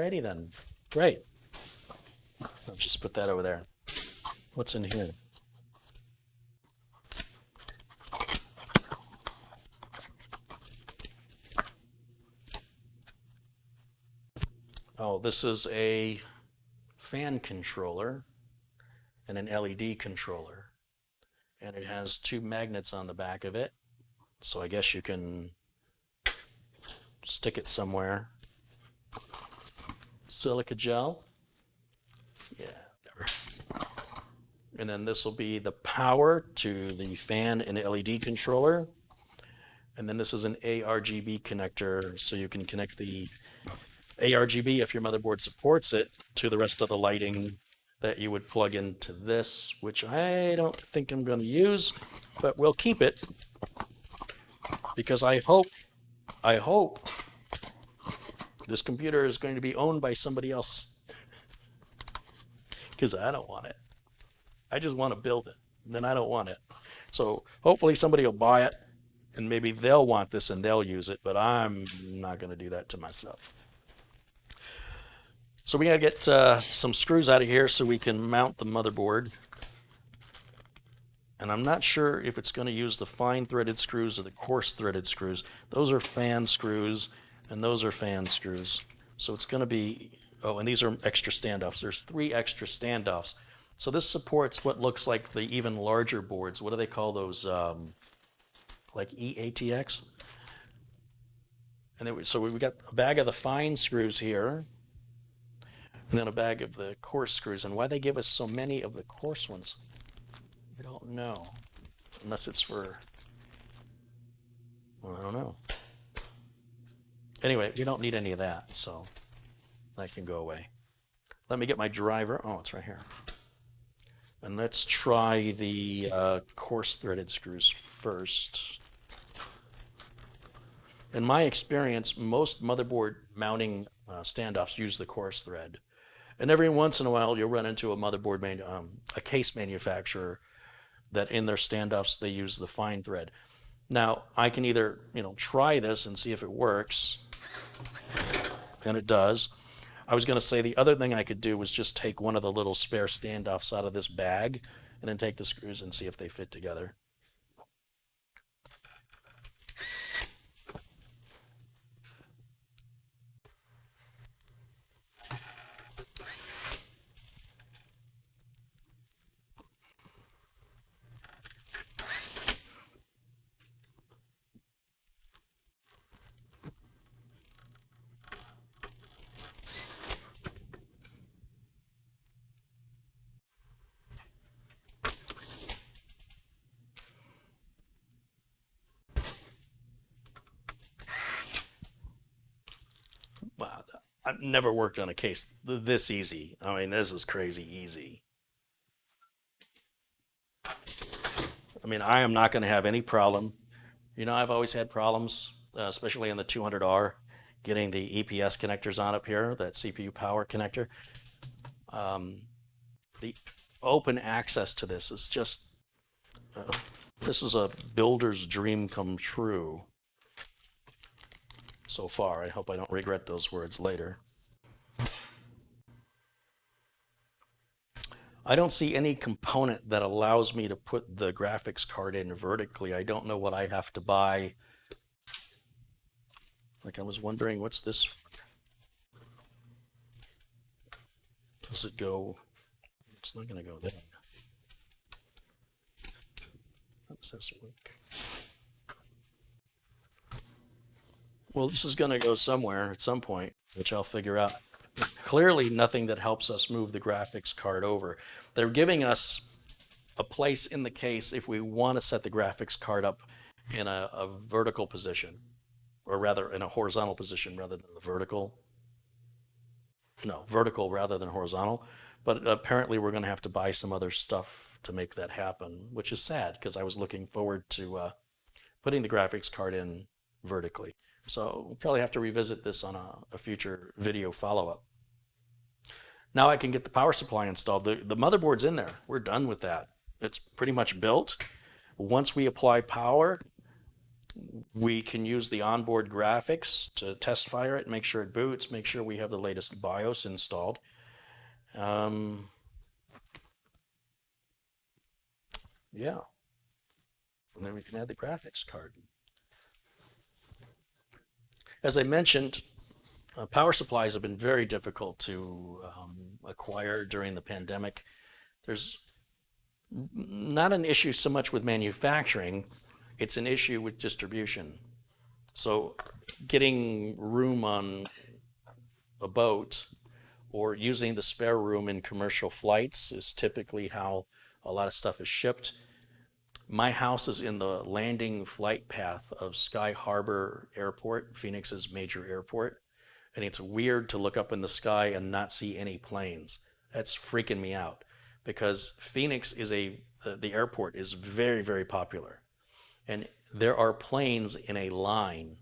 Alrighty then. Great. I'll just put that over there. What's in here? Oh, this is a fan controller and an LED controller. And it has two magnets on the back of it. So I guess you can stick it somewhere. Silica gel. Yeah, whatever. And then this will be the power to the fan and LED controller. And then this is an ARGB connector, so you can connect the ARGB, if your motherboard supports it, to the rest of the lighting that you would plug into this, which I don't think I'm going to use, but we'll keep it because I hope this computer is going to be owned by somebody else because I don't want it. I just want to build it, and then I don't want it. So hopefully somebody will buy it, and maybe they'll want this and they'll use it, but I'm not going to do that to myself. So we got to get some screws out of here so we can mount the motherboard. And I'm not sure if it's going to use the fine threaded screws or the coarse threaded screws. Those are fan screws, and those are fan screws. So it's going to be, oh, and these are extra standoffs. There's 3 extra standoffs. So this supports what looks like the even larger boards. What do they call those? Like EATX? And then so we got a bag of the fine screws here, and then a bag of the coarse screws. And why they give us so many of the coarse ones, I don't know. Unless it's for, well, I don't know. Anyway, we don't need any of that, so that can go away. Let me get my driver. Oh, it's right here. And let's try the coarse threaded screws first. In my experience, most motherboard mounting standoffs use the coarse thread. And every once in a while, you'll run into a motherboard, a case manufacturer that in their standoffs, they use the fine thread. Now, I can either, try this and see if it works, and it does. I was going to say the other thing I could do was just take one of the little spare standoffs out of this bag and then take the screws and see if they fit together. Wow, I've never worked on a case this easy. I mean, this is crazy easy. I mean, I am not going to have any problem. I've always had problems, especially in the 200R, getting the EPS connectors on up here, that CPU power connector. The open access to this is just, this is a builder's dream come true so far. I hope I don't regret those words later. I don't see any component that allows me to put the graphics card in vertically. I don't know what I have to buy. Like I was wondering, what's this? Does it go? It's not going to go there. How does this work? Well, this is going to go somewhere at some point, which I'll figure out. Clearly nothing that helps us move the graphics card over. They're giving us a place in the case if we want to set the graphics card up in a vertical position, or rather in a horizontal position rather than the vertical. No, vertical rather than horizontal. But apparently we're going to have to buy some other stuff to make that happen, which is sad because I was looking forward to putting the graphics card in vertically. So we'll probably have to revisit this on a future video follow-up. Now I can get the power supply installed. The motherboard's in there. We're done with that. It's pretty much built. Once we apply power, We can use the onboard graphics to test fire it, make sure it boots, make sure we have the latest BIOS installed. Yeah, and then we can add the graphics card. As I mentioned, power supplies have been very difficult to acquire during the pandemic. There's not an issue so much with manufacturing, it's an issue with distribution. So getting room on a boat or using the spare room in commercial flights is typically how a lot of stuff is shipped. My house is in the landing flight path of Sky Harbor Airport, Phoenix's major airport. And it's weird to look up in the sky and not see any planes. That's freaking me out because Phoenix is the airport is very, very popular. And there are planes in a line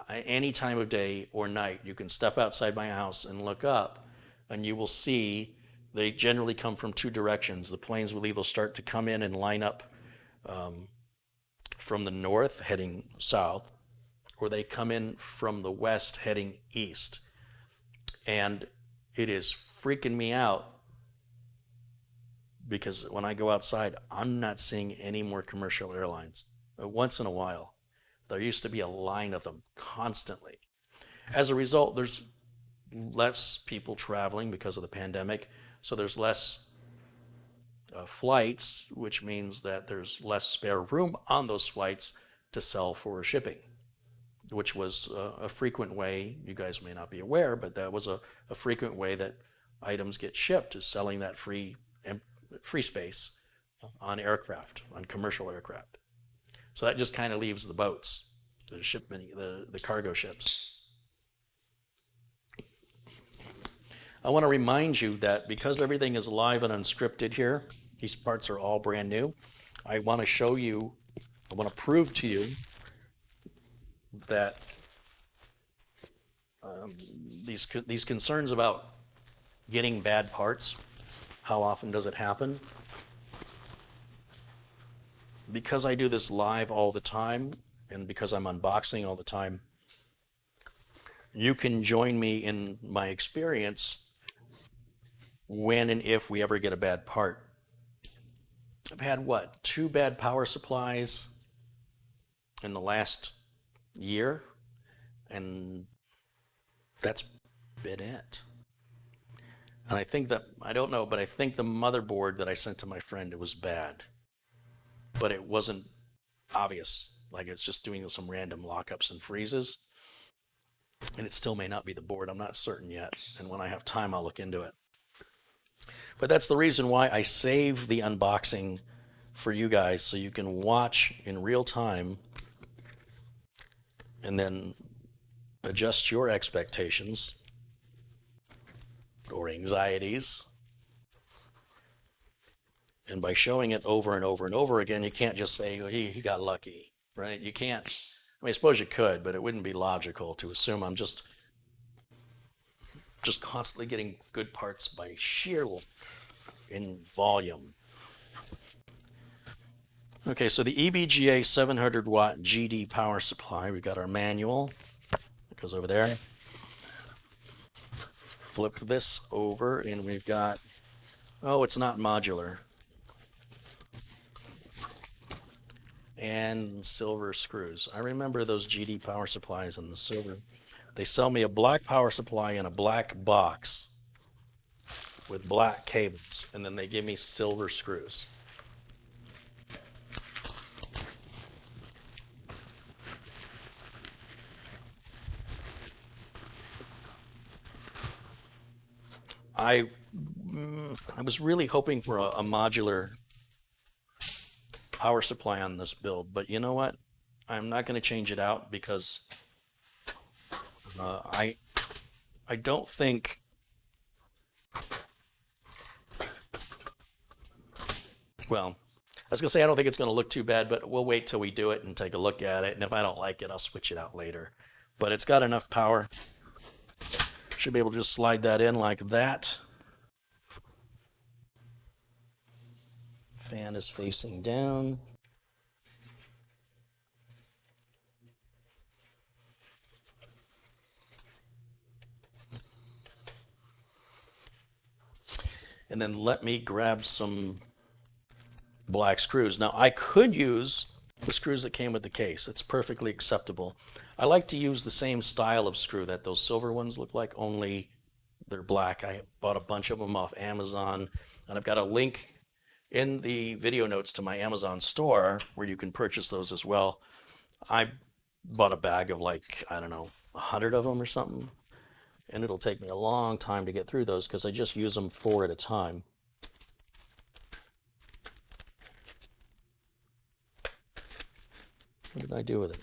any time of day or night. You can step outside my house and look up, and you will see they generally come from two directions. The planes will either start to come in and line up from the north heading south, or they come in from the west heading east. And it is freaking me out because when I go outside, I'm not seeing any more commercial airlines. Once in a while, there used to be a line of them constantly. As a result, there's less people traveling because of the pandemic, so there's less flights, which means that there's less spare room on those flights to sell for shipping, which was a frequent way. You guys may not be aware, but that was a frequent way that items get shipped, is selling that free space on aircraft, on commercial aircraft. So that just kind of leaves the boats, the shipment, the cargo ships. I want to remind you that because everything is live and unscripted here, these parts are all brand new. I want to show you, I want to prove to you that these concerns about getting bad parts, how often does it happen? Because I do this live all the time, and because I'm unboxing all the time, you can join me in my experience when and if we ever get a bad part. I've had, what, 2 bad power supplies in the last year, and that's been it. And I think that, I don't know, but I think the motherboard that I sent to my friend, it was bad. But it wasn't obvious. Like it's just doing some random lockups and freezes. And it still may not be the board. I'm not certain yet. And when I have time, I'll look into it. But that's the reason why I save the unboxing for you guys, so you can watch in real time and then adjust your expectations or anxieties. And by showing it over and over and over again, you can't just say, oh, he got lucky, right? You can't. I mean, I suppose you could, but it wouldn't be logical to assume I'm just constantly getting good parts by sheer in volume. Okay, so the EVGA 700 watt GD power supply, we've got our manual. It goes over there. Flip this over and we've got, oh, it's not modular. And silver screws. I remember those GD power supplies in the silver. They sell me a black power supply in a black box with black cables, and then they give me silver screws. I was really hoping for a modular power supply on this build, but you know what? I'm not going to change it out because I don't think well, I was going to say I don't think it's going to look too bad, but we'll wait till we do it and take a look at it, and if I don't like it, I'll switch it out later. But it's got enough power. Should be able to just slide that in like that. Fan is facing down. and then let me grab some black screws. Now I could use the screws that came with the case. It's perfectly acceptable. I like to use the same style of screw that those silver ones look like, only they're black. I bought a bunch of them off Amazon, and I've got a link in the video notes to my Amazon store where you can purchase those as well. I bought a bag of like, I don't know, 100 of them or something, and it'll take me a long time to get through those because I just use them 4 at a time. What did I do with it?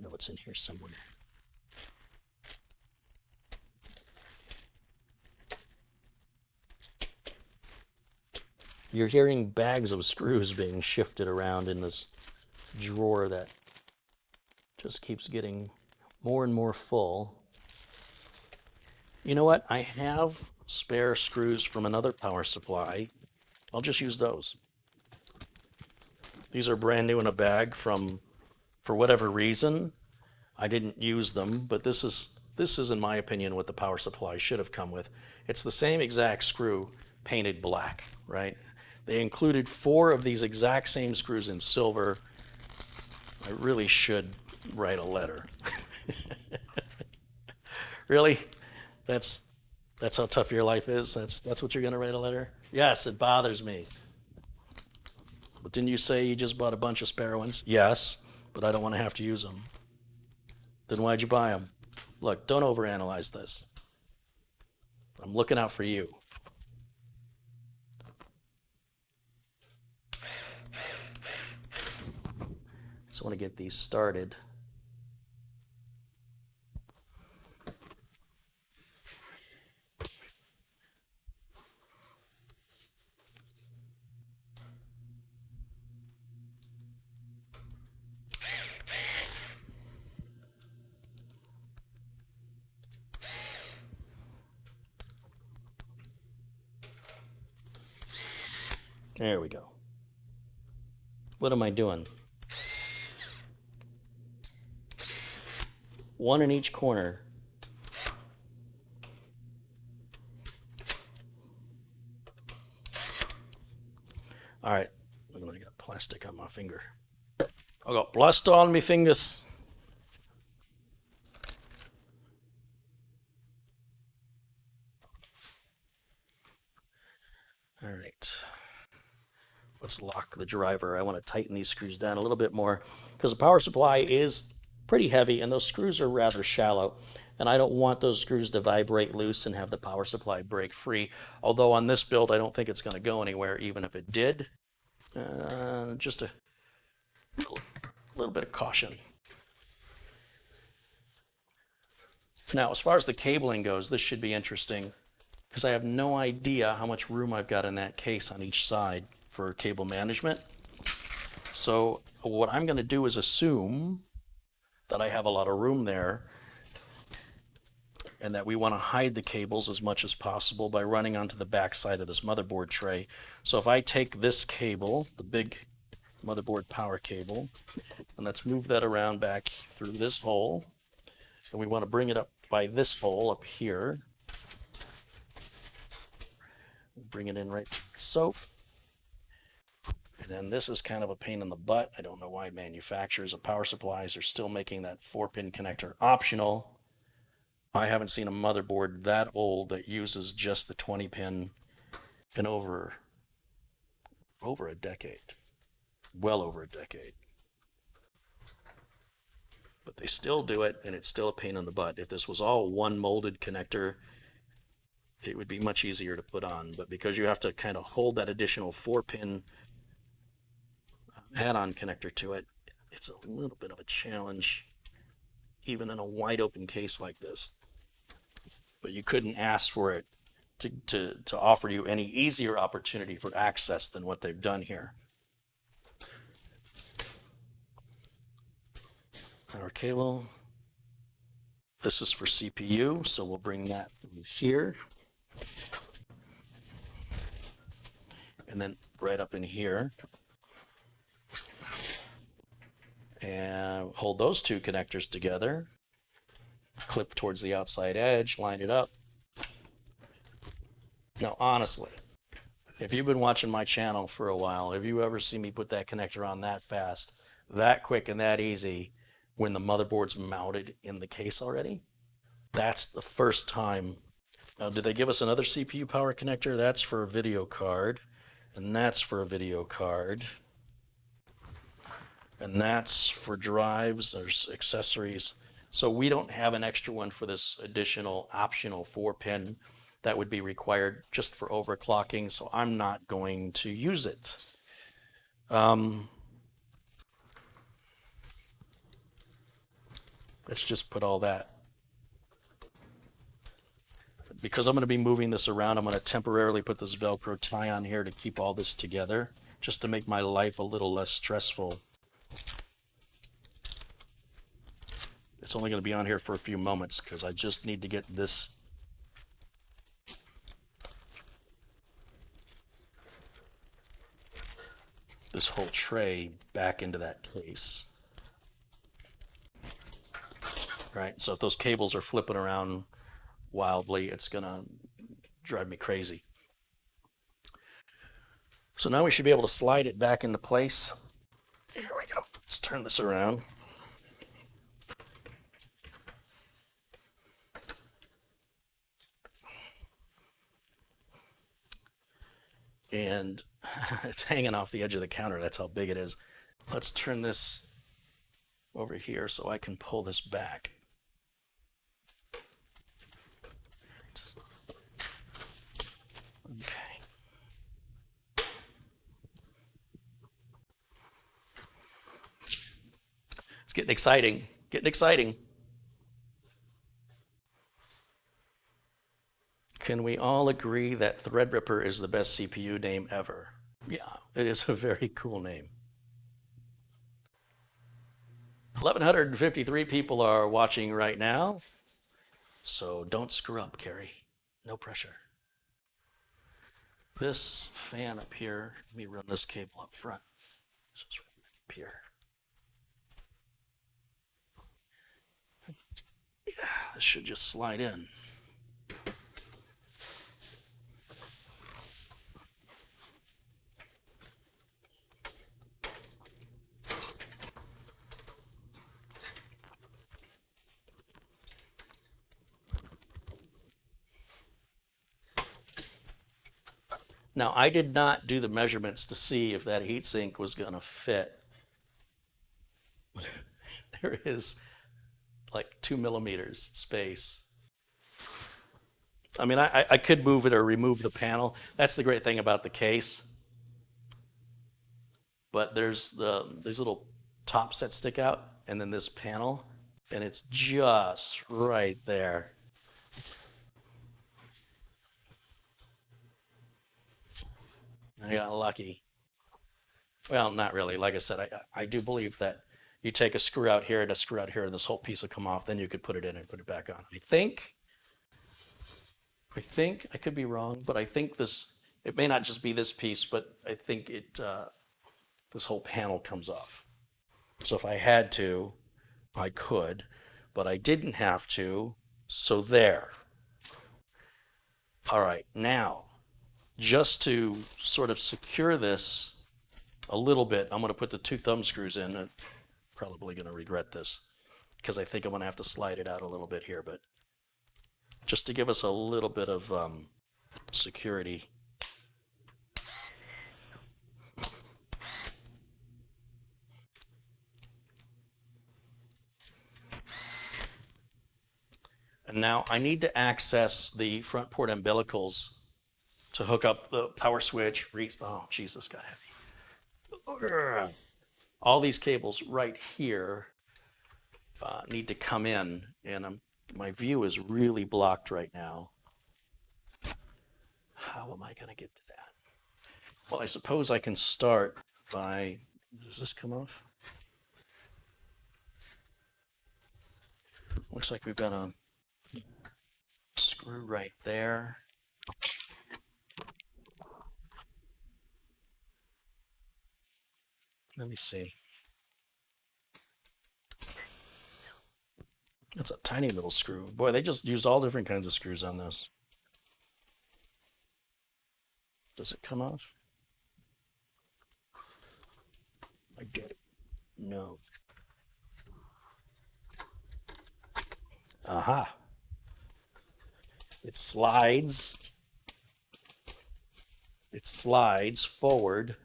No, it's in here somewhere. You're hearing bags of screws being shifted around in this drawer that just keeps getting more and more full. You know what? I have spare screws from another power supply. I'll just use those. These are brand new in a bag from, for whatever reason, I didn't use them, but this is in my opinion what the power supply should have come with. It's the same exact screw painted black, right? They included 4 of these exact same screws in silver. I really should write a letter. Really? That's how tough your life is? That's what you're gonna write a letter? Yes, it bothers me. But didn't you say you just bought a bunch of spare ones? Yes, but I don't want to have to use them. Then why'd you buy them? Look, don't overanalyze this. I'm looking out for you. So I want to get these started. There we go. What am I doing? 1 in each corner. All right, I got plastic on my finger. I got plaster on my fingers. All right. Let's lock the driver. I want to tighten these screws down a little bit more because the power supply is pretty heavy and those screws are rather shallow. And I don't want those screws to vibrate loose and have the power supply break free. Although on this build, I don't think it's going to go anywhere, even if it did. Just a little bit of caution. Now, as far as the cabling goes, this should be interesting because I have no idea how much room I've got in that case on each side for cable management. So what I'm going to do is assume that I have a lot of room there and that we want to hide the cables as much as possible by running onto the back side of this motherboard tray. So if I take this cable, the big motherboard power cable, and let's move that around back through this hole, and we want to bring it up by this hole up here. Bring it in right so. And then this is kind of a pain in the butt. I don't know why manufacturers of power supplies are still making that 4-pin connector optional. I haven't seen a motherboard that old that uses just the 20-pin in over a decade. Well over a decade. But they still do it, and it's still a pain in the butt. If this was all one molded connector, it would be much easier to put on. But because you have to kind of hold that additional 4-pin add-on connector to it, it's a little bit of a challenge, even in a wide open case like this. But you couldn't ask for it to offer you any easier opportunity for access than what they've done here. Our cable. This is for CPU, so we'll bring that through here. And then right up in here. And hold those 2 connectors together. clip towards the outside edge, line it up. Now, honestly, if you've been watching my channel for a while, have you ever seen me put that connector on that fast, that quick, and that easy when the motherboard's mounted in the case already? That's the first time. Now, did they give us another CPU power connector? That's for a video card, and that's for a video card, and that's for drives. There's accessories. So we don't have an extra one for this additional optional 4-pin that would be required just for overclocking, so I'm not going to use it. Let's just put all that. Because I'm going to be moving this around, I'm going to temporarily put this Velcro tie on here to keep all this together, just to make my life a little less stressful. It's only going to be on here for a few moments because I just need to get this whole tray back into that case. Right, so if those cables are flipping around wildly, it's gonna drive me crazy. So now we should be able to slide it back into place. Here we go. Let's turn this around. And it's hanging off the edge of the counter. That's how big it is. Let's turn this over here so I can pull this back. Okay. It's getting exciting. Getting exciting. Can we all agree that Threadripper is the best CPU name ever? Yeah, it is a very cool name. 1,153 people are watching right now, so don't screw up, Carey. No pressure. This fan up here, let me run this cable up front. Just run it up here. Yeah, this should just slide in. Now, I did not do the measurements to see if that heatsink was going to fit. There is like 2 millimeters space. I mean, I could move it or remove the panel. That's the great thing about the case. But there's these little tops that stick out, and then this panel, and it's just right there. I got lucky. Well, not really. Like I said, I do believe that you take a screw out here and a screw out here, and this whole piece will come off. Then you could put it in and put it back on. I think I could be wrong, but I think this. It may not just be this piece, but I think it. This whole panel comes off. So if I had to, I could, but I didn't have to. So there. All right, now, just to sort of secure this a little bit, I'm going to put the 2 thumb screws in. I'm probably going to regret this because I think I'm going to have to slide it out a little bit here, but just to give us a little bit of security. And now I need to access the front port umbilicals to hook up the power switch. Oh, Jesus, got heavy. All these cables right here need to come in, and my view is really blocked right now. How am I going to get to that? Well, I suppose I can start by, does this come off? Looks like we've got a screw right there. Let me see. It's a tiny little screw. Boy, they just use all different kinds of screws on this. Does it come off? I get it. No. Aha. It slides. It slides forward,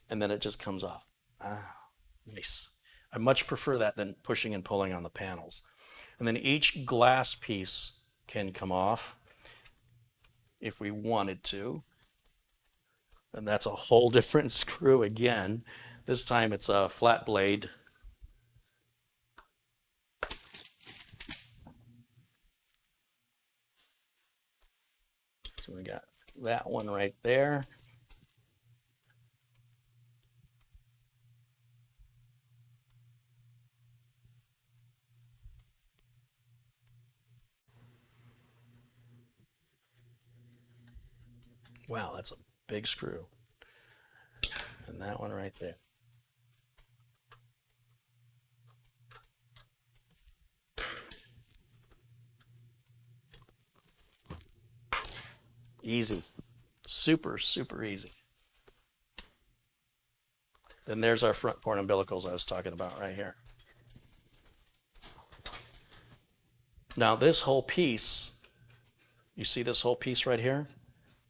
and then it just comes off. Ah, nice. I much prefer that than pushing and pulling on the panels. And then each glass piece can come off if we wanted to. And that's a whole different screw again. This time it's a flat blade. So we got that one right there. Wow, that's a big screw. And that one right there. Easy. Super, super easy. Then there's our front port umbilicals I was talking about right here. Now this whole piece, you see this whole piece right here?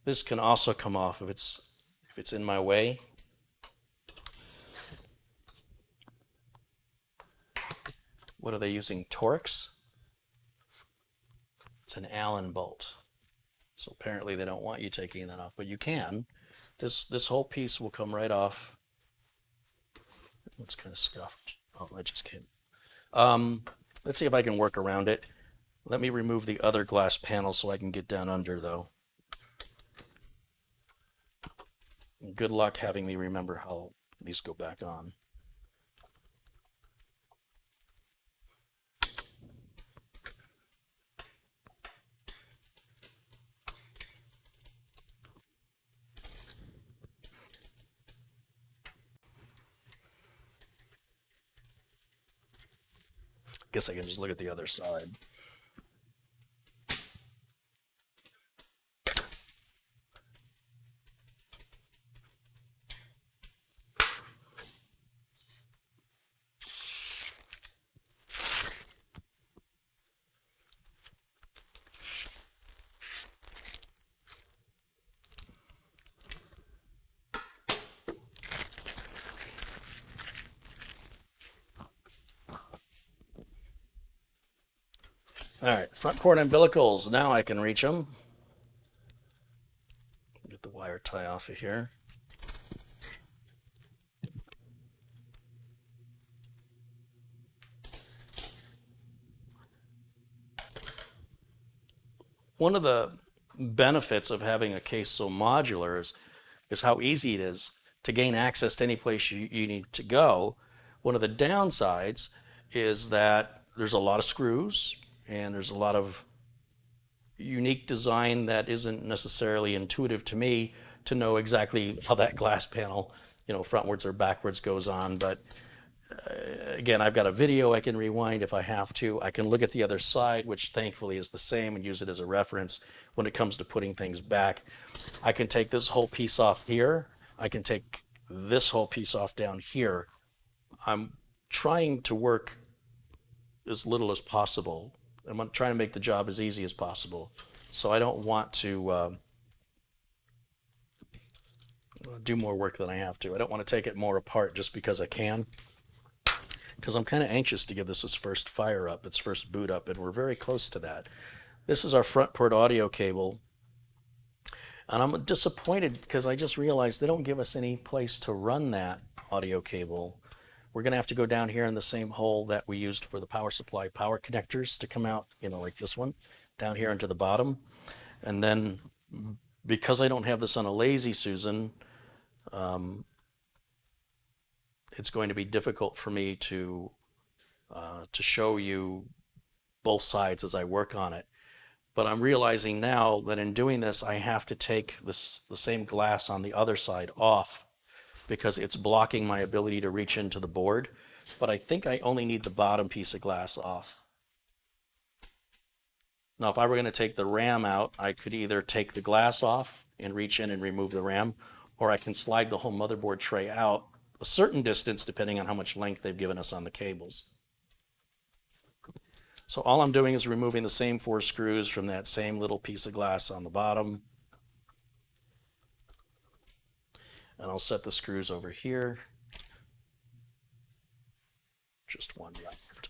This can also come off if it's in my way. What are they using? Torx? It's an Allen bolt. So apparently they don't want you taking that off, but you can. This whole piece will come right off. It's kind of scuffed. Oh, I just came. Let's see if I can work around it. Let me remove the other glass panel so I can get down under, though. Good luck having me remember how these go back on. Guess I can just look at the other side. All right, front port umbilicals. Now I can reach them. Get the wire tie off of here. One of the benefits of having a case so modular is how easy it is to gain access to any place you need to go. One of the downsides is that there's a lot of screws and there's a lot of unique design that isn't necessarily intuitive to me to know exactly how that glass panel, frontwards or backwards goes on. But again, I've got a video I can rewind if I have to. I can look at the other side, which thankfully is the same, and use it as a reference when it comes to putting things back. I can take this whole piece off here. I can take this whole piece off down here. I'm trying to work as little as possible. I'm trying to make the job as easy as possible. So I don't want to do more work than I have to. I don't want to take it more apart just because I can, because I'm kind of anxious to give this its first fire up, its first boot up, and we're very close to that. This is our front port audio cable. And I'm disappointed because I just realized they don't give us any place to run that audio cable. We're going to have to go down here in the same hole that we used for the power supply power connectors to come out, like this one, down here into the bottom. And then because I don't have this on a Lazy Susan, it's going to be difficult for me to show you both sides as I work on it. But I'm realizing now that in doing this, I have to take the same glass on the other side off because it's blocking my ability to reach into the board. But I think I only need the bottom piece of glass off. Now, if I were going to take the RAM out, I could either take the glass off and reach in and remove the RAM, or I can slide the whole motherboard tray out a certain distance depending on how much length they've given us on the cables. So all I'm doing is removing the same 4 screws from that same little piece of glass on the bottom. And I'll set the screws over here. Just one left.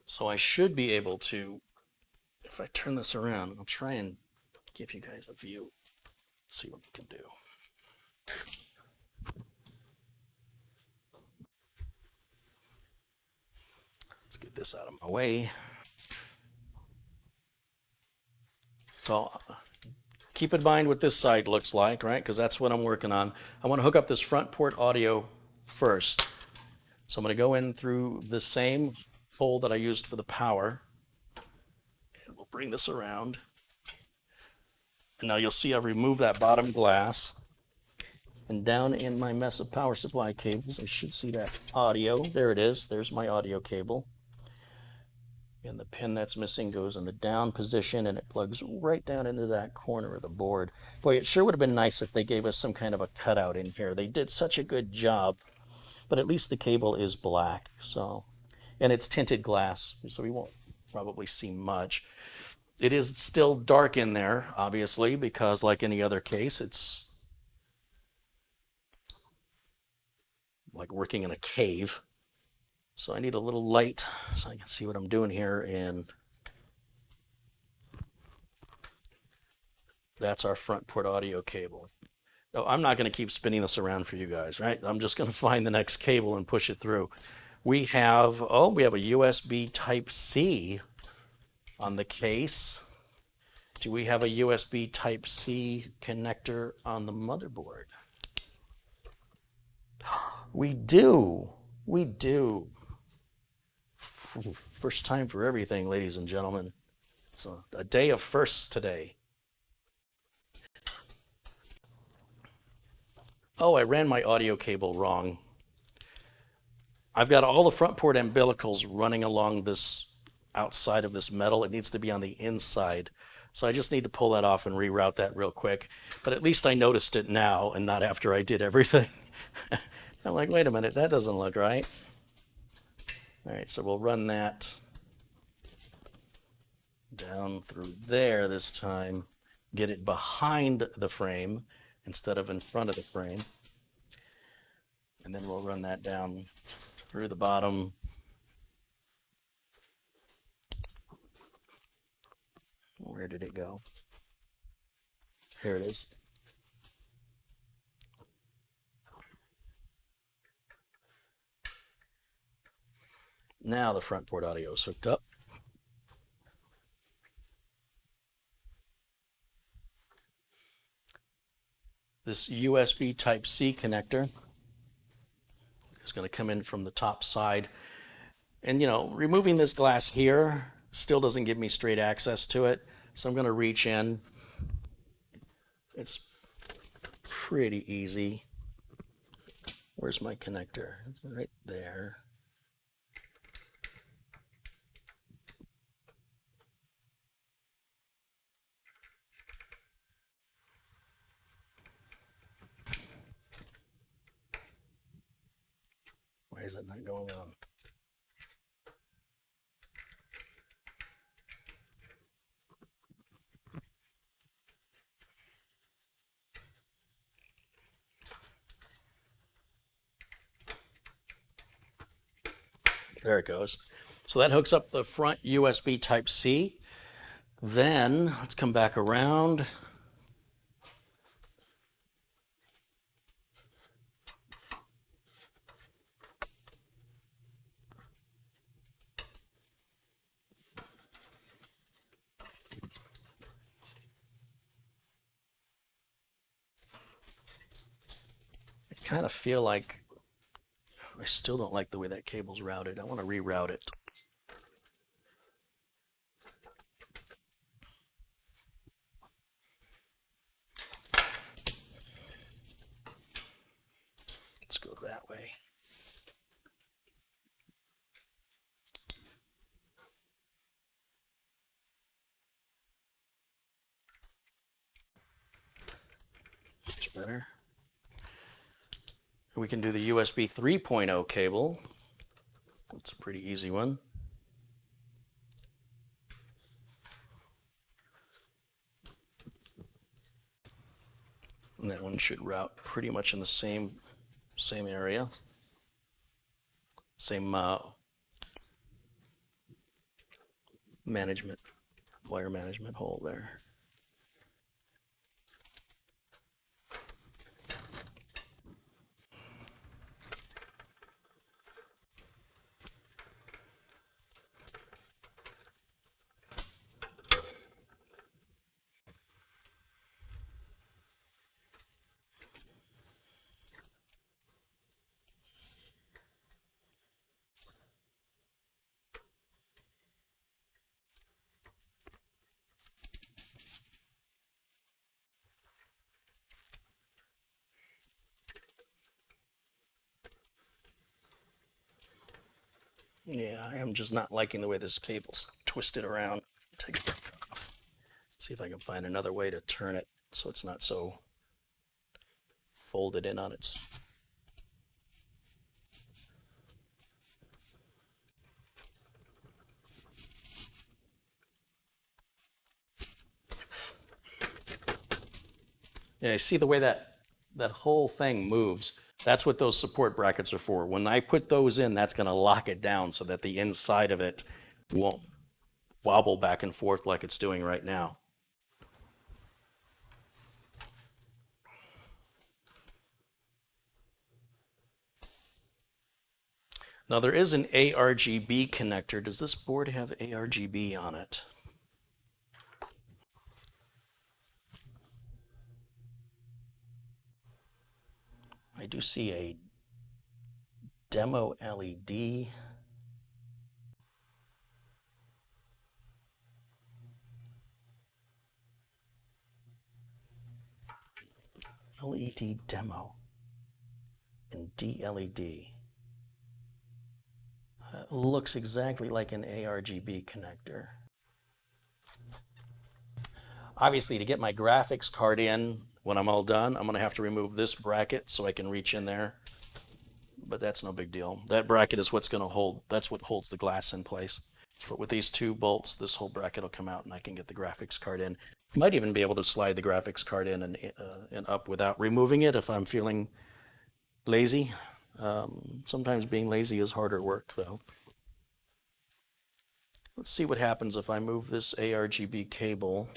So I should be able to, if I turn this around, I'll try and give you guys a view. Let's see what we can do. Let's get this out of my way. So keep in mind what this side looks like, right? Because that's what I'm working on. I want to hook up this front port audio first. So I'm going to go in through the same hole that I used for the power. And we'll bring this around. And now you'll see I've removed that bottom glass. And down in my mess of power supply cables, I should see that audio. There it is. There's my audio cable. And the pin that's missing goes in the down position, and it plugs right down into that corner of the board. Boy, it sure would have been nice if they gave us some kind of a cutout in here. They did such a good job, but at least the cable is black. So, and it's tinted glass, so we won't probably see much. It is still dark in there, obviously, because like any other case, it's like working in a cave. So I need a little light so I can see what I'm doing here, and that's our front port audio cable. No, I'm not going to keep spinning this around for you guys, right? I'm just going to find the next cable and push it through. We have a USB Type-C on the case. Do we have a USB Type-C connector on the motherboard? We do. We do. First time for everything, ladies and gentlemen. So a day of firsts today. Oh, I ran my audio cable wrong. I've got all the front port umbilicals running along this outside of this metal. It needs to be on the inside. So I just need to pull that off and reroute that real quick. But at least I noticed it now and not after I did everything. I'm like, wait a minute, that doesn't look right. All right, so we'll run that down through there this time. Get it behind the frame instead of in front of the frame. And then we'll run that down through the bottom. Where did it go? Here it is. Now the front port audio is hooked up. This USB Type-C connector is going to come in from the top side. And, you know, removing this glass here still doesn't give me straight access to it. So I'm going to reach in. It's pretty easy. Where's my connector? It's right there. Why is it not going on? There it goes. So that hooks up the front USB Type-C. Then let's come back around. kind of feel like I still don't like the way that cable's routed. I want to reroute it. Let's go that way. Much better. We can do the USB 3.0 cable. That's a pretty easy one. And that one should route pretty much in the same area. Same wire management hole there. Yeah, I am just not liking the way this cable's twisted around. Take it off. See if I can find another way to turn it so it's not so folded in on its. Yeah, see the way that whole thing moves. That's what those support brackets are for. When I put those in, that's going to lock it down so that the inside of it won't wobble back and forth like it's doing right now. Now there is an ARGB connector. Does this board have ARGB on it? I do see a demo LED. LED demo and DLED. Looks exactly like an ARGB connector. Obviously, to get my graphics card in when I'm all done, I'm going to have to remove this bracket so I can reach in there. But that's no big deal. That bracket is what's going to hold, that's what holds the glass in place. But with these two bolts, this whole bracket will come out and I can get the graphics card in. I might even be able to slide the graphics card in and up without removing it if I'm feeling lazy. Sometimes being lazy is harder work, though. Let's see what happens if I move this ARGB cable.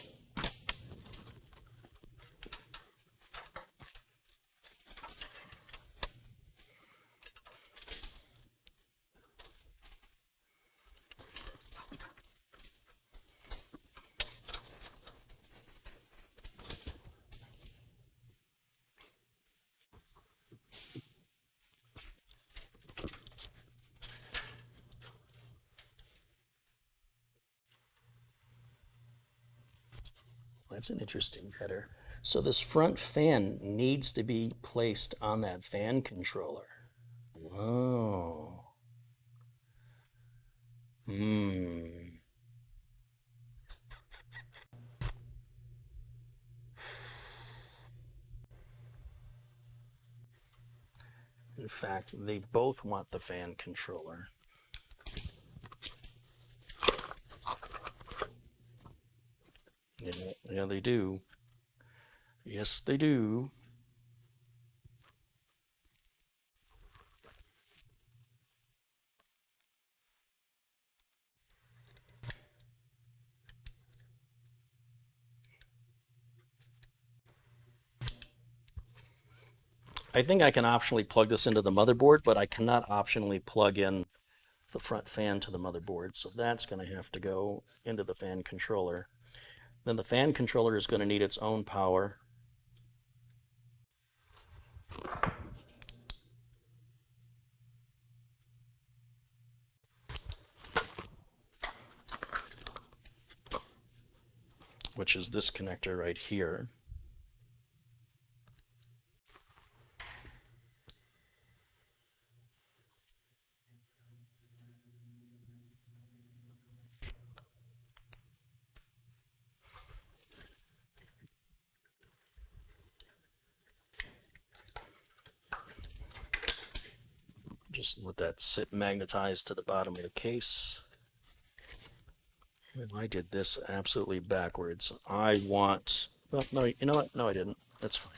That's an interesting header. So this front fan needs to be placed on that fan controller. Oh. Hmm. In fact, they both want the fan controller. Yeah, they do. Yes, they do. I think I can optionally plug this into the motherboard, but I cannot optionally plug in the front fan to the motherboard. So that's going to have to go into the fan controller. Then the fan controller is going to need its own power. which is this connector right here. Just let that sit magnetized to the bottom of the case. And I did this absolutely backwards. I want, well, no, you know what? No, I didn't. That's fine.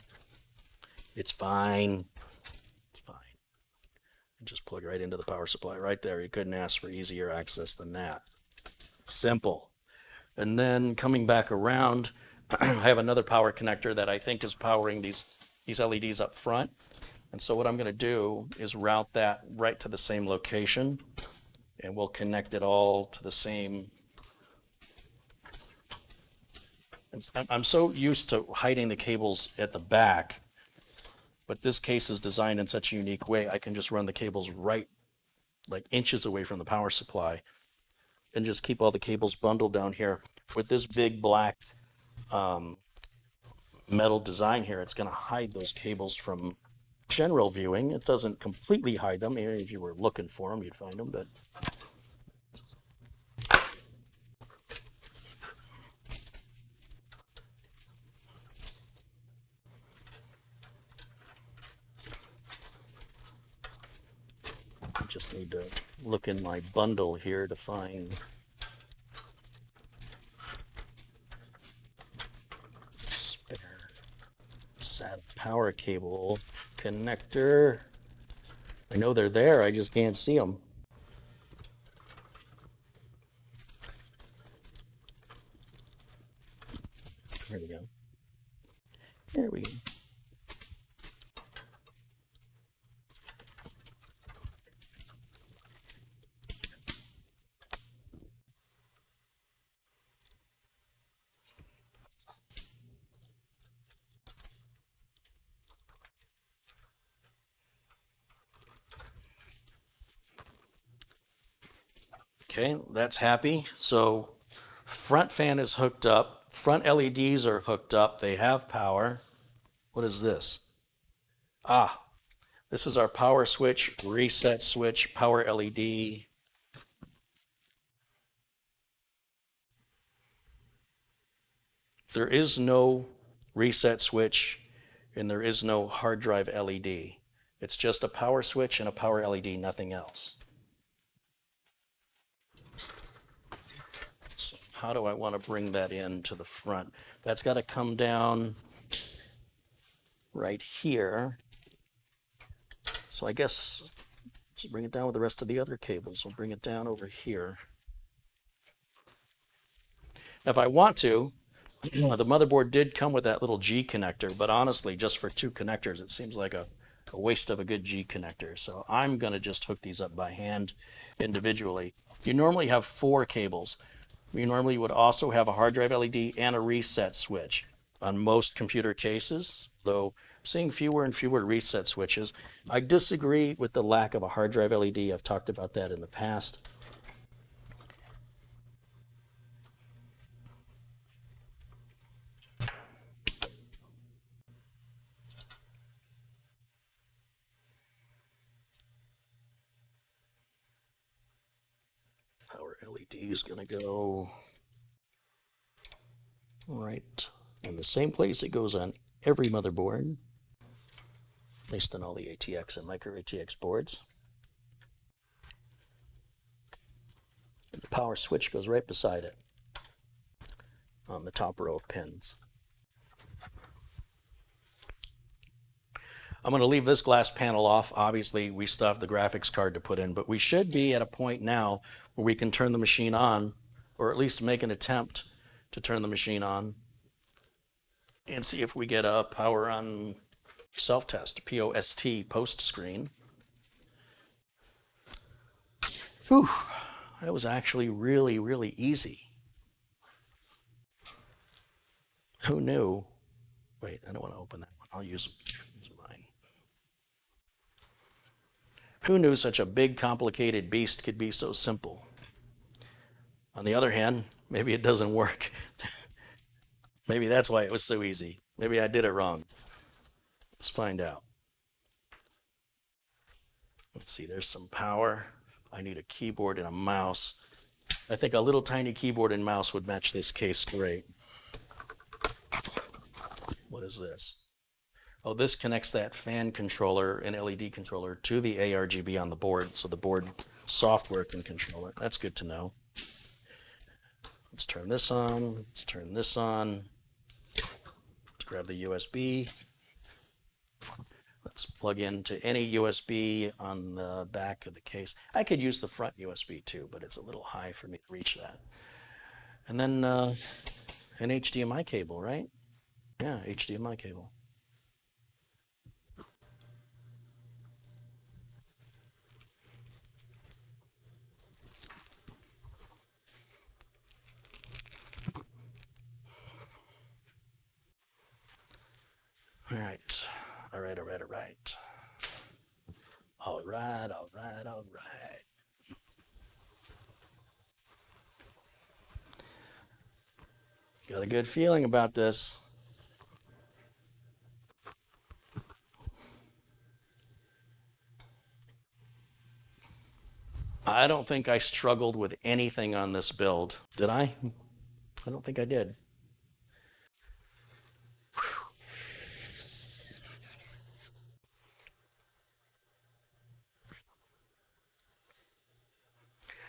It's fine. It's fine. Just plug right into the power supply right there. You couldn't ask for easier access than that. Simple. And then coming back around, I have another power connector that I think is powering these LEDs up front. And so what I'm going to do is route that right to the same location, and we'll connect it all to the same. I'm so used to hiding the cables at the back, but this case is designed in such a unique way, I can just run the cables right like inches away from the power supply and just keep all the cables bundled down here. With this big black metal design here, it's going to hide those cables from general viewing. It doesn't completely hide them. Even if you were looking for them, you'd find them, but I just need to look in my bundle here to find spare SATA power cable connector. I know they're there, I just can't see them. There we go. There we go. Okay, that's happy. So front fan is hooked up. Front LEDs are hooked up. They have power. What is this? Ah, this is our power switch, reset switch, power LED. There is no reset switch and there is no hard drive LED. It's just a power switch and a power LED, nothing else. So how do I want to bring that in to the front? That's got to come down right here. So I guess let's bring it down with the rest of the other cables. We'll bring it down over here. Now, if I want to, the motherboard did come with that little G connector, but honestly, just for two connectors, it seems like a waste of a good G connector. So I'm going to just hook these up by hand individually. You normally have 4 cables. You normally would also have a hard drive LED and a reset switch on most computer cases, though I'm seeing fewer and fewer reset switches. I disagree with the lack of a hard drive LED. I've talked about that in the past. Power LED is going to go right in the same place it goes on every motherboard, at least on all the ATX and micro ATX boards. And the power switch goes right beside it on the top row of pins. I'm going to leave this glass panel off. Obviously, we still have the graphics card to put in, but we should be at a point now where we can turn the machine on, or at least make an attempt to turn the machine on and see if we get a power on self-test, POST post screen. Whew, that was actually really, really easy. Who knew? Wait, I don't want to open that one. I'll use mine. Who knew such a big, complicated beast could be so simple? On the other hand, maybe it doesn't work. Maybe that's why it was so easy. Maybe I did it wrong. Let's find out. Let's see, there's some power. I need a keyboard and a mouse. I think a little tiny keyboard and mouse would match this case great. What is this? Oh, this connects that fan controller and LED controller to the ARGB on the board, so the board software can control it. That's good to know. Let's turn this on. Let's turn this on. Let's grab the USB. Let's plug into any USB on the back of the case. I could use the front USB too, but it's a little high for me to reach that. And then an HDMI cable, right? Yeah, HDMI cable. All right. All right, all right, all right. All right, all right, all right. Got a good feeling about this. I don't think I struggled with anything on this build. Did I? I don't think I did.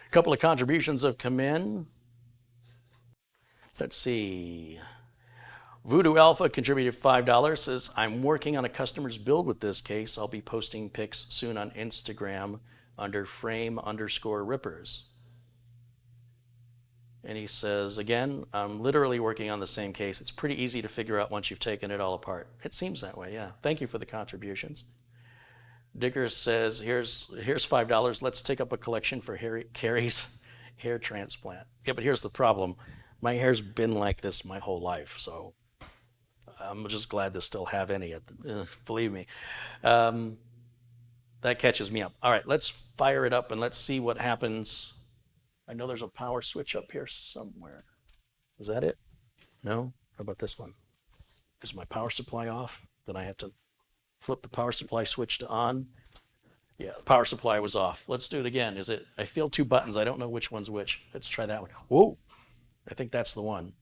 A couple of contributions have come in. Let's see. Voodoo Alpha contributed $5. Says, I'm working on a customer's build with this case. I'll be posting pics soon on Instagram under frame_rippers. And he says, again, I'm literally working on the same case. It's pretty easy to figure out once you've taken it all apart. It seems that way, yeah. Thank you for the contributions. Digger says, here's $5. Let's take up a collection for Carey's hair transplant. Yeah, but here's the problem. My hair's been like this my whole life, so I'm just glad to still have any. Believe me. That catches me up. All right, let's fire it up and let's see what happens. I know there's a power switch up here somewhere. Is that it? No? How about this one? Is my power supply off? Then I have to flip the power supply switch to on. Yeah, the power supply was off. Let's do it again. Is it? I feel two buttons. I don't know which one's which. Let's try that one. Whoa! I think that's the one.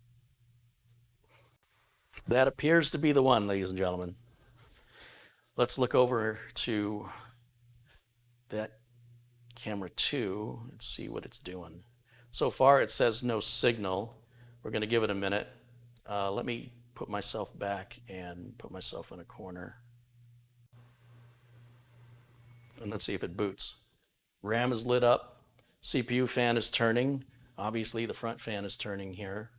That appears to be the one, ladies and gentlemen. Let's look over to that camera 2 and see what it's doing. So far, it says no signal. We're going to give it a minute. Let me put myself back and put myself in a corner. And let's see if it boots. RAM is lit up. CPU fan is turning. Obviously, the front fan is turning here.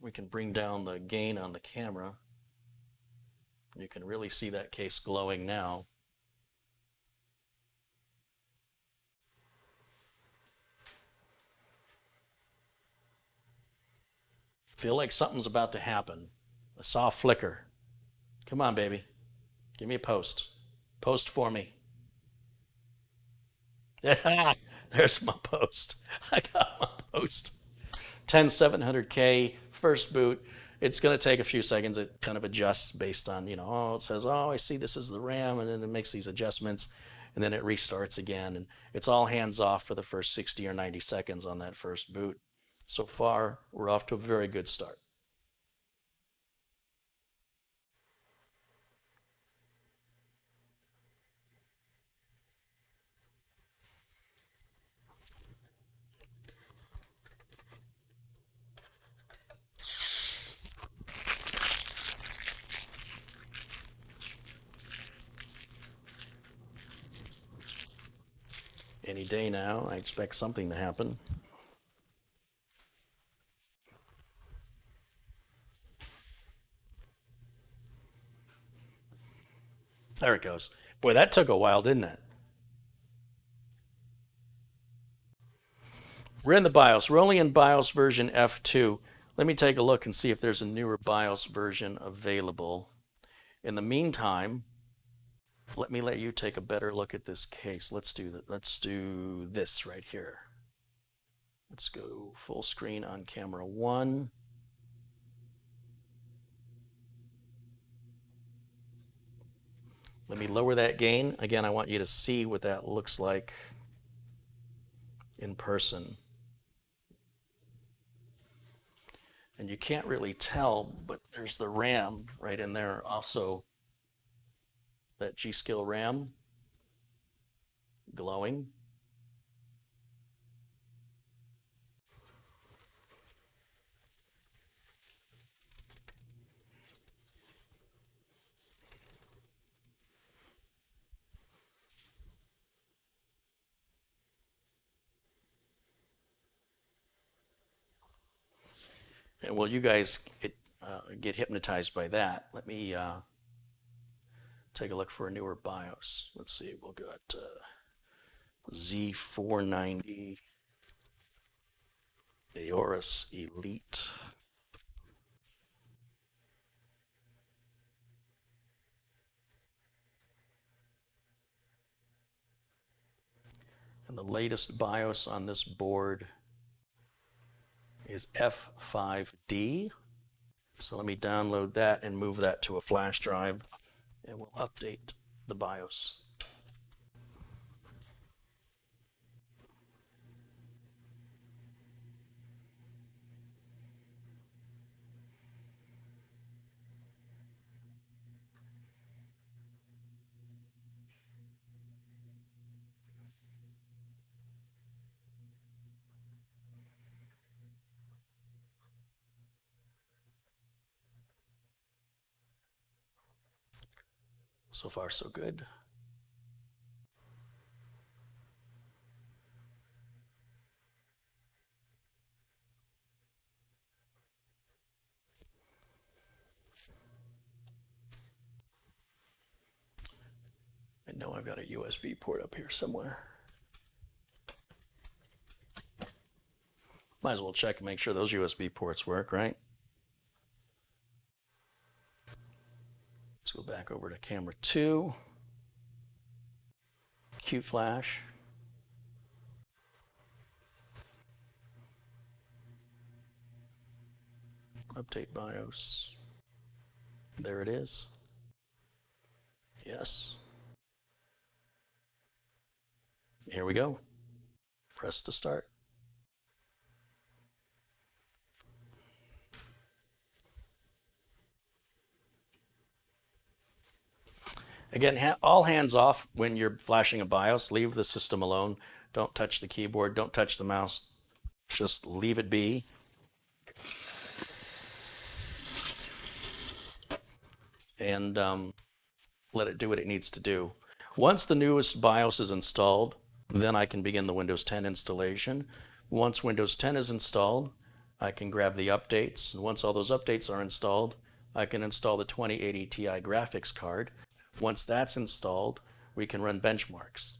We can bring down the gain on the camera. You can really see that case glowing now. Feel like something's about to happen. I saw a flicker. Come on, baby. Give me a post. Post for me. Yeah, there's my post. I got my post. 10700K, first boot. It's going to take a few seconds. It kind of adjusts based on, it says, oh, I see this is the RAM, and then it makes these adjustments, and then it restarts again. And it's all hands off for the first 60 or 90 seconds on that first boot. So far, we're off to a very good start. Any day now, I expect something to happen. There it goes. Boy, that took a while, didn't it? We're in the BIOS. We're only in BIOS version F2. Let me take a look and see if there's a newer BIOS version available. In the meantime, let you take a better look at this case. Let's do this right here. Let's go full screen on camera 1. Let me lower that gain. Again, I want you to see what that looks like in person. And you can't really tell, but there's the RAM right in there also. That G-Skill RAM glowing. And while you guys get hypnotized by that, let me take a look for a newer BIOS. Let's see, we'll got Z490 Aorus Elite. And the latest BIOS on this board is F5D. So let me download that and move that to a flash drive, and we'll update the BIOS. So far, so good. I know I've got a USB port up here somewhere. Might as well check and make sure those USB ports work, right? Let's go back over to camera 2. Q flash. Update BIOS. There it is. Yes. Here we go. Press to start. Again, all hands off when you're flashing a BIOS. Leave the system alone. Don't touch the keyboard. Don't touch the mouse. Just leave it be. And let it do what it needs to do. Once the newest BIOS is installed, then I can begin the Windows 10 installation. Once Windows 10 is installed, I can grab the updates. And once all those updates are installed, I can install the 2080 Ti graphics card. Once that's installed, we can run benchmarks.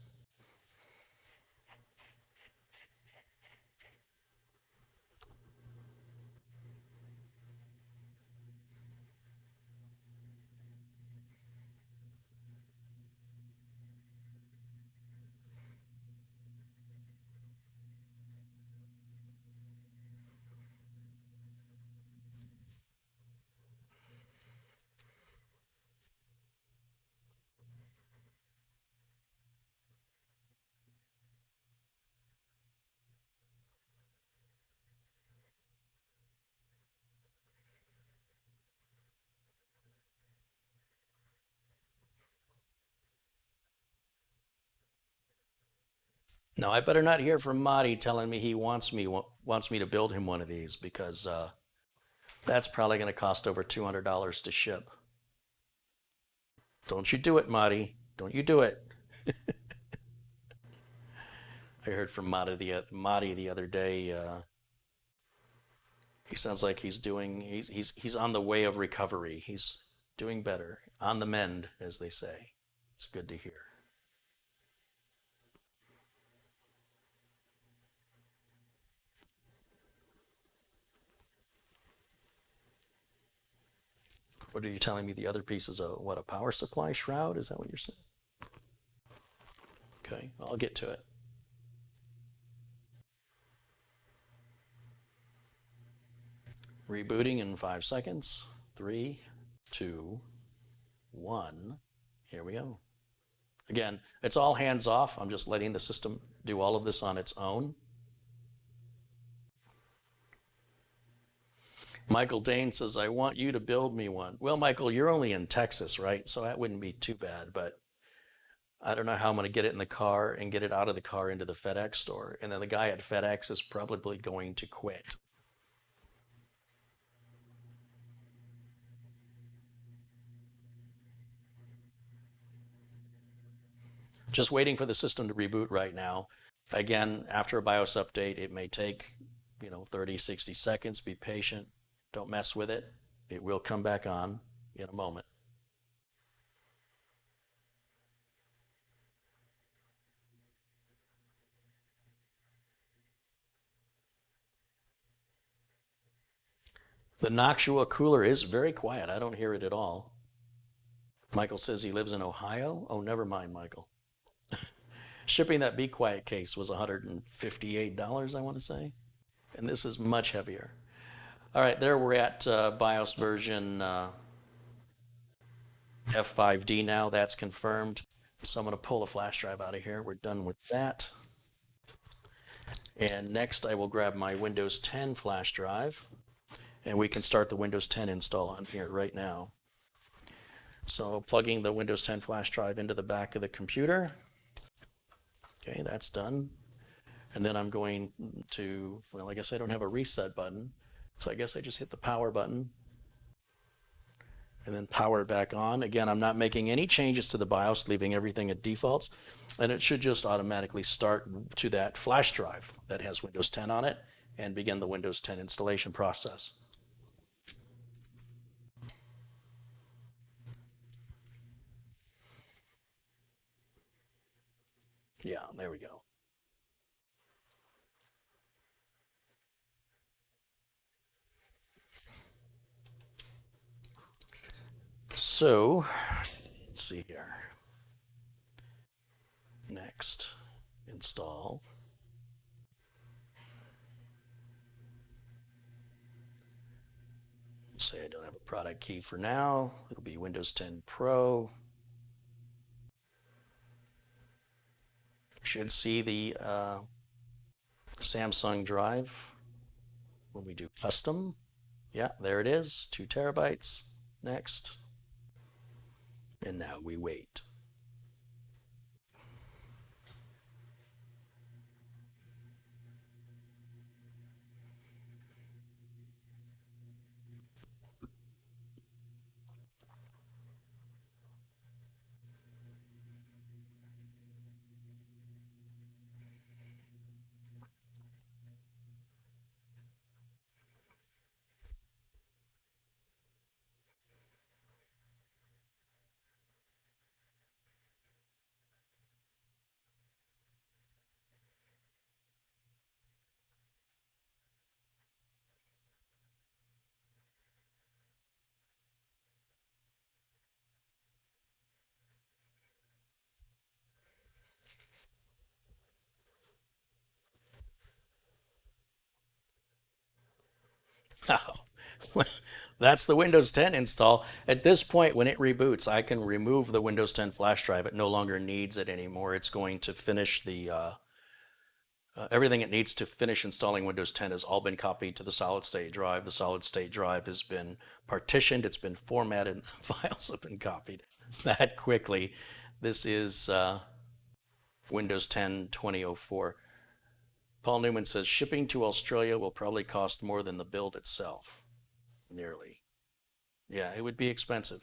No, I better not hear from Marty telling me he wants me to build him one of these, because that's probably going to cost over $200 to ship. Don't you do it, Marty. Don't you do it. I heard from Marty the other day. He sounds like he's on the way of recovery. He's doing better, on the mend, as they say. It's good to hear. What are you telling me? The other piece is a power supply shroud? Is that what you're saying? Okay, I'll get to it. Rebooting in 5 seconds. 3, 2, 1. Here we go. Again, it's all hands off. I'm just letting the system do all of this on its own. Michael Dane says, I want you to build me one. Well, Michael, you're only in Texas, right? So that wouldn't be too bad, but I don't know how I'm going to get it in the car and get it out of the car into the FedEx store. And then the guy at FedEx is probably going to quit. Just waiting for the system to reboot right now. Again, after a BIOS update, it may take, 30, 60 seconds. Be patient. Don't mess with it. It will come back on in a moment. The Noctua cooler is very quiet. I don't hear it at all. Michael says he lives in Ohio. Oh, never mind, Michael. Shipping that Be Quiet case was $158, I want to say. And this is much heavier. All right, there we're at BIOS version F5D now. That's confirmed. So I'm going to pull the flash drive out of here. We're done with that. And next I will grab my Windows 10 flash drive. And we can start the Windows 10 install on here right now. So plugging the Windows 10 flash drive into the back of the computer. Okay, that's done. And then I'm going to, well, I guess I don't have a reset button. So I guess I just hit the power button and then power it back on. Again, I'm not making any changes to the BIOS, leaving everything at defaults. And it should just automatically start to that flash drive that has Windows 10 on it and begin the Windows 10 installation process. Yeah, there we go. So, let's see here. Next, install. Say I don't have a product key for now. It'll be Windows 10 Pro. Should see the Samsung drive when we do custom. Yeah, there it is, 2 terabytes. Next. And now we wait. Oh, that's the Windows 10 install. At this point, when it reboots, I can remove the Windows 10 flash drive. It no longer needs it anymore. It's going to finish the everything it needs to finish installing Windows 10 has all been copied to the solid state drive. The solid state drive has been partitioned, it's been formatted, and the files have been copied that quickly. This is Windows 10 2004. Paul Newman says shipping to Australia will probably cost more than the build itself. Nearly. Yeah, it would be expensive.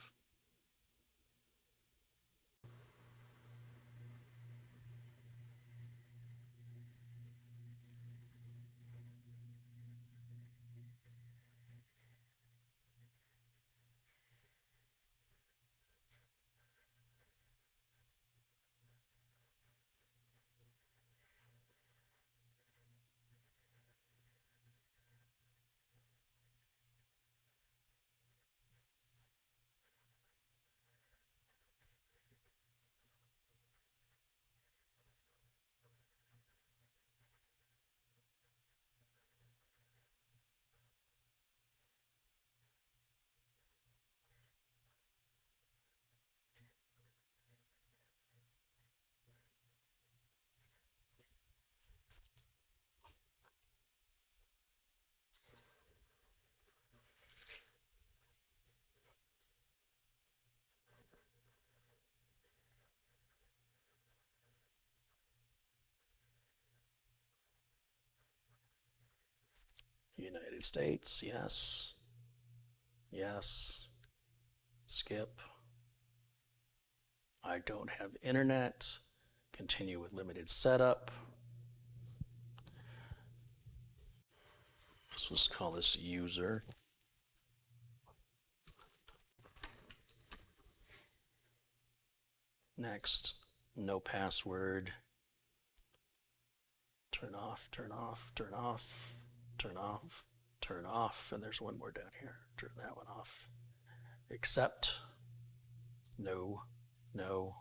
United States, yes. Yes. Skip. I don't have internet. Continue with limited setup. Let's call this user. Next, no password. Turn off, turn off, turn off, turn off, turn off. And there's one more down here. Turn that one off. Accept. No, no.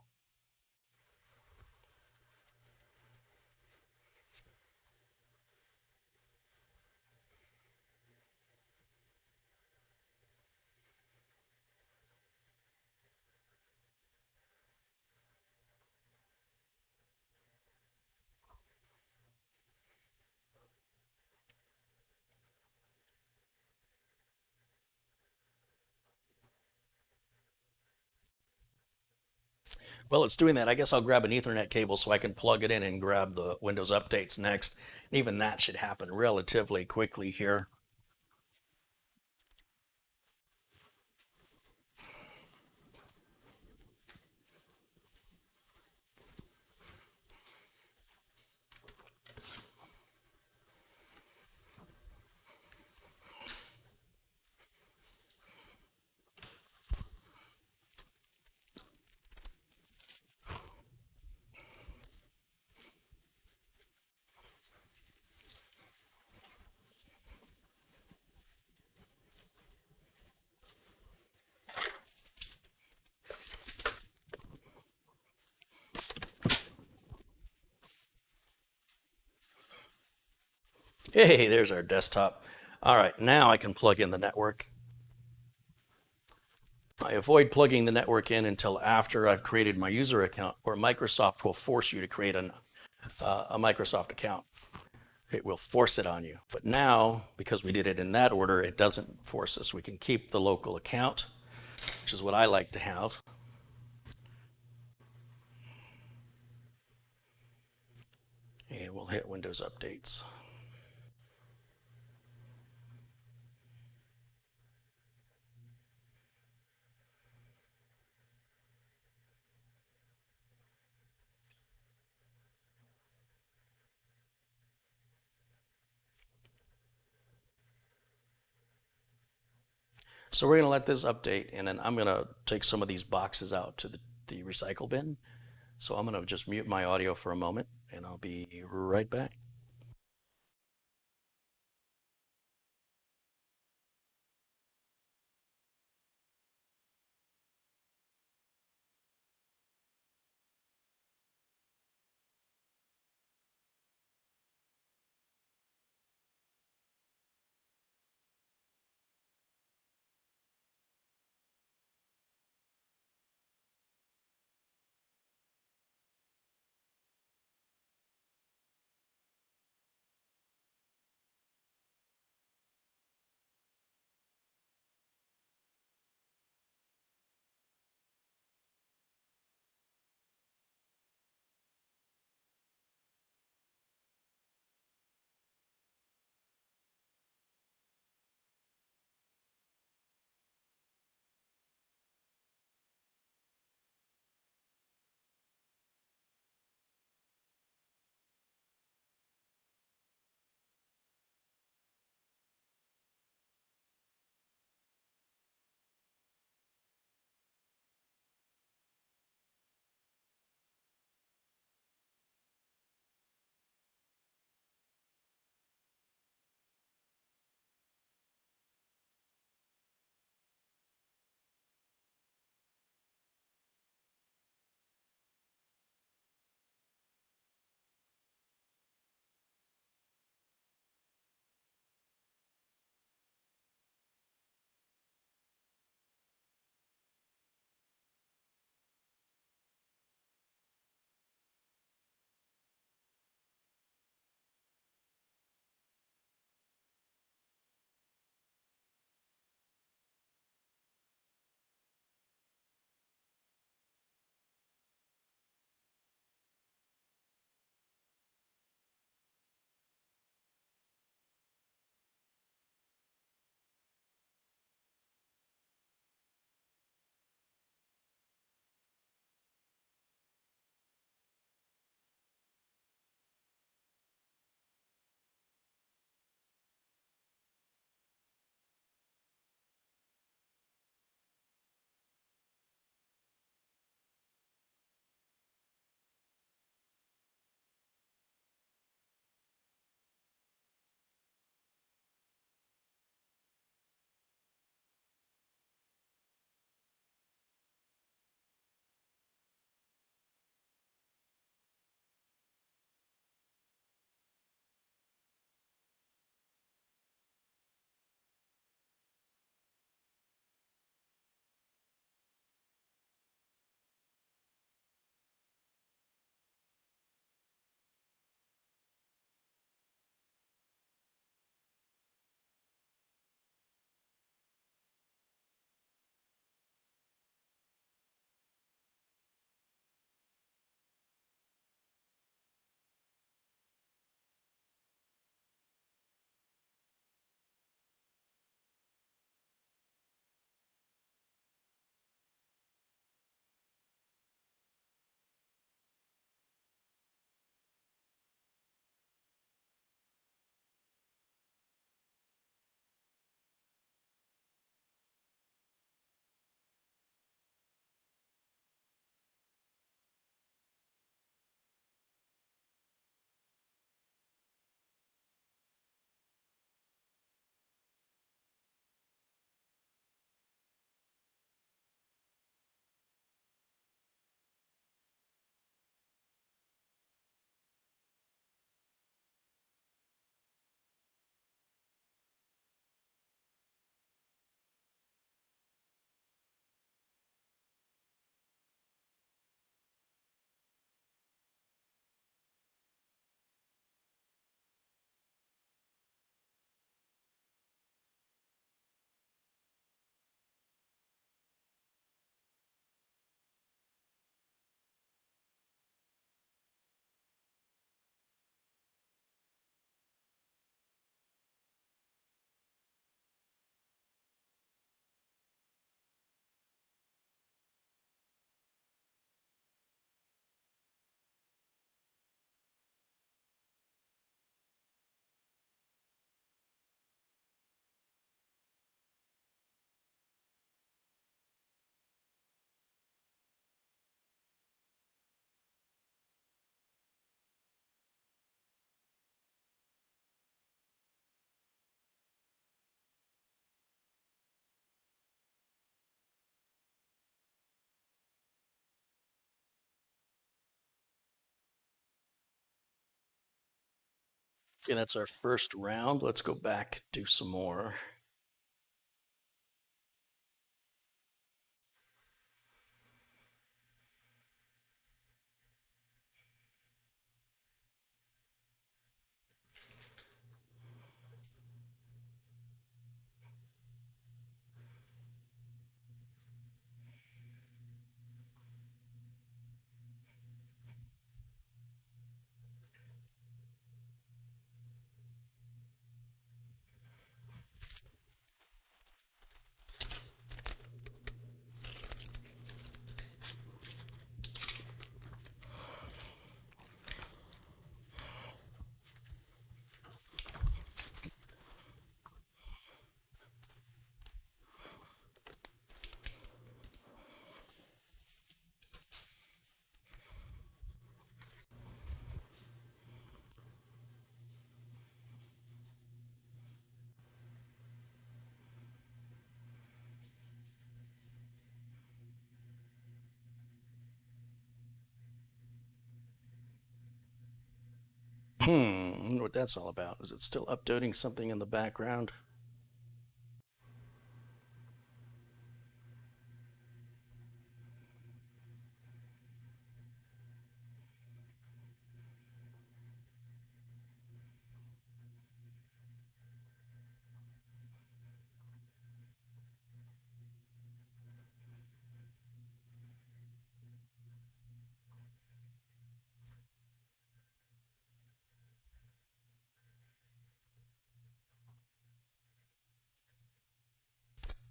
Well, it's doing that. I guess I'll grab an Ethernet cable so I can plug it in and grab the Windows updates next. And even that should happen relatively quickly here. Hey, there's our desktop. All right, now I can plug in the network. I avoid plugging the network in until after I've created my user account, or Microsoft will force you to create a Microsoft account. It will force it on you. But now, because we did it in that order, it doesn't force us. We can keep the local account, which is what I like to have. And we'll hit Windows Updates. So we're going to let this update, and then I'm going to take some of these boxes out to the recycle bin. So I'm going to just mute my audio for a moment, and I'll be right back. Okay, that's our first round. Let's go back, do some more. I wonder what that's all about. Is it still updating something in the background?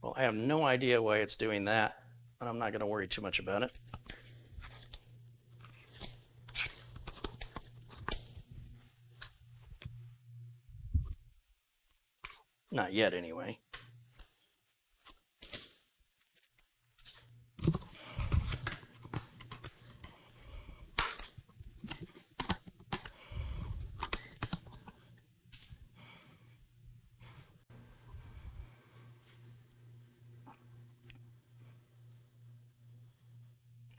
Well, I have no idea why it's doing that, and I'm not going to worry too much about it. Not yet, anyway.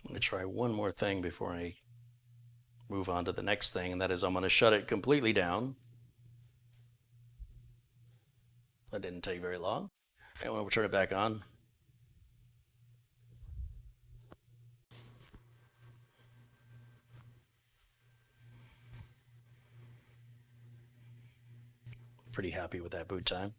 I'm going to try one more thing before I move on to the next thing, and that is I'm going to shut it completely down. That didn't take very long. And we'll turn it back on. Pretty happy with that boot time.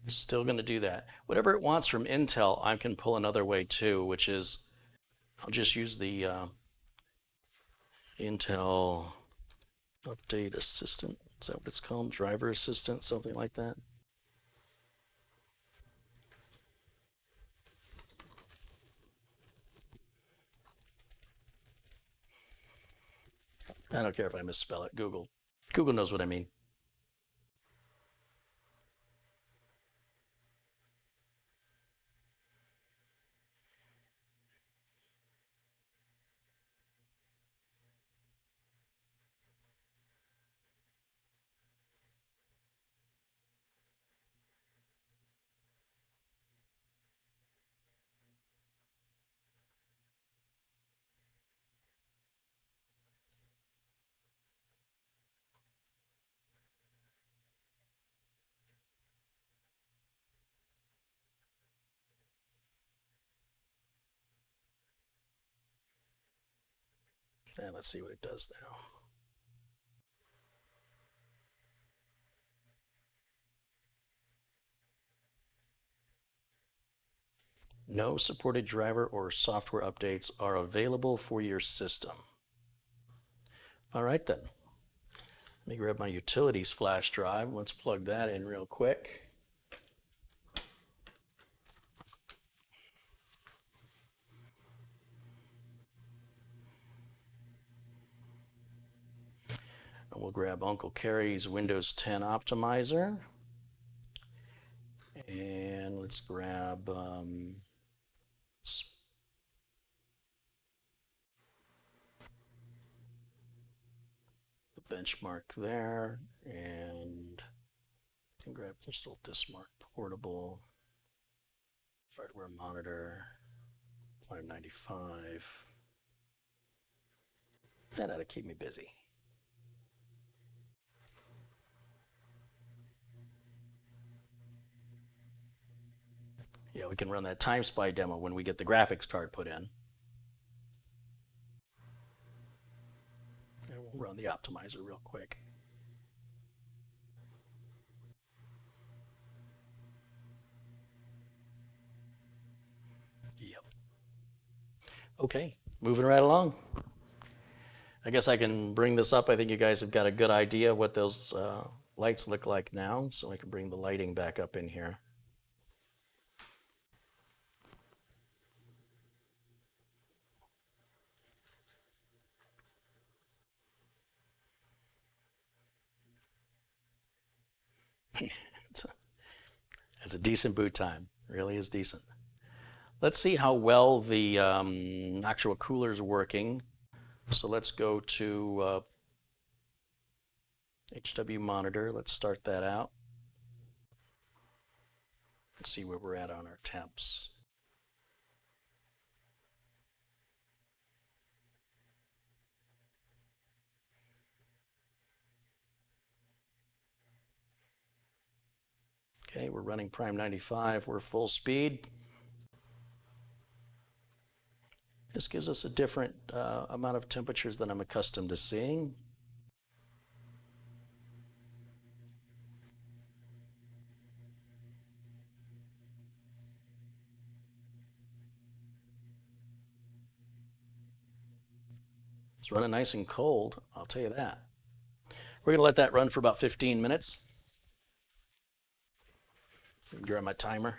Still going to do that. Whatever it wants from Intel, I can pull another way too, which is I'll just use the Intel Update Assistant. Is that what it's called? Driver Assistant, something like that. I don't care if I misspell it. Google knows what I mean. And let's see what it does now. No supported driver or software updates are available for your system. All right then. Let me grab my utilities flash drive. Let's plug that in real quick. And we'll grab Uncle Carey's Windows 10 optimizer. And let's grab the benchmark there. And can grab crystal disc mark portable, hardware monitor, 595. That ought to keep me busy. Yeah, we can run that time spy demo when we get the graphics card put in. And we'll run the optimizer real quick. Yep. Okay, moving right along. I guess I can bring this up. I think you guys have got a good idea what those lights look like now, so I can bring the lighting back up in here. It's a decent boot time. Really is decent. Let's see how well the actual cooler is working. So let's go to HW monitor. Let's start that out. Let's see where we're at on our temps. Okay, we're running Prime 95. We're full speed. This gives us a different amount of temperatures than I'm accustomed to seeing. It's running nice and cold, I'll tell you that. We're going to let that run for about 15 minutes. Grab my timer.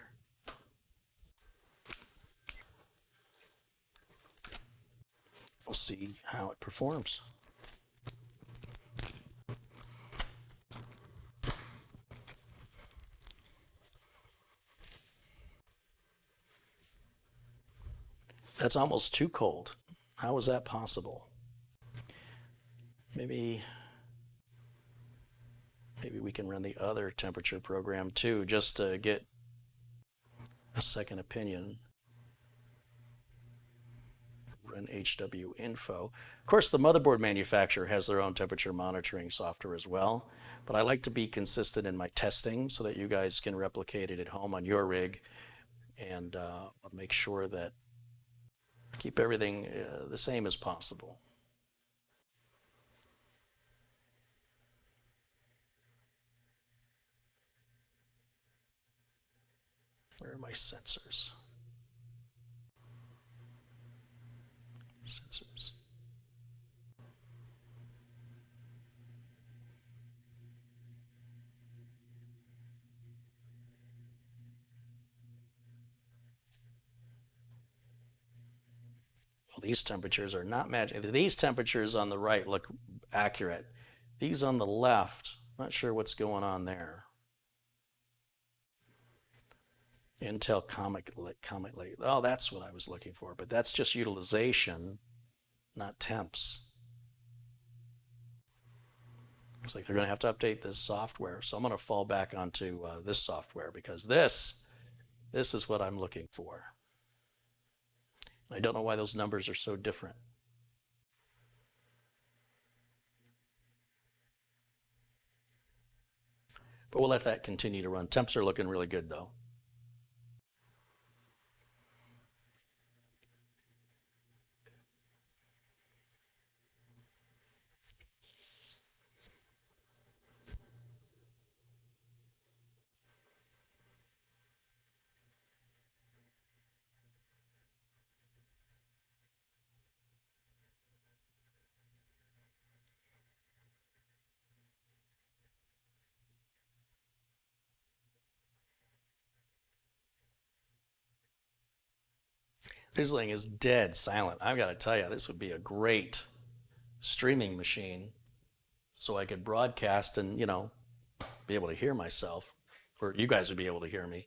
We'll see how it performs. That's almost too cold. How is that possible? Maybe we can run the other temperature program too, just to get a second opinion. Run HW info. Of course, the motherboard manufacturer has their own temperature monitoring software as well, but I like to be consistent in my testing so that you guys can replicate it at home on your rig, and make sure that keep everything the same as possible. Where are my sensors? Sensors. Well, these temperatures are not matching. These temperatures on the right look accurate. These on the left, not sure what's going on there. Intel Comet Late. Oh, that's what I was looking for, but that's just utilization, not temps. Looks like they're going to have to update this software, so I'm going to fall back onto this software because this is what I'm looking for. I don't know why those numbers are so different. But we'll let that continue to run. Temps are looking really good though. This thing is dead silent. I've got to tell you, this would be a great streaming machine so I could broadcast and, be able to hear myself, or you guys would be able to hear me.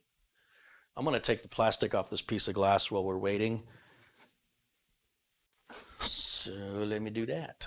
I'm going to take the plastic off this piece of glass while we're waiting. So let me do that.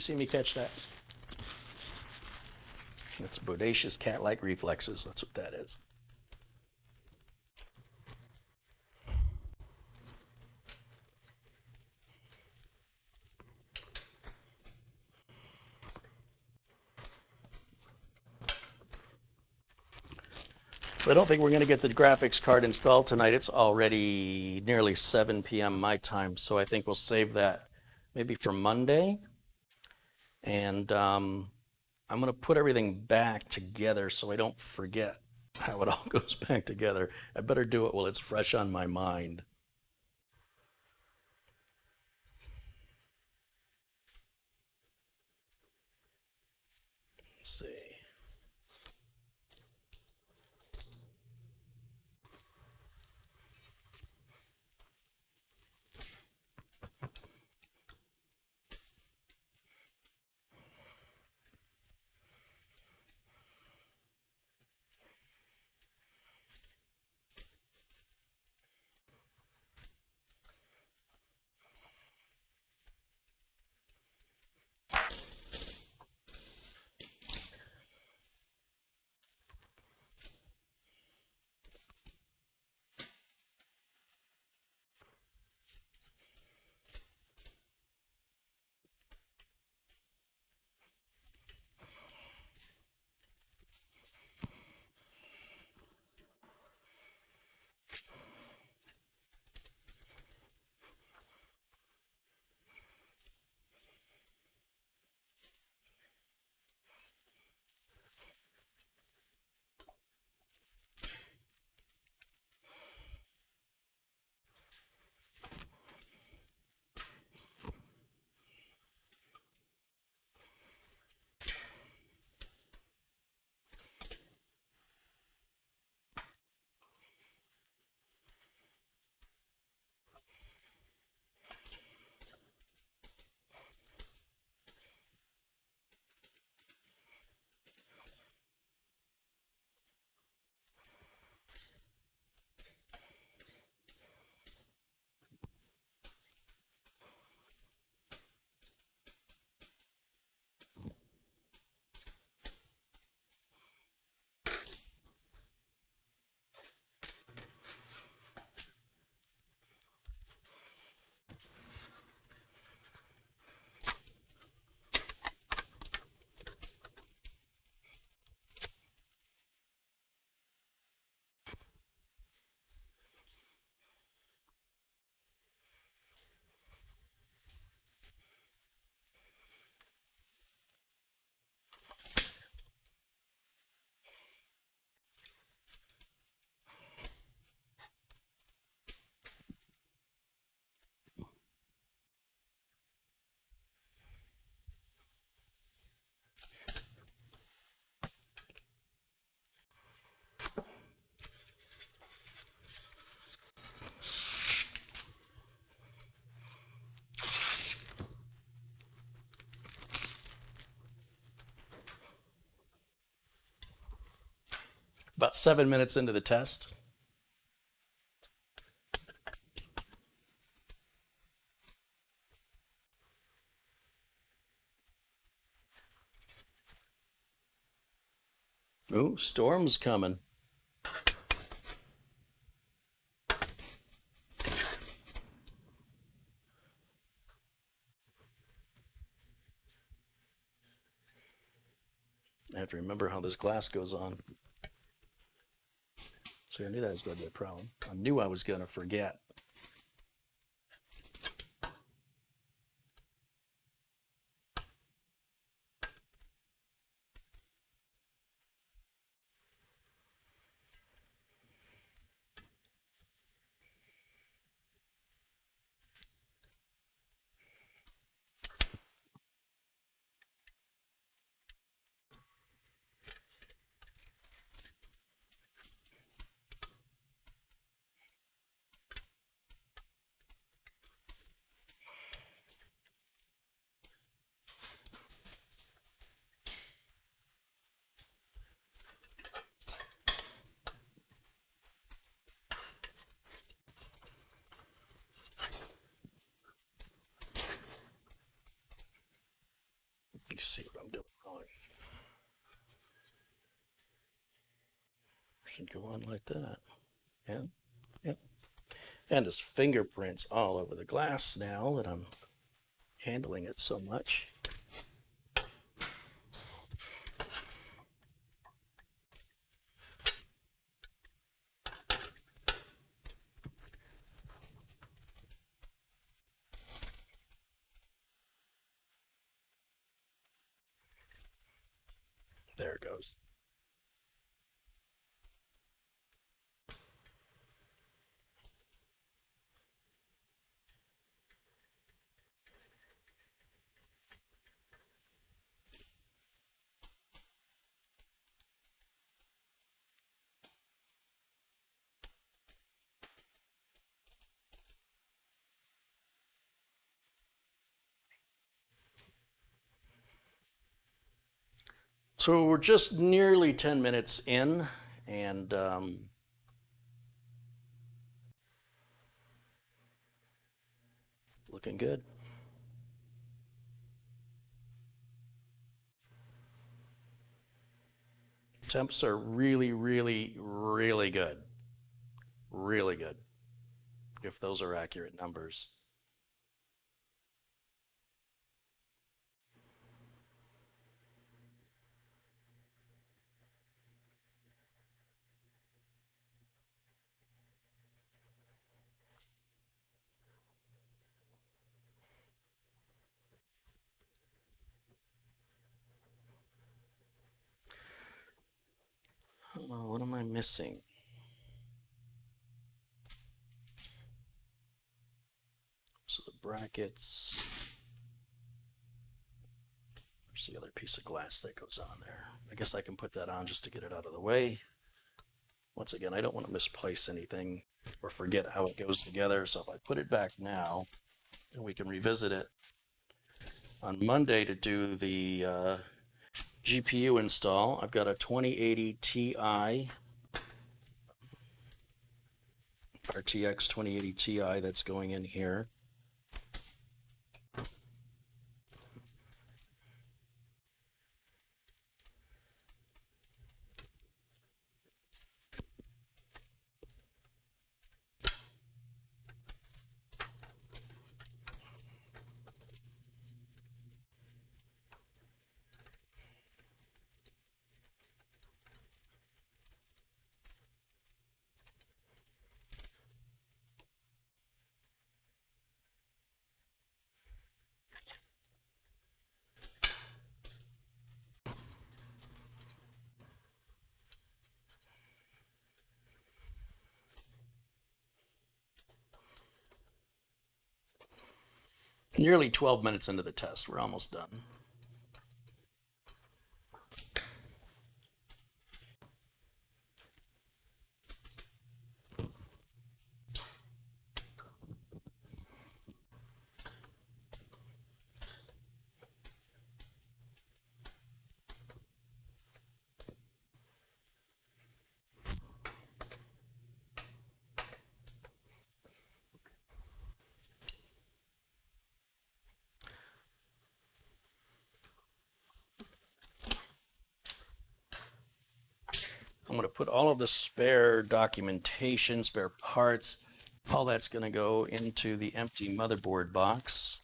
you see me catch that? That's bodacious cat-like reflexes. That's what that is. So I don't think we're going to get the graphics card installed tonight. It's already nearly 7 p.m. my time, so I think we'll save that maybe for Monday. And I'm going to put everything back together so I don't forget how it all goes back together. I better do it while it's fresh on my mind. Let's see. About 7 minutes into the test. Ooh, storm's coming. I have to remember how this glass goes on. So I knew that was going to be a problem. I knew I was going to forget. should go on like that. Yeah, yep. And his fingerprints all over the glass now that I'm handling it so much. There it goes. So we're just nearly 10 minutes in, and looking good. Temps are really, really, really good. Really good, if those are accurate numbers. Oh, what am I missing? So the brackets. There's the other piece of glass that goes on there. I guess I can put that on just to get it out of the way. Once again, I don't want to misplace anything or forget how it goes together. So if I put it back now, and we can revisit it on Monday to do the GPU install. I've got a 2080 Ti, RTX 2080 Ti that's going in here. Nearly 12 minutes into the test. We're almost done. I'm going to put all of the spare documentation, spare parts, all that's going to go into the empty motherboard box.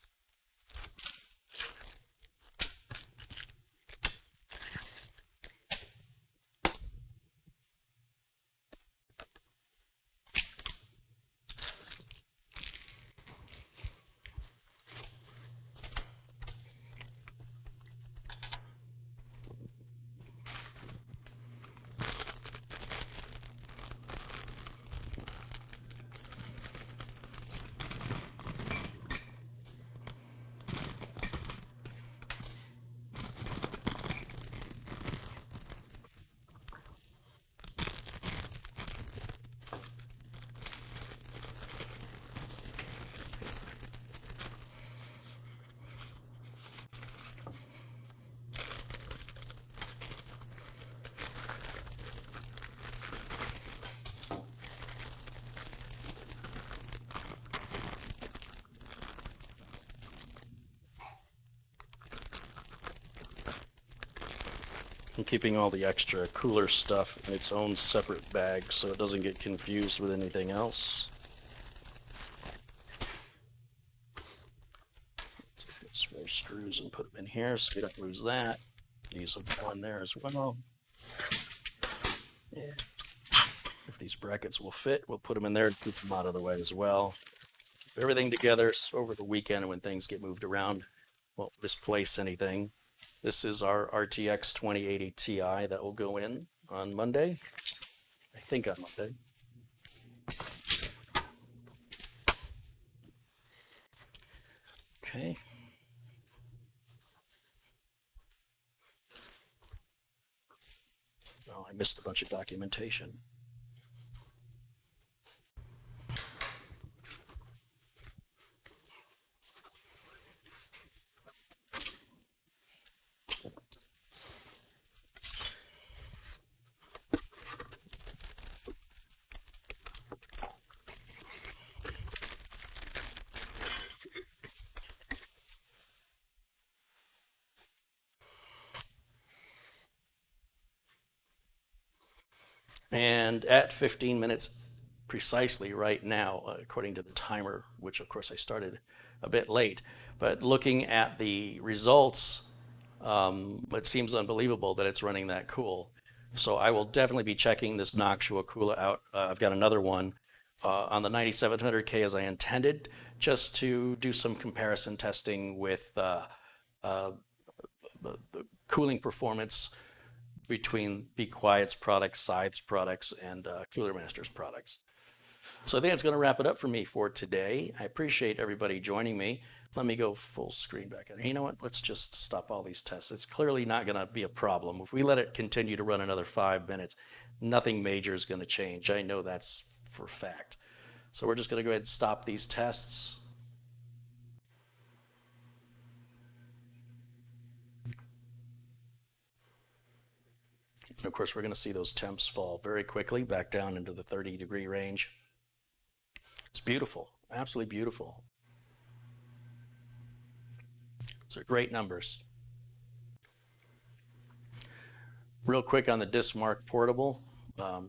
I'm keeping all the extra cooler stuff in its own separate bag so it doesn't get confused with anything else. Take those 4 screws and put them in here so we don't lose that. These will go in there as well. Yeah. If these brackets will fit, we'll put them in there to keep them out of the way as well. Keep everything together so over the weekend when things get moved around, won't misplace anything. This is our RTX 2080 Ti that will go in on Monday. I think on Monday. Okay. Oh, I missed a bunch of documentation. And at 15 minutes precisely right now, according to the timer, which of course I started a bit late, but looking at the results, it seems unbelievable that it's running that cool. So I will definitely be checking this Noctua cooler out. I've got another one on the 9700K as I intended, just to do some comparison testing with the cooling performance between Be Quiet's products, Scythe's products, and Cooler Master's products. So I think that's going to wrap it up for me for today. I appreciate everybody joining me. Let me go full screen back. You know what? Let's just stop all these tests. It's clearly not going to be a problem. If we let it continue to run another 5 minutes, nothing major is going to change. I know that's for a fact. So we're just going to go ahead and stop these tests. And of course, we're going to see those temps fall very quickly back down into the 30-degree range. It's beautiful, absolutely beautiful. Those are great numbers. Real quick on the Dismark portable,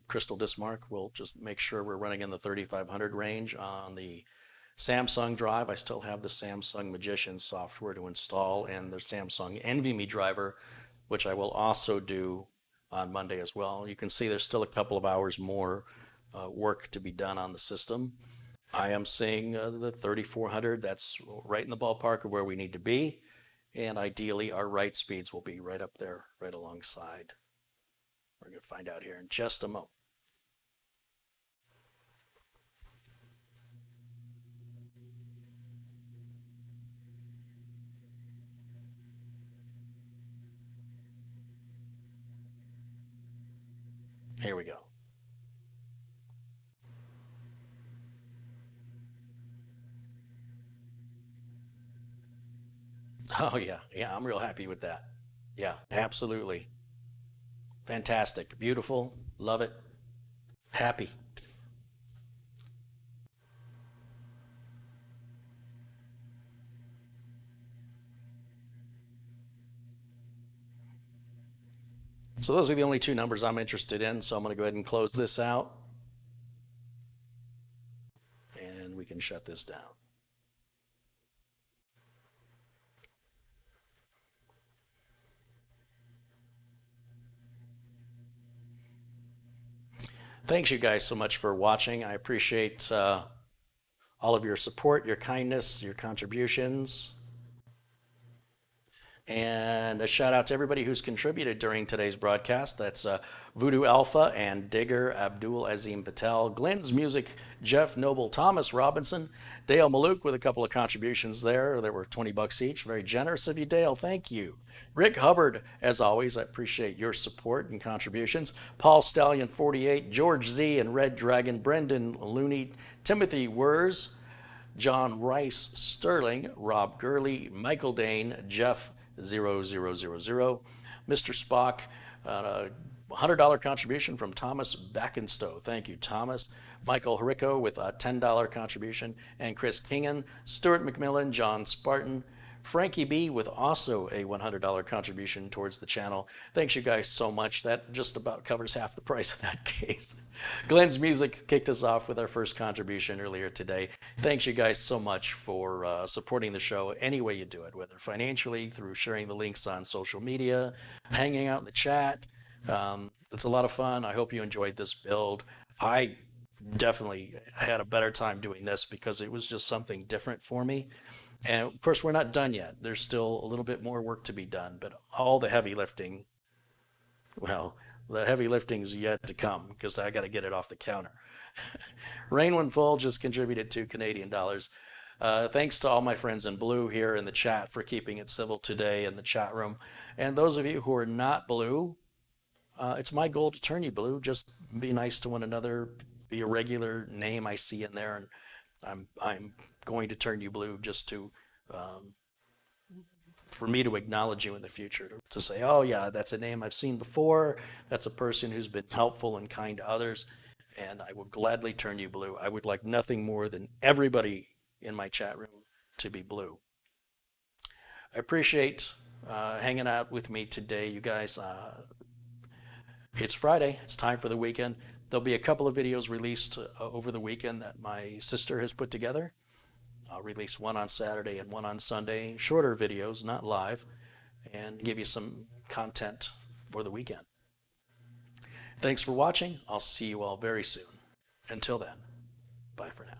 Crystal Dismark, we'll just make sure we're running in the 3500 range on the Samsung drive. I still have the Samsung Magician software to install and the Samsung NVMe driver, which I will also do on Monday as well. You can see there's still a couple of hours more work to be done on the system. I am seeing the 3400, that's right in the ballpark of where we need to be. And ideally our write speeds will be right up there, right alongside. We're going to find out here in just a moment. Here we go. Oh yeah, I'm real happy with that. Yeah, absolutely. Fantastic, beautiful, love it, happy. So those are the only 2 numbers I'm interested in. So I'm going to go ahead and close this out and we can shut this down. Thanks you guys so much for watching. I appreciate all of your support, your kindness, your contributions. And a shout out to everybody who's contributed during today's broadcast. That's Voodoo Alpha and Digger, Abdul Azim Patel, Glenn's Music, Jeff Noble, Thomas Robinson, Dale Maluk with a couple of contributions there. There were 20 bucks each. Very generous of you, Dale. Thank you. Rick Hubbard, as always, I appreciate your support and contributions. Paul Stallion 48, George Z and Red Dragon, Brendan Looney, Timothy Wers, John Rice Sterling, Rob Gurley, Michael Dane, Jeff 0000, Mr. Spock, $100 contribution from Thomas Backenstow. Thank you, Thomas. Michael Harico with a $10 contribution, and Chris Kingan, Stuart McMillan, John Spartan, Frankie B with also a $100 contribution towards the channel. Thanks you guys so much. That just about covers half the price of that case. Glenn's Music kicked us off with our first contribution earlier today. Thanks you guys so much for supporting the show any way you do it, whether financially, through sharing the links on social media, hanging out in the chat. It's a lot of fun. I hope you enjoyed this build. I definitely had a better time doing this because it was just something different for me. And of course, we're not done yet. There's still a little bit more work to be done, but all the heavy lifting, well, the heavy lifting is yet to come because I got to get it off the counter. Rain When Full just contributed $2 Canadian. Thanks to all my friends in blue here in the chat for keeping it civil today in the chat room. And those of you who are not blue, it's my goal to turn you blue. Just be nice to one another, be a regular name I see in there, and I'm going to turn you blue just to for me to acknowledge you in the future, to say, oh yeah, that's a name I've seen before. That's a person who's been helpful and kind to others, and I will gladly turn you blue. I would like nothing more than everybody in my chat room to be blue. I appreciate hanging out with me today, you guys. It's Friday. It's time for the weekend. There'll be a couple of videos released over the weekend that my sister has put together. I'll release one on Saturday and one on Sunday. Shorter videos, not live, and give you some content for the weekend. Thanks for watching. I'll see you all very soon. Until then, bye for now.